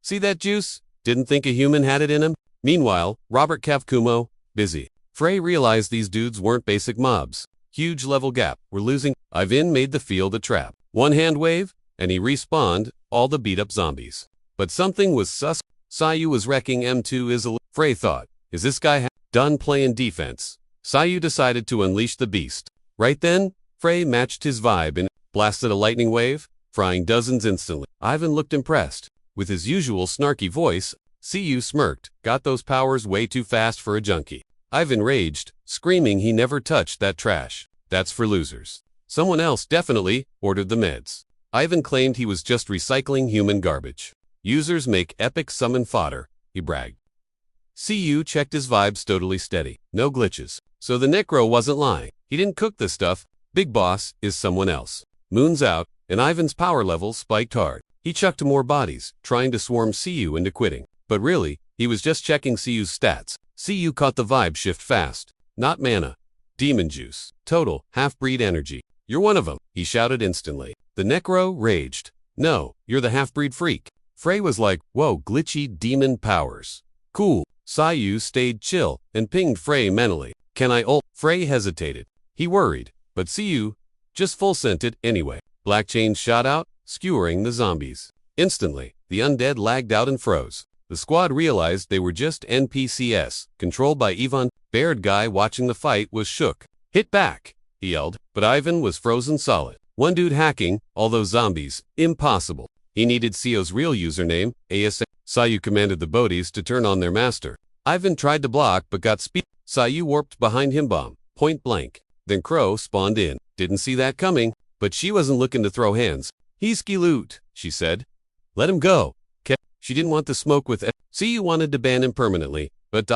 See that juice? Didn't think a human had it in him? Meanwhile, Robert kept Kumo busy. Frey realized these dudes weren't basic mobs. Huge level gap. We're losing. Ivan made the field a trap. One hand wave, and he respawned all the beat up zombies. But something was sus. Sayu was wrecking M2 is a. Frey thought, is this guy done playing defense? Sayu decided to unleash the beast. Right then, Frey matched his vibe and blasted a lightning wave, frying dozens instantly. Ivan looked impressed. With his usual snarky voice, CU smirked, got those powers way too fast for a junkie. Ivan raged, screaming he never touched that trash. That's for losers. Someone else definitely ordered the meds. Ivan claimed he was just recycling human garbage. Users make epic summon fodder, he bragged. CU checked his vibes totally steady. No glitches. So the Necro wasn't lying. He didn't cook this stuff. Big boss is someone else. Moon's out, and Ivan's power levels spiked hard. He chucked more bodies, trying to swarm CU into quitting. But really, he was just checking CU's stats. CU caught the vibe shift fast. Not mana. Demon juice. Total, half-breed energy. You're one of them, he shouted instantly. The Necro raged. No, you're the half-breed freak. Frey was like, whoa, glitchy demon powers. Cool. Sayu stayed chill and pinged Frey mentally. Can I ult? Frey hesitated. He worried, but CU just full-sent it anyway. Black chains shot out, skewering the zombies. Instantly, the undead lagged out and froze. The squad realized they were just NPCs, controlled by Ivan. Baird guy watching the fight was shook. Hit back, he yelled, but Ivan was frozen solid. One dude hacking, all those zombies, impossible. He needed Sio's real username, ASA. Sayu commanded the Bodhies to turn on their master. Ivan tried to block but got speed. Sayu warped behind him bomb, point blank. Then Crow spawned in. Didn't see that coming, but she wasn't looking to throw hands. He's loot, she said. Let him go. She didn't want the smoke with CU wanted to ban him permanently, but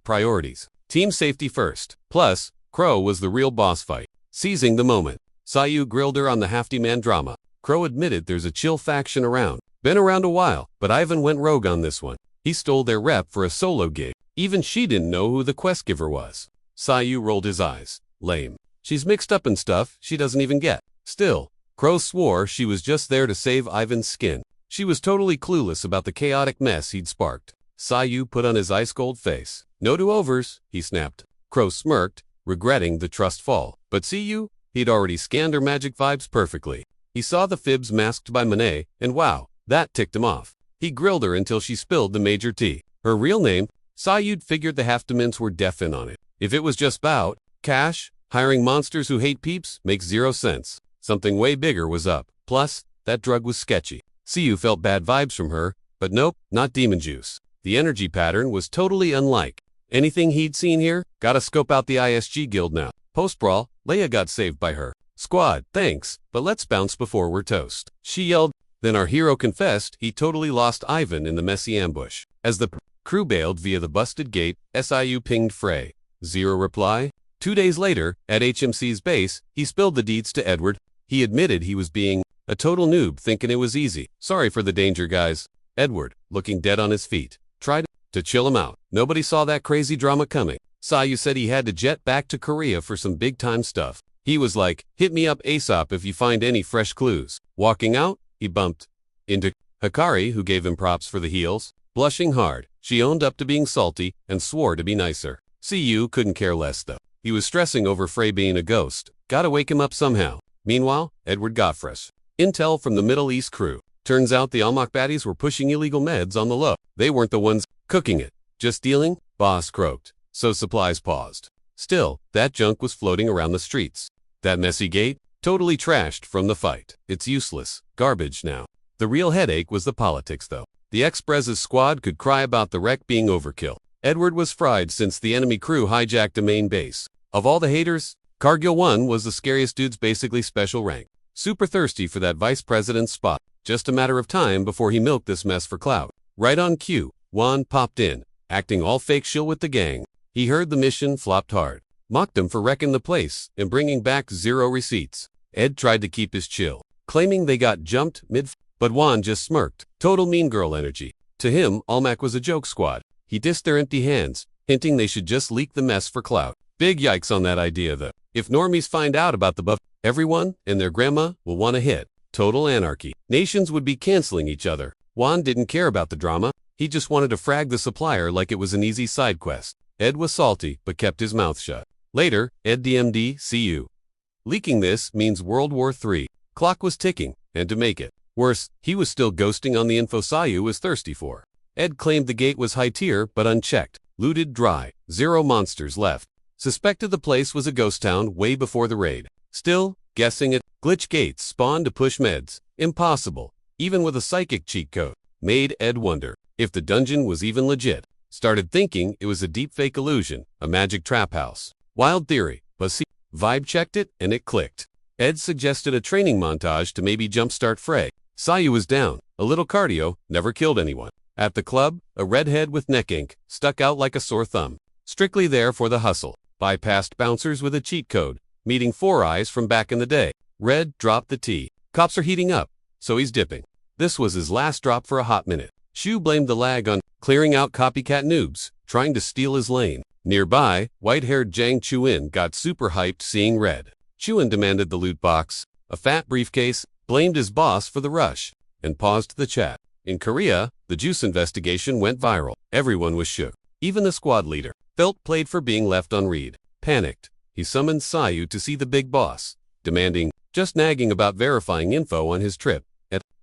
priorities. Team safety first. Plus, Crow was the real boss fight. Seizing the moment, Sayu grilled her on the half-man drama. Crow admitted there's a chill faction around. Been around a while, but Ivan went rogue on this one. He stole their rep for a solo gig. Even she didn't know who the quest giver was. Sayu rolled his eyes. Lame. She's mixed up in stuff she doesn't even get. Still, Crow swore she was just there to save Ivan's skin. She was totally clueless about the chaotic mess he'd sparked. Sayu put on his ice-cold face. No do-overs, he snapped. Crow smirked, regretting the trust fall. But CU, he'd already scanned her magic vibes perfectly. He saw the fibs masked by Monet, and wow, that ticked him off. He grilled her until she spilled the major tea. Her real name, Sayud figured the half-demons were deaf in on it. If it was just bout, cash, hiring monsters who hate peeps makes 0 sense. Something way bigger was up. Plus, that drug was sketchy. CU felt bad vibes from her, But nope, not demon juice. The energy pattern was totally unlike anything he'd seen here. Gotta scope out the ISG guild now. Post-brawl, Leia got saved by her squad. Thanks, but let's bounce before we're toast. She yelled. Then our hero confessed he totally lost Ivan in the messy ambush. As the crew bailed via the busted gate, SIU pinged Frey. Zero reply. 2 days later, at HMC's base, he spilled the deeds to Edward. He admitted he was being a total noob, thinking it was easy. Sorry for the danger, guys. Edward, looking dead on his feet, tried to chill him out. Nobody saw that crazy drama coming. Sayu said he had to jet back to Korea for some big-time stuff. He was like, hit me up ASAP if you find any fresh clues. Walking out, he bumped into Hikari, who gave him props for the heals. Blushing hard, she owned up to being salty and swore to be nicer. CU couldn't care less though. He was stressing over Frey being a ghost. Gotta wake him up somehow. Meanwhile, Edward got fresh intel from the Middle East crew. Turns out the Almach baddies were pushing illegal meds on the low. They weren't the ones cooking it. Just dealing? Boss croaked. So supplies paused. Still, that junk was floating around the streets. That messy gate? Totally trashed from the fight. It's useless. Garbage now. The real headache was the politics though. The ex-Brez's squad could cry about the wreck being overkill. Edward was fried since the enemy crew hijacked a main base. Of all the haters, Cargill 1 was the scariest dude's basically special rank. Super thirsty for that vice president's spot. Just a matter of time before he milked this mess for clout. Right on cue, Juan popped in, acting all fake shill with the gang. He heard the mission flopped hard. Mocked him for wrecking the place and bringing back 0 receipts. Ed tried to keep his chill, claiming they got jumped mid, but Juan just smirked. Total mean girl energy. To him, Almach was a joke squad. He dissed their empty hands, hinting they should just leak the mess for clout. Big yikes on that idea though. If normies find out about the buff, everyone and their grandma will want to hit. Total anarchy. Nations would be canceling each other. Juan didn't care about the drama. He just wanted to frag the supplier like it was an easy side quest. Ed was salty, but kept his mouth shut. Later, Ed DMD, CU. Leaking this means World War III. Clock was ticking, and to make it worse, he was still ghosting on the info Sayu was thirsty for. Ed claimed the gate was high tier, but unchecked. Looted dry. 0 monsters left. Suspected the place was a ghost town way before the raid. Still, guessing it, glitch gates spawned to push meds. Impossible. Even with a psychic cheat code. Made Ed wonder if the dungeon was even legit. Started thinking it was a deepfake illusion, a magic trap house. Wild theory, but see, vibe checked it and it clicked. Ed suggested a training montage to maybe jumpstart Frey. Sayu was down. A little cardio, never killed anyone. At the club, a redhead with neck ink stuck out like a sore thumb. Strictly there for the hustle. Bypassed bouncers with a cheat code, meeting 4 eyes from back in the day. Red dropped the T. Cops are heating up, so he's dipping. This was his last drop for a hot minute. Shu blamed the lag on clearing out copycat noobs, trying to steal his lane. Nearby, white-haired Jang Chuin got super hyped seeing Red. Chuin demanded the loot box, a fat briefcase, blamed his boss for the rush, and paused the chat. In Korea, the juice investigation went viral. Everyone was shook. Even the squad leader felt played for being left on read. Panicked, he summoned Sayu to see the big boss, demanding, just nagging about verifying info on his trip.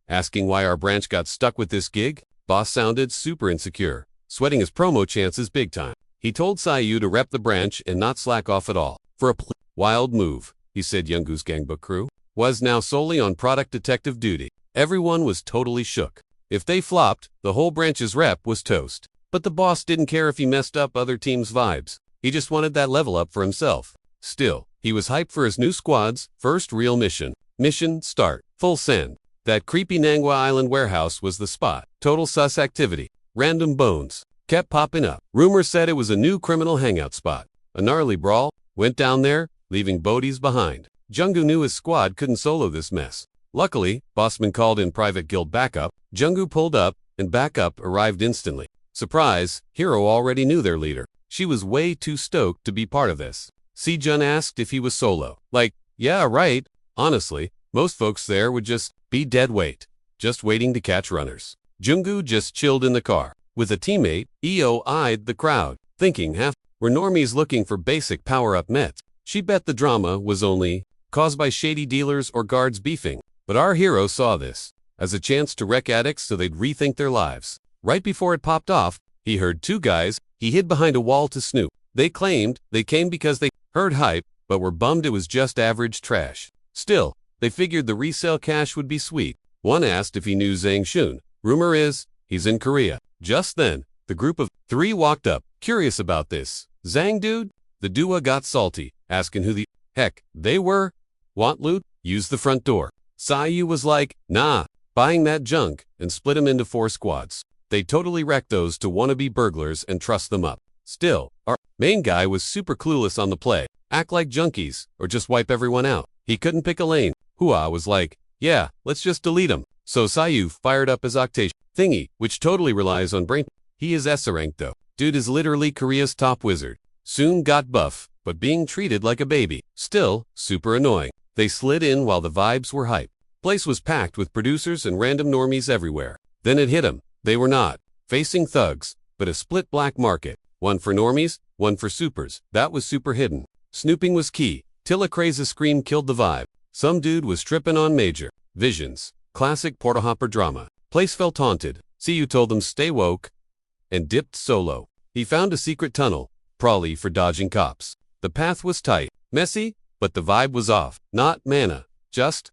Asking why our branch got stuck with this gig, boss sounded super insecure, sweating his promo chances big time. He told Sayu to rep the branch and not slack off at all. For a wild move, he said Youngoo's gangbook crew was now solely on product detective duty. Everyone was totally shook. If they flopped, the whole branch's rep was toast. But the boss didn't care if he messed up other teams' vibes. He just wanted that level up for himself. Still, he was hyped for his new squad's first real mission. Mission start. Full send. That creepy Nangwa Island warehouse was the spot. Total sus activity. Random bones kept popping up. Rumors said it was a new criminal hangout spot. A gnarly brawl went down there, leaving bodies behind. Jungoo knew his squad couldn't solo this mess. Luckily, Bossman called in private guild backup. Jungoo pulled up, and backup arrived instantly. Surprise, Hero already knew their leader. She was way too stoked to be part of this. Sejun asked if he was solo. Like, yeah, right. Honestly, most folks there would just be dead weight, just waiting to catch runners. Jungoo just chilled in the car. With a teammate, EO eyed the crowd, thinking were normies looking for basic power-up meds. She bet the drama was only caused by shady dealers or guards beefing. But our hero saw this as a chance to wreck addicts so they'd rethink their lives. Right before it popped off, he heard 2 guys. He hid behind a wall to snoop. They claimed they came because they heard hype, but were bummed it was just average trash. Still, they figured the resale cash would be sweet. One asked if he knew Zhang Xun. Rumor is, he's in Korea. Just then, the group of 3 walked up, curious about this. Zang dude? The duo got salty, asking who the heck they were. Want loot? Use the front door. Sayu was like, nah, buying that junk, and split him into 4 squads. They totally wrecked those to wannabe burglars and truss them up. Still, our main guy was super clueless on the play. Act like junkies, or just wipe everyone out. He couldn't pick a lane. Hua was like, yeah, let's just delete him. So Sayu fired up his octation thingy, which totally relies on brain. He is S rank though. Dude is literally Korea's top wizard. Soon got buff, but being treated like a baby. Still, super annoying. They slid in while the vibes were hype. Place was packed with producers and random normies everywhere. Then it hit him. They were not facing thugs, but a split black market. One for normies, one for supers. That was super hidden. Snooping was key, till a crazy scream killed the vibe. Some dude was tripping on major visions. Classic portahopper drama. Place felt haunted. Sayu told them stay woke and dipped solo. He found a secret tunnel, probably for dodging cops. The path was tight, messy, but the vibe was off. Not mana, just ...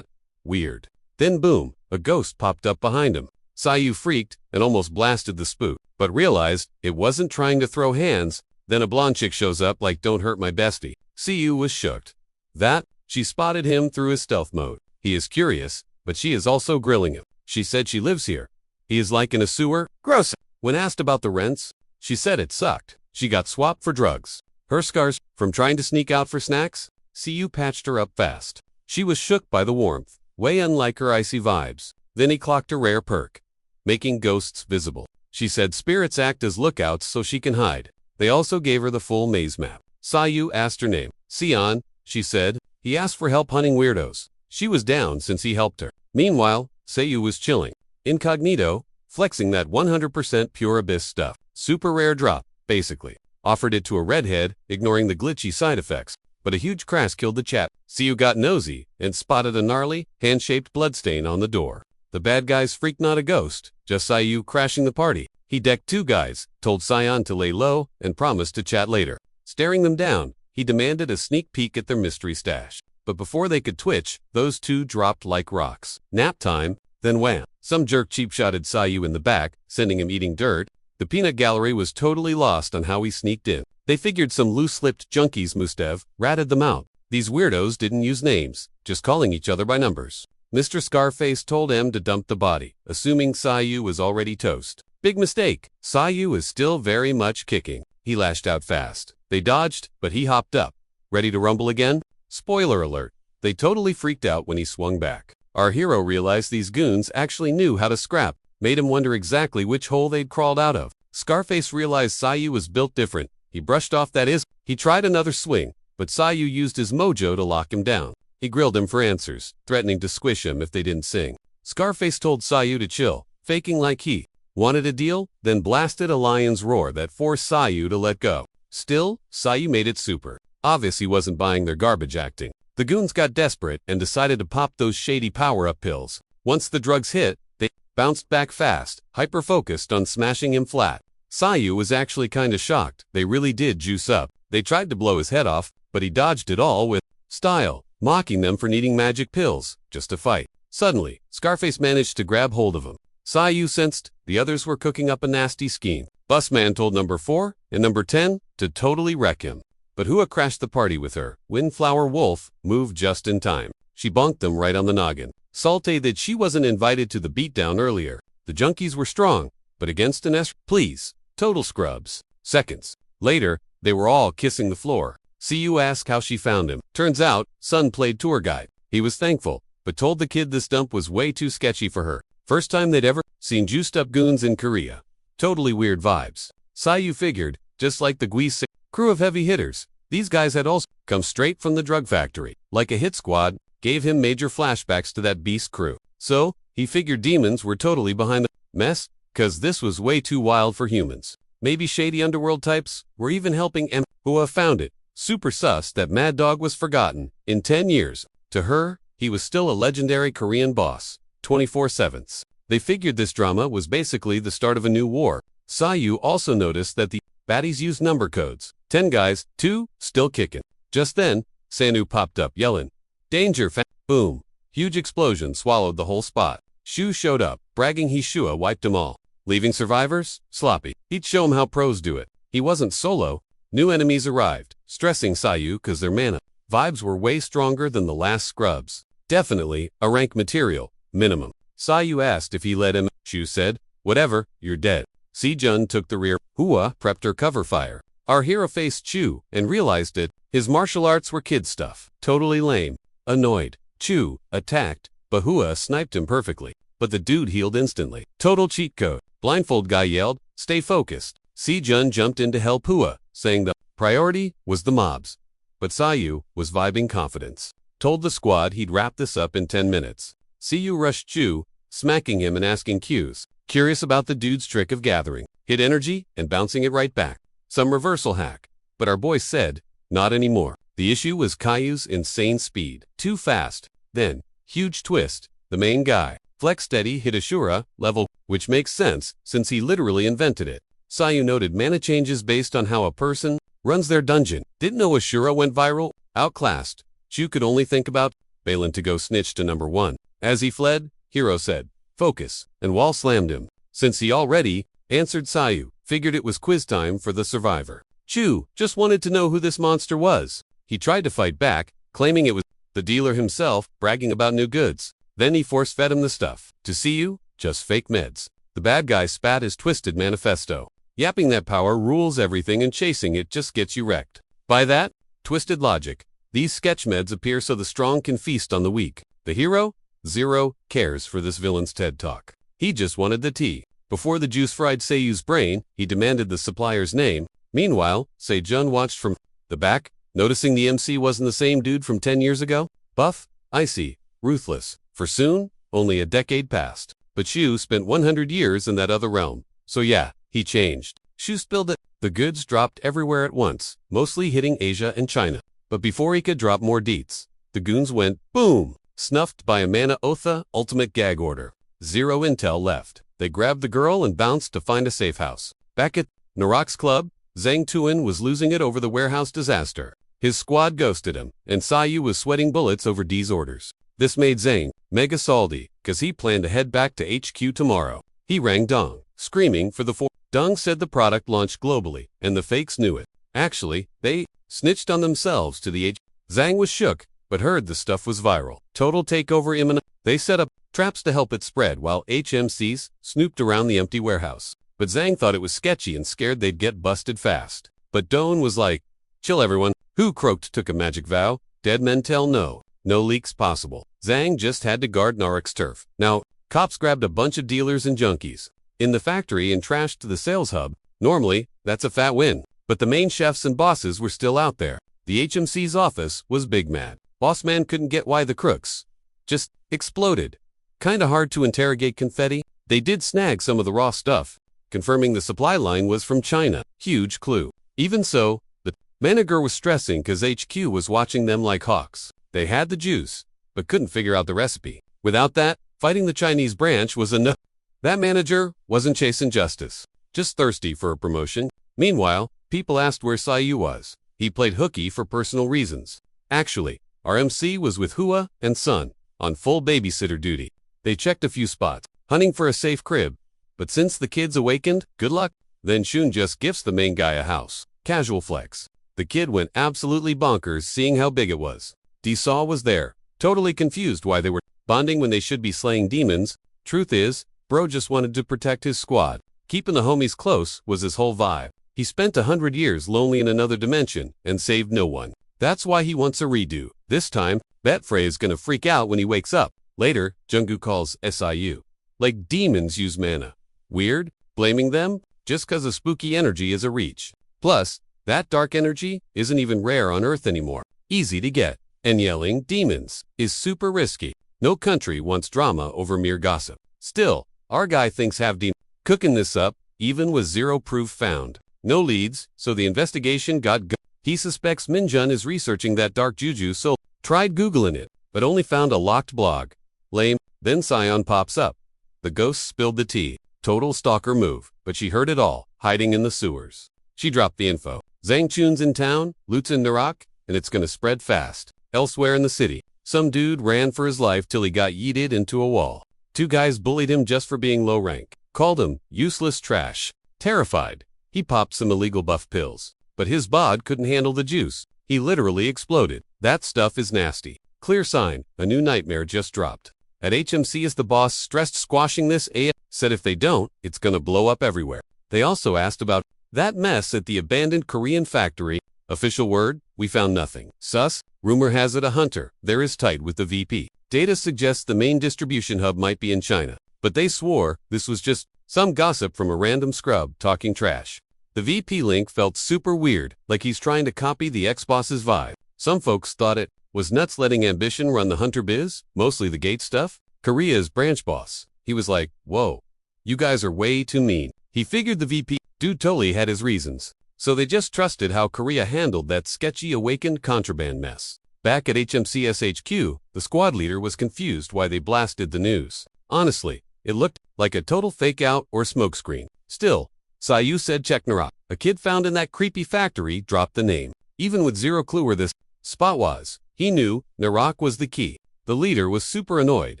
weird. Then boom, a ghost popped up behind him. Sayu freaked and almost blasted the spook, but realized it wasn't trying to throw hands. Then a blonde chick shows up like don't hurt my bestie. Sayu was shooked. That, she spotted him through his stealth mode. He is curious, but she is also grilling him. She said she lives here. He is like in a sewer. Gross. When asked about the rents, she said it sucked. She got swapped for drugs. Her scars from trying to sneak out for snacks? Sayu patched her up fast. She was shook by the warmth, way unlike her icy vibes. Then he clocked a rare perk, making ghosts visible. She said spirits act as lookouts so she can hide. They also gave her the full maze map. Sayu asked her name. Sion, she said. He asked for help hunting weirdos. She was down since he helped her. Meanwhile, Sayu was chilling, incognito, flexing that 100% pure abyss stuff. Super rare drop, basically. Offered it to a redhead, ignoring the glitchy side effects. But a huge crash killed the chap. Sayu got nosy and spotted a gnarly, hand-shaped bloodstain on the door. The bad guys freaked, not a ghost, just Sayu crashing the party. He decked 2 guys, told Sion to lay low, and promised to chat later. Staring them down, he demanded a sneak peek at their mystery stash. But before they could twitch, those 2 dropped like rocks. Nap time, then wham. Some jerk cheap-shotted Sayu in the back, sending him eating dirt. The peanut gallery was totally lost on how he sneaked in. They figured some loose-lipped junkies must have ratted them out. These weirdos didn't use names, just calling each other by numbers. Mr. Scarface told M to dump the body, assuming Sayu was already toast. Big mistake. Sayu is still very much kicking. He lashed out fast. They dodged, but he hopped up. Ready to rumble again? Spoiler alert. They totally freaked out when he swung back. Our hero realized these goons actually knew how to scrap. Made him wonder exactly which hole they'd crawled out of. Scarface realized Sayu was built different. He brushed off that is. He tried another swing, but Sayu used his mojo to lock him down. He grilled him for answers, threatening to squish him if they didn't sing. Scarface told Sayu to chill, faking like he wanted a deal, then blasted a lion's roar that forced Sayu to let go. Still, Sayu made it super obvious he wasn't buying their garbage acting. The goons got desperate and decided to pop those shady power-up pills. Once the drugs hit, they bounced back fast, hyper-focused on smashing him flat. Sayu was actually kinda shocked. They really did juice up. They tried to blow his head off, but he dodged it all with style, mocking them for needing magic pills just to fight. Suddenly, Scarface managed to grab hold of him. Sayu sensed the others were cooking up a nasty scheme. Busman told number 4 and number 10 to totally wreck him. But Hua crashed the party with her. Windflower Wolf moved just in time. She bonked them right on the noggin. Salty that she wasn't invited to the beatdown earlier. The junkies were strong, but against an S, please. Total scrubs. Seconds later, they were all kissing the floor. Sayu asked how she found him. Turns out, Sun played tour guide. He was thankful, but told the kid this dump was way too sketchy for her. First time they'd ever seen juiced up goons in Korea. Totally weird vibes. Sayu figured, just like the Guise crew of heavy hitters, these guys had also come straight from the drug factory. Like a hit squad, gave him major flashbacks to that beast crew. So, he figured demons were totally behind the mess, cause this was way too wild for humans. Maybe shady underworld types were even helping M. Hua found it super sus that Mad Dog was forgotten. In 10 years, to her, he was still a legendary Korean boss. 24/7. They figured this drama was basically the start of a new war. Sayu also noticed that the baddies used number codes. 10 guys, 2, still kicking. Just then, Sanu popped up yelling, "Danger, boom." Huge explosion swallowed the whole spot. Shu showed up, bragging he Shua wiped them all. Leaving survivors? Sloppy. He'd show 'em how pros do it. He wasn't solo. New enemies arrived, stressing Sayu cause their mana vibes were way stronger than the last scrubs. Definitely a rank material, minimum. Sayu asked if he let him. Shu said, whatever, you're dead. Si-jun took the rear. Hua prepped her cover fire. Our hero faced Chu and realized it. His martial arts were kid stuff. Totally lame. Annoyed. Chu attacked, but Hua sniped him perfectly. But the dude healed instantly. Total cheat code. Blindfold guy yelled, stay focused. Si-jun jumped in to help Hua, saying the priority was the mobs. But Sayu was vibing confidence. Told the squad he'd wrap this up in 10 minutes. Siyu rushed Chu, smacking him and asking cues. Curious about the dude's trick of gathering. Hit energy and bouncing it right back. Some reversal hack. But our boy said, not anymore. The issue was Kayu's insane speed. Too fast. Then, huge twist, the main guy. Flex steady hit Asura level, which makes sense since he literally invented it. Sayu noted mana changes based on how a person runs their dungeon. Didn't know Asura went viral. Outclassed. Chu could only think about Balin to go snitch to number 1. As he fled, Hero said, focus, and wall slammed him. Since he already answered Sayu, figured it was quiz time for the survivor. Chu just wanted to know who this monster was. He tried to fight back, claiming it was the dealer himself, bragging about new goods. Then he force-fed him the stuff. To see you, just fake meds. The bad guy spat his twisted manifesto, yapping that power rules everything and chasing it just gets you wrecked. By that, twisted logic, these sketch meds appear so the strong can feast on the weak. The hero? Zero cares for this villain's TED Talk. He just wanted the tea. Before the juice fried Seiyu's brain, he demanded the supplier's name. Meanwhile, Se-jun watched from the back, noticing the MC wasn't the same dude from 10 years ago. Buff, icy, ruthless. For soon, only a decade passed. But Shu spent 100 years in that other realm. So yeah, he changed. Shu spilled it. The goods dropped everywhere at once, mostly hitting Asia and China. But before he could drop more deets, the goons went boom, snuffed by a mana Otha ultimate gag order. Zero intel left. They grabbed the girl and bounced to find a safe house. Back at Narok's club, Zhang Tuan was losing it over the warehouse disaster. His squad ghosted him, and Sayu was sweating bullets over D's orders. This made Zhang mega salty, cause he planned to head back to HQ tomorrow. He rang Dong, screaming for the Dong said the product launched globally, and the fakes knew it. Actually, they snitched on themselves to the Zhang was shook, but heard the stuff was viral. Total takeover imminent. They set up traps to help it spread while HMCs snooped around the empty warehouse. But Zhang thought it was sketchy and scared they'd get busted fast. But Doan was like, chill everyone. Who croaked took a magic vow? Dead men tell no. No leaks possible. Zhang just had to guard Narok's turf. Now, cops grabbed a bunch of dealers and junkies in the factory and trashed to the sales hub. Normally, that's a fat win. But the main chefs and bosses were still out there. The HMC's office was big mad. Boss man couldn't get why the crooks just exploded. Kinda hard to interrogate confetti. They did snag some of the raw stuff, confirming the supply line was from China. Huge clue. Even so, the manager was stressing cause HQ was watching them like hawks. They had the juice, but couldn't figure out the recipe. Without that, fighting the Chinese branch was enough. That manager wasn't chasing justice, just thirsty for a promotion. Meanwhile, people asked where Sayu was. He played hooky for personal reasons. Actually, our MC was with Hua and Sun, on full babysitter duty. They checked a few spots, hunting for a safe crib. But since the kids awakened, good luck. Then Shun just gifts the main guy a house. Casual flex. The kid went absolutely bonkers seeing how big it was. D-Saw was there, totally confused why they were bonding when they should be slaying demons. Truth is, bro just wanted to protect his squad. Keeping the homies close was his whole vibe. He spent 100 years lonely in another dimension and saved no one. That's why he wants a redo. This time, Betfrey's gonna freak out when he wakes up. Later, Jungkook calls SIU. Like demons use mana. Weird, blaming them just cause a spooky energy is a reach. Plus, that dark energy isn't even rare on Earth anymore. Easy to get. And yelling demons is super risky. No country wants drama over mere gossip. Still, our guy thinks have demons cooking this up, even with zero proof found. No leads, so the investigation got He suspects Minjun is researching that dark juju, so tried Googling it, but only found a locked blog. Lame. Then Sion pops up. The ghost spilled the tea. Total stalker move, but she heard it all, hiding in the sewers. She dropped the info. Zhang Chun's in town, loot's in Narok, and it's gonna spread fast. Elsewhere in the city, some dude ran for his life till he got yeeted into a wall. 2 guys bullied him just for being low rank. Called him useless trash. Terrified, he popped some illegal buff pills. But his bod couldn't handle the juice. He literally exploded. That stuff is nasty. Clear sign, a new nightmare just dropped. At HMC is the boss stressed squashing this AF, said if they don't, it's gonna blow up everywhere. They also asked about that mess at the abandoned Korean factory. Official word, we found nothing. Sus, rumor has it a hunter there is tight with the VP. Data suggests the main distribution hub might be in China, but they swore this was just some gossip from a random scrub talking trash. The VP link felt super weird, like he's trying to copy the ex-boss's vibe. Some folks thought it was nuts letting ambition run the hunter biz, mostly the gate stuff. Korea's branch boss. He was like, whoa, you guys are way too mean. He figured the VP dude totally had his reasons. So they just trusted how Korea handled that sketchy awakened contraband mess. Back at HMC's HQ, the squad leader was confused why they blasted the news. Honestly, it looked like a total fake-out or smokescreen. Still, Sayu said check Narak. A kid found in that creepy factory dropped the name. Even with zero clue where this spot was, he knew Narak was the key. The leader was super annoyed.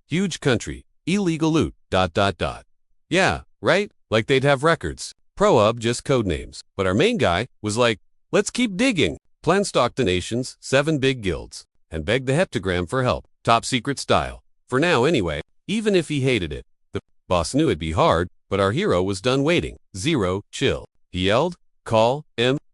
Huge country, illegal loot, ... Yeah, right? Like they'd have records. Pro-Hub just code names. But our main guy was like, let's keep digging. Plan stocked the nation's 7 big guilds. And begged the heptagram for help. Top secret style. For now anyway, even if he hated it. The boss knew it'd be hard, but our hero was done waiting. Zero, chill. He yelled, call,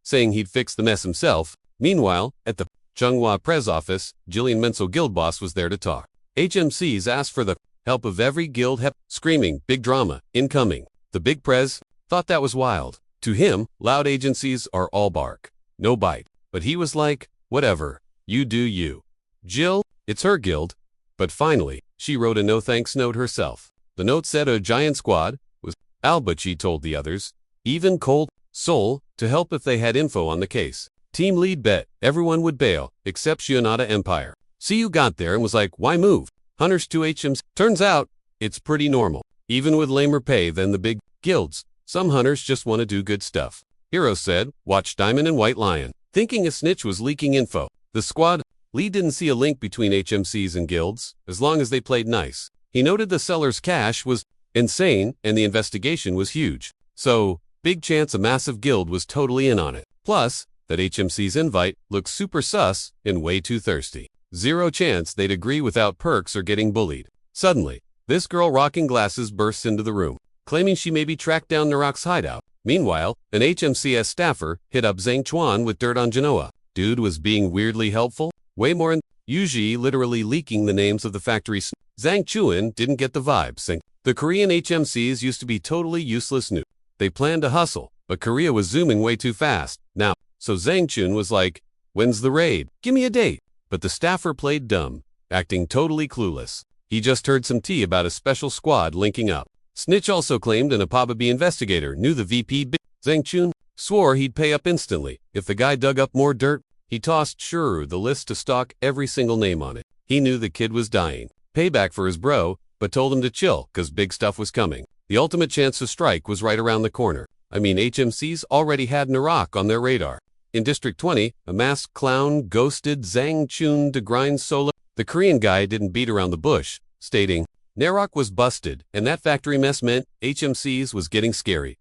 saying he'd fix the mess himself. Meanwhile, at the Chunghwa Prez office, Jillian Menso guild boss was there to talk. HMCs asked for the help of every guild screaming, big drama, incoming. The big Prez thought that was wild. To him, loud agencies are all bark, no bite. But he was like, whatever, you do you. Jill, it's her guild. But finally, she wrote a no thanks note herself. The note said a giant squad was out, but she told the others, even Cold Soul, to help if they had info on the case. Team lead bet everyone would bail, except Shionada Empire. CU got there and was like, why move? Hunters to HMs. Turns out, it's pretty normal. Even with lamer pay than the big guilds, some hunters just want to do good stuff. Hero said, watch Diamond and White Lion. Thinking a snitch was leaking info. The squad lead didn't see a link between HMCs and guilds, as long as they played nice. He noted the seller's cash was insane and the investigation was huge. So, big chance a massive guild was totally in on it. Plus, that HMC's invite looked super sus and way too thirsty. Zero chance they'd agree without perks or getting bullied. Suddenly, this girl rocking glasses bursts into the room, claiming she maybe tracked down Narak's hideout. Meanwhile, an HMCS staffer hit up Zhang Chuan with dirt on Genoa. Dude was being weirdly helpful, way more usually literally leaking the names of the factories. Zhang Chuan didn't get the vibe, saying the Korean HMCs used to be totally useless new. They planned to hustle, but Korea was zooming way too fast. Now, so Zhang Chun was like, when's the raid? Give me a date. But the staffer played dumb, acting totally clueless. He just heard some tea about a special squad linking up. Snitch also claimed an Apababi investigator knew the VP. Zhang Chun swore he'd pay up instantly if the guy dug up more dirt. He tossed Shuru the list to stalk every single name on it. He knew the kid was dying. Payback for his bro, but told him to chill cause big stuff was coming. The ultimate chance to strike was right around the corner. I mean, HMCs already had Narak on their radar. In District 20, a masked clown ghosted Zhang Chun to grind solo. The Korean guy didn't beat around the bush, stating, Narak was busted, and that factory mess meant HMCs was getting scary.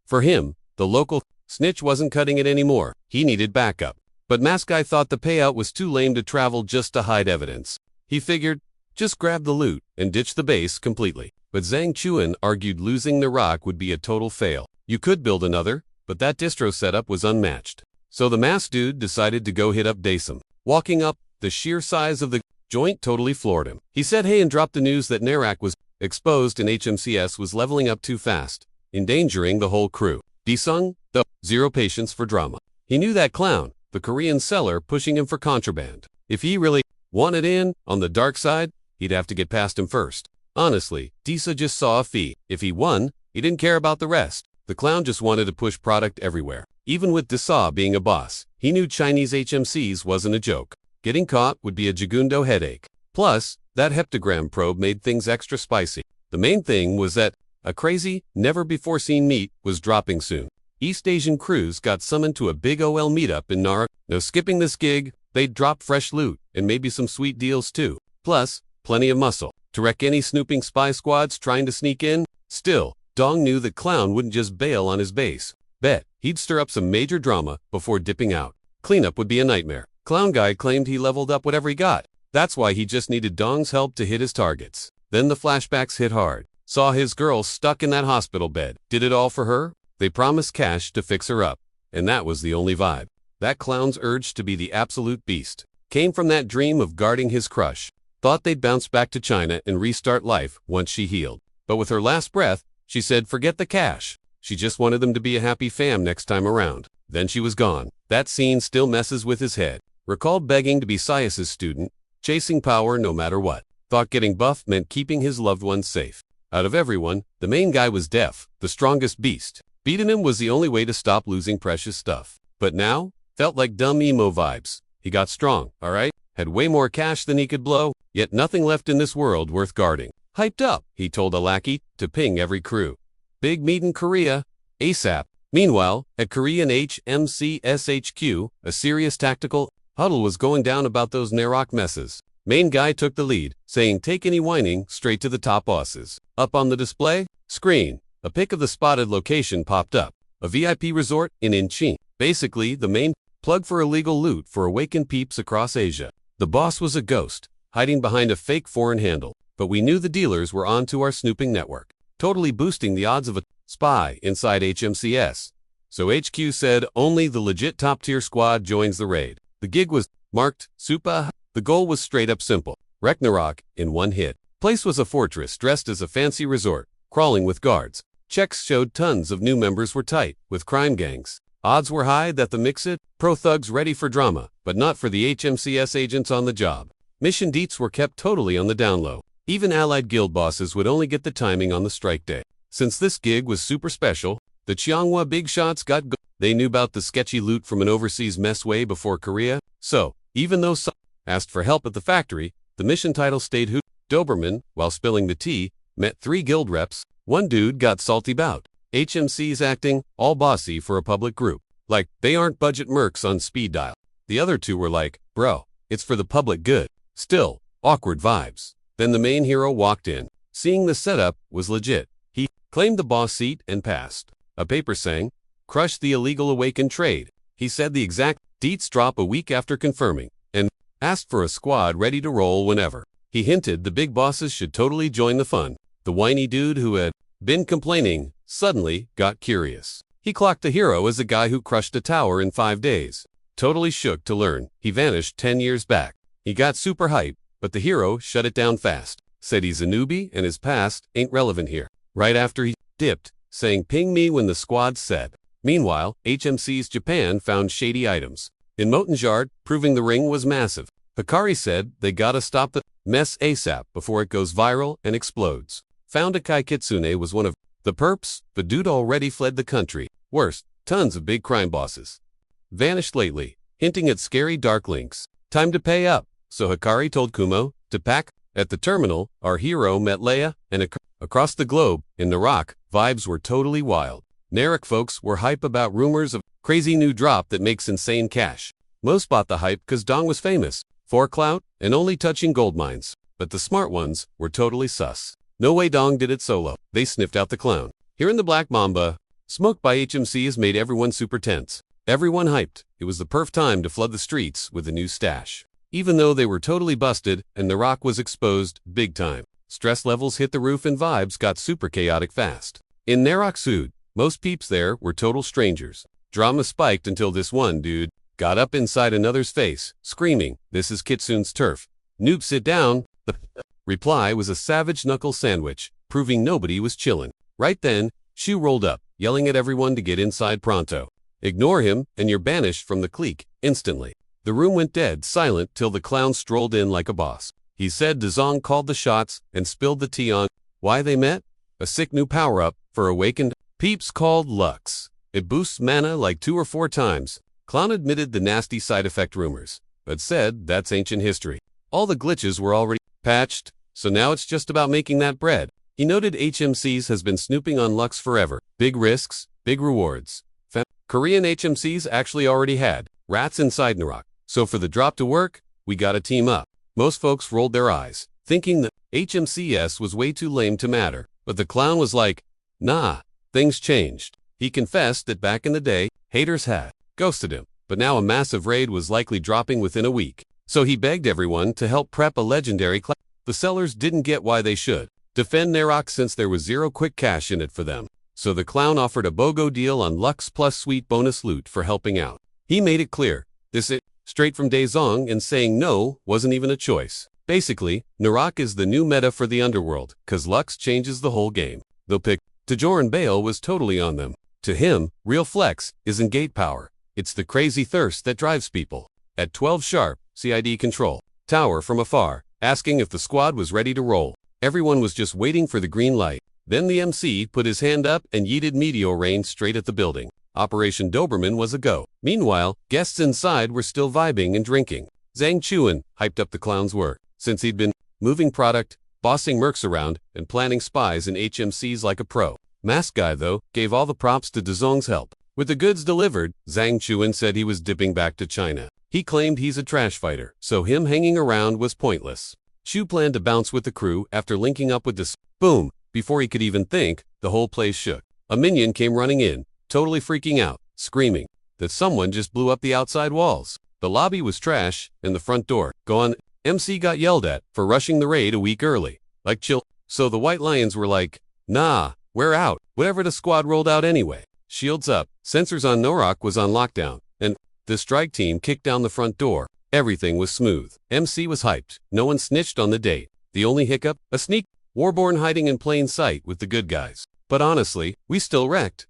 For him, the local snitch wasn't cutting it anymore. He needed backup. But Mask Guy thought the payout was too lame to travel just to hide evidence. He figured, just grab the loot and ditch the base completely. But Zhang Chuan argued losing Narak would be a total fail. You could build another, but that distro setup was unmatched. So the masked dude decided to go hit up Daysum. Walking up, the sheer size of the joint totally floored him. He said hey and dropped the news that Narak was exposed and HMCS was leveling up too fast, endangering the whole crew. Disung, though, zero patience for drama. He knew that clown, the Korean seller, pushing him for contraband. If he really wanted in on the dark side, he'd have to get past him first. Honestly, Disa just saw a fee. If he won, he didn't care about the rest. The clown just wanted to push product everywhere. Even with Disa being a boss, he knew Chinese HMCs wasn't a joke. Getting caught would be a Jagundo headache. Plus, that heptagram probe made things extra spicy. The main thing was that a crazy, never-before-seen meet was dropping soon. East Asian crews got summoned to a big OL meetup in Nara. No skipping this gig, they'd drop fresh loot, and maybe some sweet deals too. Plus, plenty of muscle. to wreck any snooping spy squads trying to sneak in. Still, Dong knew that Clown wouldn't just bail on his base. Bet he'd stir up some major drama before dipping out. Cleanup would be a nightmare. Clown guy claimed he leveled up whatever he got. That's why he just needed Dong's help to hit his targets. Then the flashbacks hit hard. Saw his girl stuck in that hospital bed. Did it all for her? They promised cash to fix her up. And that was the only vibe. That Clown's urge to be the absolute beast came from that dream of guarding his crush. Thought they'd bounce back to China and restart life once she healed. But with her last breath, she said forget the cash. She just wanted them to be a happy fam next time around. Then she was gone. That scene still messes with his head. Recalled begging to be Sias's student, chasing power no matter what. Thought getting buff meant keeping his loved ones safe. Out of everyone, the main guy was deaf, the strongest beast. Beating him was the only way to stop losing precious stuff. But now, felt like dumb emo vibes. He got strong, alright? Had way more cash than he could blow, yet nothing left in this world worth guarding. Hyped up, he told a lackey to ping every crew. Big meet in Korea, ASAP. Meanwhile, at Korean HMCSHQ, a serious tactical huddle was going down about those Narok messes. Main guy took the lead, saying take any whining straight to the top bosses. Up on the display screen, a pic of the spotted location popped up. A VIP resort in Incheon. Basically, the main plug for illegal loot for awakened peeps across Asia. The boss was a ghost, hiding behind a fake foreign handle. But we knew the dealers were onto our snooping network, totally boosting the odds of a spy inside HMCS. So HQ said only the legit top-tier squad joins the raid. The gig was marked super. The goal was straight up simple. Ragnarok in one hit. Place was a fortress dressed as a fancy resort, crawling with guards. Checks showed tons of new members were tight, with crime gangs. Odds were high that the Mix-It Pro thugs ready for drama, but not for the HMCS agents on the job. Mission deets were kept totally on the down low. Even allied guild bosses would only get the timing on the strike day. Since this gig was super special, the Cheonghua big shots got go. They knew about the sketchy loot from an overseas mess way before Korea. So, even though some asked for help at the factory, the mission title stayed who. Doberman, while spilling the tea, met 3 guild reps. One dude got salty bout HMC's acting all bossy for a public group. Like, they aren't budget mercs on speed dial. The other 2 were like, bro, it's for the public good. Still, awkward vibes. Then the main hero walked in. Seeing the setup was legit. He claimed the boss seat and passed. A paper saying, crush the illegal awakened trade. He said the exact deets drop a week after confirming, and asked for a squad ready to roll whenever. He hinted the big bosses should totally join the fun. The whiny dude who had been complaining suddenly got curious. He clocked the hero as the guy who crushed a tower in 5 days. Totally shook to learn he vanished 10 years back. He got super hyped, but the hero shut it down fast. Said he's a newbie and his past ain't relevant here. Right after he dipped, saying ping me when the squad said. Meanwhile, HMC's Japan found shady items in Motenjard, proving the ring was massive. Hikari said they gotta stop the mess ASAP before it goes viral and explodes. Found Akai Kitsune was one of the perps. The dude already fled the country. Worse, tons of big crime bosses vanished lately, hinting at scary dark links. Time to pay up. So Hikari told Kumo to pack. At the terminal, our hero met Leia, and across the globe, in Narok, vibes were totally wild. Narok folks were hype about rumors of crazy new drop that makes insane cash. Most bought the hype cause Dong was famous, for clout, and only touching gold mines. But the smart ones were totally sus. No way Dong did it solo. They sniffed out the clown. Here in the Black Mamba, smoke by HMCs made everyone super tense. Everyone hyped. It was the perf time to flood the streets with a new stash. Even though they were totally busted and the rock was exposed big time. Stress levels hit the roof and vibes got super chaotic fast. In Narok Sud, most peeps there were total strangers. Drama spiked until this one dude got up inside another's face, screaming, "This is Kitsune's turf. Noob, sit down." The reply was a savage knuckle sandwich, proving nobody was chillin'. Right then, Shu rolled up, yelling at everyone to get inside pronto. Ignore him, and you're banished from the clique instantly. The room went dead silent till the clown strolled in like a boss. He said Dazong called the shots and spilled the tea on why they met. A sick new power-up for awakened peeps called Lux. It boosts mana like 2 or 4 times. Clown admitted the nasty side effect rumors, but said that's ancient history. All the glitches were already patched, so now it's just about making that bread. He noted HMCs has been snooping on Lux forever. Big risks, big rewards. Korean HMCs actually already had rats inside Narok. So for the drop to work, we gotta team up. Most folks rolled their eyes. thinking the HMCS was way too lame to matter. But the clown was like, nah, things changed. He confessed that back in the day, haters had ghosted him, but now a massive raid was likely dropping within a week. So he begged everyone to help prep a legendary class. The sellers didn't get why they should defend Narok since there was zero quick cash in it for them. So the clown offered a BOGO deal on Lux plus sweet bonus loot for helping out. He made it clear, this is straight from Daezong, and saying no wasn't even a choice. Basically, Narok is the new meta for the underworld, cause Lux changes the whole game. They'll pick Tajoran Bale was totally on them. To him, real flex isn't gate power. It's the crazy thirst that drives people. At 12 sharp, CID control tower from afar, asking if the squad was ready to roll. Everyone was just waiting for the green light. Then the MC put his hand up and yeeted meteor rain straight at the building. Operation Doberman was a go. Meanwhile, guests inside were still vibing and drinking. Zhang Chuan hyped up the clown's work, since he'd been moving product, bossing mercs around, and planning spies in HMCs like a pro. Mask Guy, though, gave all the props to Daezong's help. With the goods delivered, Zhang Chuan said he was dipping back to China. He claimed he's a trash fighter, so him hanging around was pointless. Chu planned to bounce with the crew after linking up with this. Boom! Before he could even think, the whole place shook. A minion came running in, totally freaking out, screaming that someone just blew up the outside walls. The lobby was trash, and the front door gone. MC got yelled at for rushing the raid a week early. Like chill. So the White Lions were like, nah, we're out. Whatever, the squad rolled out anyway. Shields up, sensors on Narok was on lockdown, and the strike team kicked down the front door. Everything was smooth. MC was hyped. No one snitched on the date. The only hiccup? A sneak. Warborn hiding in plain sight with the good guys. But honestly, we still wrecked.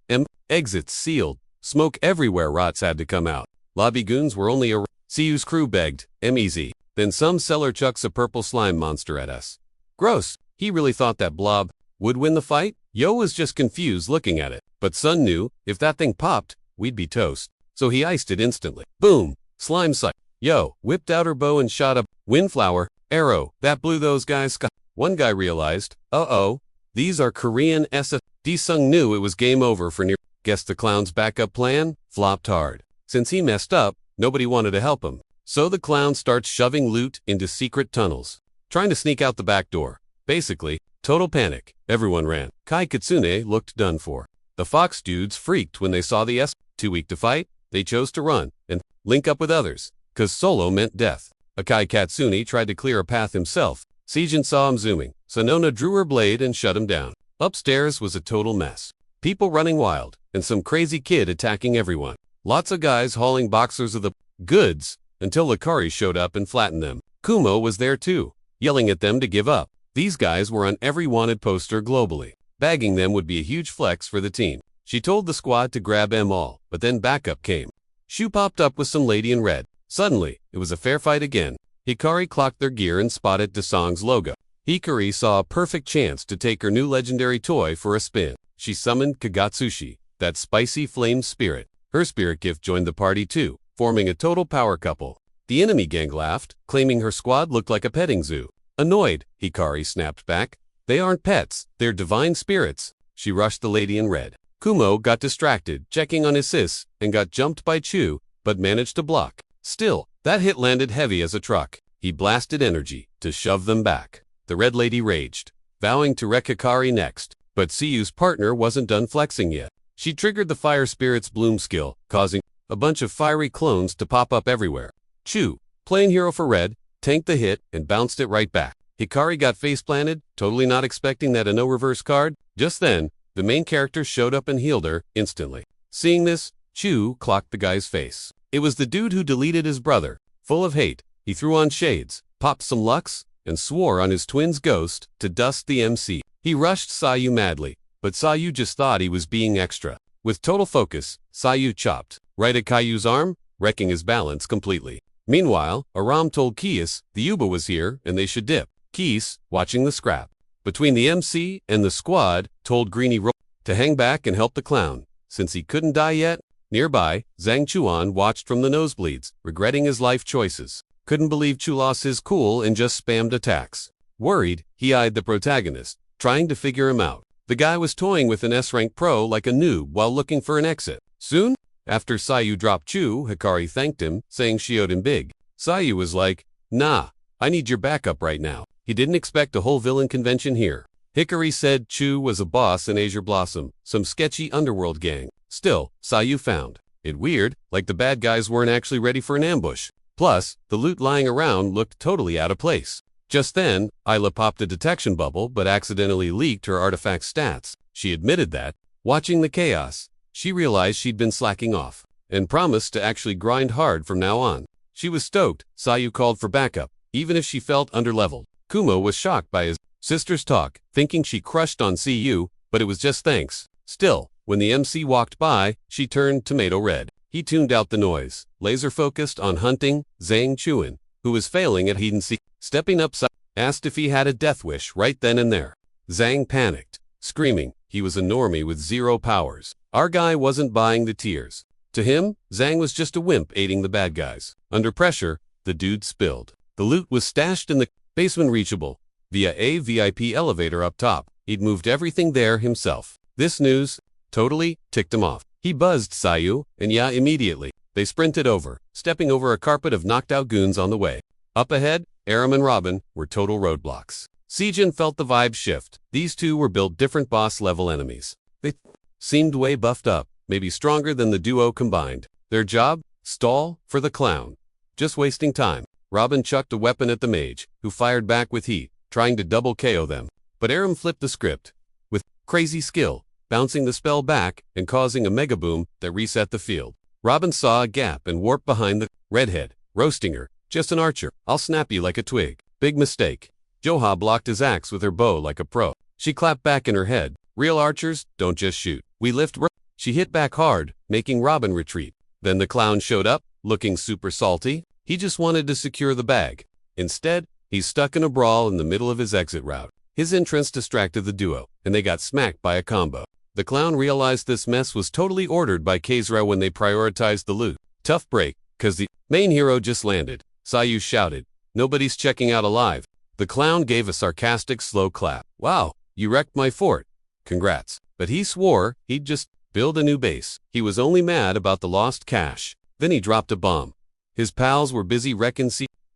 Exits sealed. Smoke everywhere. Rots had to come out. Lobby goons were only a. CU's crew begged. Easy. Then some seller chucks a purple slime monster at us. Gross. He really thought that blob would win the fight? Yo was just confused looking at it. But Sun knew, if that thing popped, we'd be toast. So he iced it instantly. Boom. Slime sight. Yo whipped out her bow and shot a windflower arrow that blew those guys sky. One guy realized, uh-oh, these are Korean SF. D-Sung knew it was game over for near. Guess the clown's backup plan flopped hard. Since he messed up, nobody wanted to help him. So the clown starts shoving loot into secret tunnels, trying to sneak out the back door. Basically, total panic. Everyone ran. Kai Kitsune looked done for. The Fox dudes freaked when they saw the S. Too weak to fight, they chose to run and link up with others, cause solo meant death. Akai Katsune tried to clear a path himself. Seijin saw him zooming, so Nona drew her blade and shut him down. Upstairs was a total mess. People running wild, and some crazy kid attacking everyone. Lots of guys hauling boxers of the goods, until Lakari showed up and flattened them. Kumo was there too, yelling at them to give up. These guys were on every wanted poster globally. Bagging them would be a huge flex for the team. She told the squad to grab them all, but then backup came. Shu popped up with some lady in red. Suddenly, it was a fair fight again. Hikari clocked their gear and spotted Dasong's logo. Hikari saw a perfect chance to take her new legendary toy for a spin. She summoned Kagatsushi, that spicy flame spirit. Her spirit gift joined the party too, forming a total power couple. The enemy gang laughed, claiming her squad looked like a petting zoo. Annoyed, Hikari snapped back. They aren't pets, they're divine spirits. She rushed the lady in red. Kumo got distracted, checking on his sis, and got jumped by Chu, but managed to block. Still, that hit landed heavy as a truck. He blasted energy to shove them back. The red lady raged, vowing to wreck Hikari next. But CU's partner wasn't done flexing yet. She triggered the Fire Spirit's Bloom skill, causing a bunch of fiery clones to pop up everywhere. Chu, playing hero for red, tanked the hit and bounced it right back. Hikari got face planted, totally not expecting that a no reverse card. Just then, the main character showed up and healed her instantly. Seeing this, Chu clocked the guy's face. It was the dude who deleted his brother. Full of hate, he threw on shades, popped some Lux, and swore on his twin's ghost to dust the MC. He rushed Sayu madly, but Sayu just thought he was being extra. With total focus, Sayu chopped right at Caillou's arm, wrecking his balance completely. Meanwhile, Aram told Kies the Yuba was here and they should dip. Kies, watching the scrap between the MC and the squad, told Greeny to hang back and help the clown, since he couldn't die yet. Nearby, Zhang Chuan watched from the nosebleeds, regretting his life choices. Couldn't believe Chu lost his cool and just spammed attacks. Worried, he eyed the protagonist, trying to figure him out. The guy was toying with an S-rank pro like a noob while looking for an exit. Soon, after Sayu dropped Chu, Hikari thanked him, saying she owed him big. Sayu was like, nah, I need your backup right now. He didn't expect a whole villain convention here. Hikari said Chu was a boss in Azure Blossom, some sketchy underworld gang. Still, Sayu found it weird, like the bad guys weren't actually ready for an ambush. Plus, the loot lying around looked totally out of place. Just then, Isla popped a detection bubble but accidentally leaked her artifact stats. She admitted that, watching the chaos, she realized she'd been slacking off, and promised to actually grind hard from now on. She was stoked. Sayu called for backup, even if she felt underleveled. Kumo was shocked by his sister's talk, thinking she crushed on CU, but it was just thanks. Still, when the MC walked by, she turned tomato red. He tuned out the noise, laser-focused on hunting Zhang Chuan, who was failing at hide-and-seek. Stepping up, asked if he had a death wish right then and there. Zhang panicked, screaming he was a normie with zero powers. Our guy wasn't buying the tears. To him, Zhang was just a wimp aiding the bad guys. Under pressure, the dude spilled. The loot was stashed in the basement, reachable via a VIP elevator up top. He'd moved everything there himself. This news totally ticked him off. He buzzed Sayu and Ya immediately. They sprinted over, stepping over a carpet of knocked-out goons on the way. Up ahead, Aram and Robin were total roadblocks. Sejin felt the vibe shift. These two were built different boss-level enemies. They seemed way buffed up, maybe stronger than the duo combined. Their job? Stall for the clown. Just wasting time. Robin chucked a weapon at the mage, who fired back with heat, trying to double KO them. But Aram flipped the script with crazy skill, bouncing the spell back and causing a mega boom that reset the field. Robin saw a gap and warped behind the redhead, roasting her. Just an archer. I'll snap you like a twig. Big mistake. Joha blocked his axe with her bow like a pro. She clapped back in her head. Real archers don't just shoot. We lift. She hit back hard, making Robin retreat. Then the clown showed up, looking super salty. He just wanted to secure the bag. Instead, he's stuck in a brawl in the middle of his exit route. His entrance distracted the duo, and they got smacked by a combo. The clown realized this mess was totally ordered by Kezra when they prioritized the loot. Tough break, cause the main hero just landed. Sayu shouted, "Nobody's checking out alive." The clown gave a sarcastic slow clap. "Wow, you wrecked my fort. Congrats." But he swore he'd just build a new base. He was only mad about the lost cash. Then he dropped a bomb. His pals were busy wrecking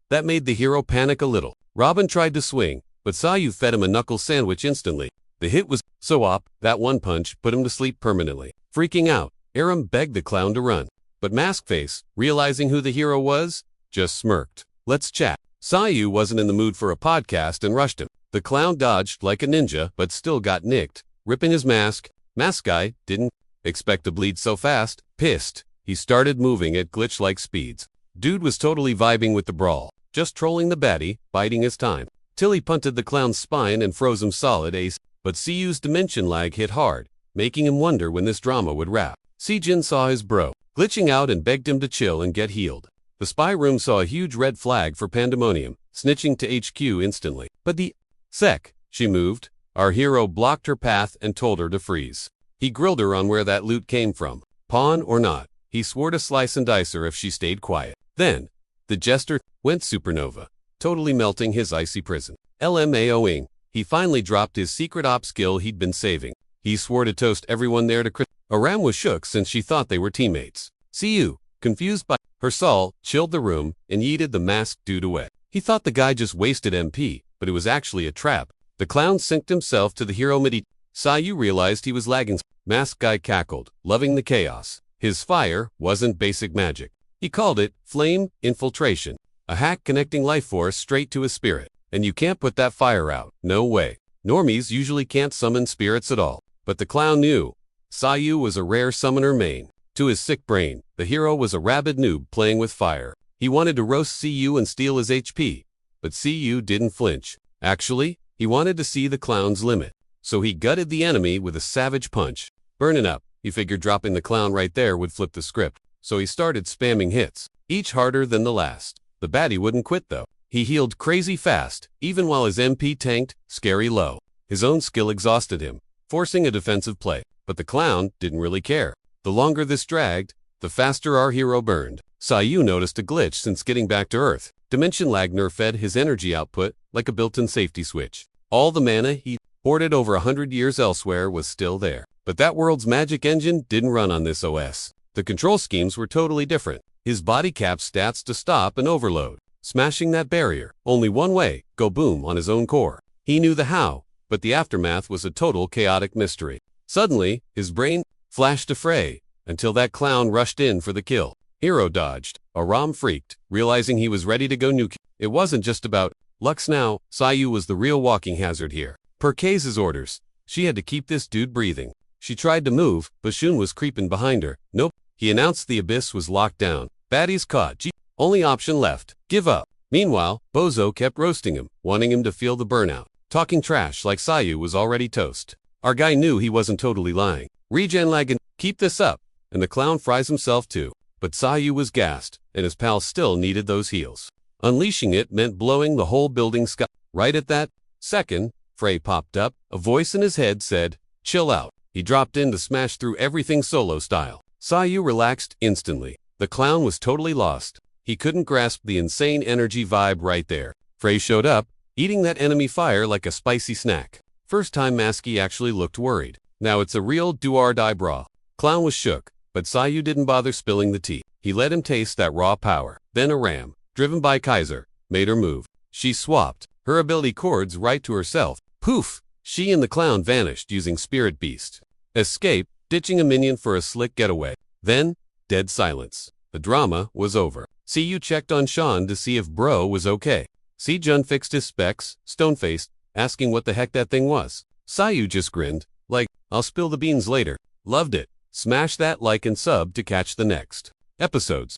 That made the hero panic a little. Robin tried to swing, but Sayu fed him a knuckle sandwich instantly. The hit was so op, that one punch put him to sleep permanently. Freaking out, Aram begged the clown to run. But Maskface, realizing who the hero was, just smirked. "Let's chat." Sayu wasn't in the mood for a podcast and rushed him. The clown dodged like a ninja but still got nicked, ripping his mask. Mask guy didn't expect to bleed so fast. Pissed, he started moving at glitch-like speeds. Dude was totally vibing with the brawl, just trolling the baddie, biding his time. Till he punted the clown's spine and froze him solid ace. But CU's dimension lag hit hard, making him wonder when this drama would wrap. Sejin saw his bro glitching out and begged him to chill and get healed. The spy room saw a huge red flag for pandemonium, snitching to HQ instantly. But the sec, she moved. Our hero blocked her path and told her to freeze. He grilled her on where that loot came from. Pawn or not, he swore to slice and dice her if she stayed quiet. Then, the jester went supernova, totally melting his icy prison. LMAOing, he finally dropped his secret op skill he'd been saving. He swore to toast everyone there to Aram was shook since she thought they were teammates. CU, confused by her soul, chilled the room and yeeted the masked dude away. He thought the guy just wasted MP, but it was actually a trap. The clown synced himself to the hero midi. Sayu realized he was lagging. Masked guy cackled, loving the chaos. His fire wasn't basic magic. He called it flame infiltration, a hack connecting life force straight to his spirit. And you can't put that fire out. No way. Normies usually can't summon spirits at all. But the clown knew. Sayu was a rare summoner main. To his sick brain, the hero was a rabid noob playing with fire. He wanted to roast CU and steal his HP. But CU didn't flinch. Actually, he wanted to see the clown's limit. So he gutted the enemy with a savage punch. Burning up, he figured dropping the clown right there would flip the script. So he started spamming hits, each harder than the last. The baddie wouldn't quit though. He healed crazy fast, even while his MP tanked, scary low. His own skill exhausted him, forcing a defensive play. But the clown didn't really care. The longer this dragged, the faster our hero burned. Sayu noticed a glitch since getting back to Earth. Dimension lag nerfed his energy output like a built-in safety switch. All the mana he hoarded over 100 years elsewhere was still there. But that world's magic engine didn't run on this OS. The control schemes were totally different. His body capped stats to stop and overload. smashing that barrier. Only one way, go boom on his own core. He knew the how, but the aftermath was a total chaotic mystery. Suddenly, his brain flashed afray, until that clown rushed in for the kill. Hero dodged. Aram freaked, realizing he was ready to go nuke. It wasn't just about Lux now, Sayu was the real walking hazard here. Per K's orders, she had to keep this dude breathing. She tried to move, but Shun was creeping behind her. Nope. He announced the abyss was locked down. Baddies caught. Only option left. Give up. Meanwhile, Bozo kept roasting him, wanting him to feel the burnout. Talking trash like Sayu was already toast. Our guy knew he wasn't totally lying. Regen Lagan, keep this up. And the clown fries himself too. But Sayu was gassed, and his pal still needed those heals. Unleashing it meant blowing the whole building sky. Right at that second, Frey popped up. A voice in his head said, chill out. He dropped in to smash through everything solo style. Sayu relaxed instantly. The clown was totally lost. He couldn't grasp the insane energy vibe right there. Frey showed up, eating that enemy fire like a spicy snack. First time Masky actually looked worried. Now it's a real do-or-die brawl. Clown was shook, but Sayu didn't bother spilling the tea. He let him taste that raw power. Then a ram, driven by Kaiser, made her move. She swapped her ability chords right to herself. Poof! She and the clown vanished using Spirit Beast. Escape, ditching a minion for a slick getaway. Then, dead silence. The drama was over. Siyu checked on Sean to see if bro was okay. Si-jun fixed his specs, stone-faced, asking what the heck that thing was. Sayu just grinned, like, I'll spill the beans later. Loved it. Smash that like and sub to catch the next episodes.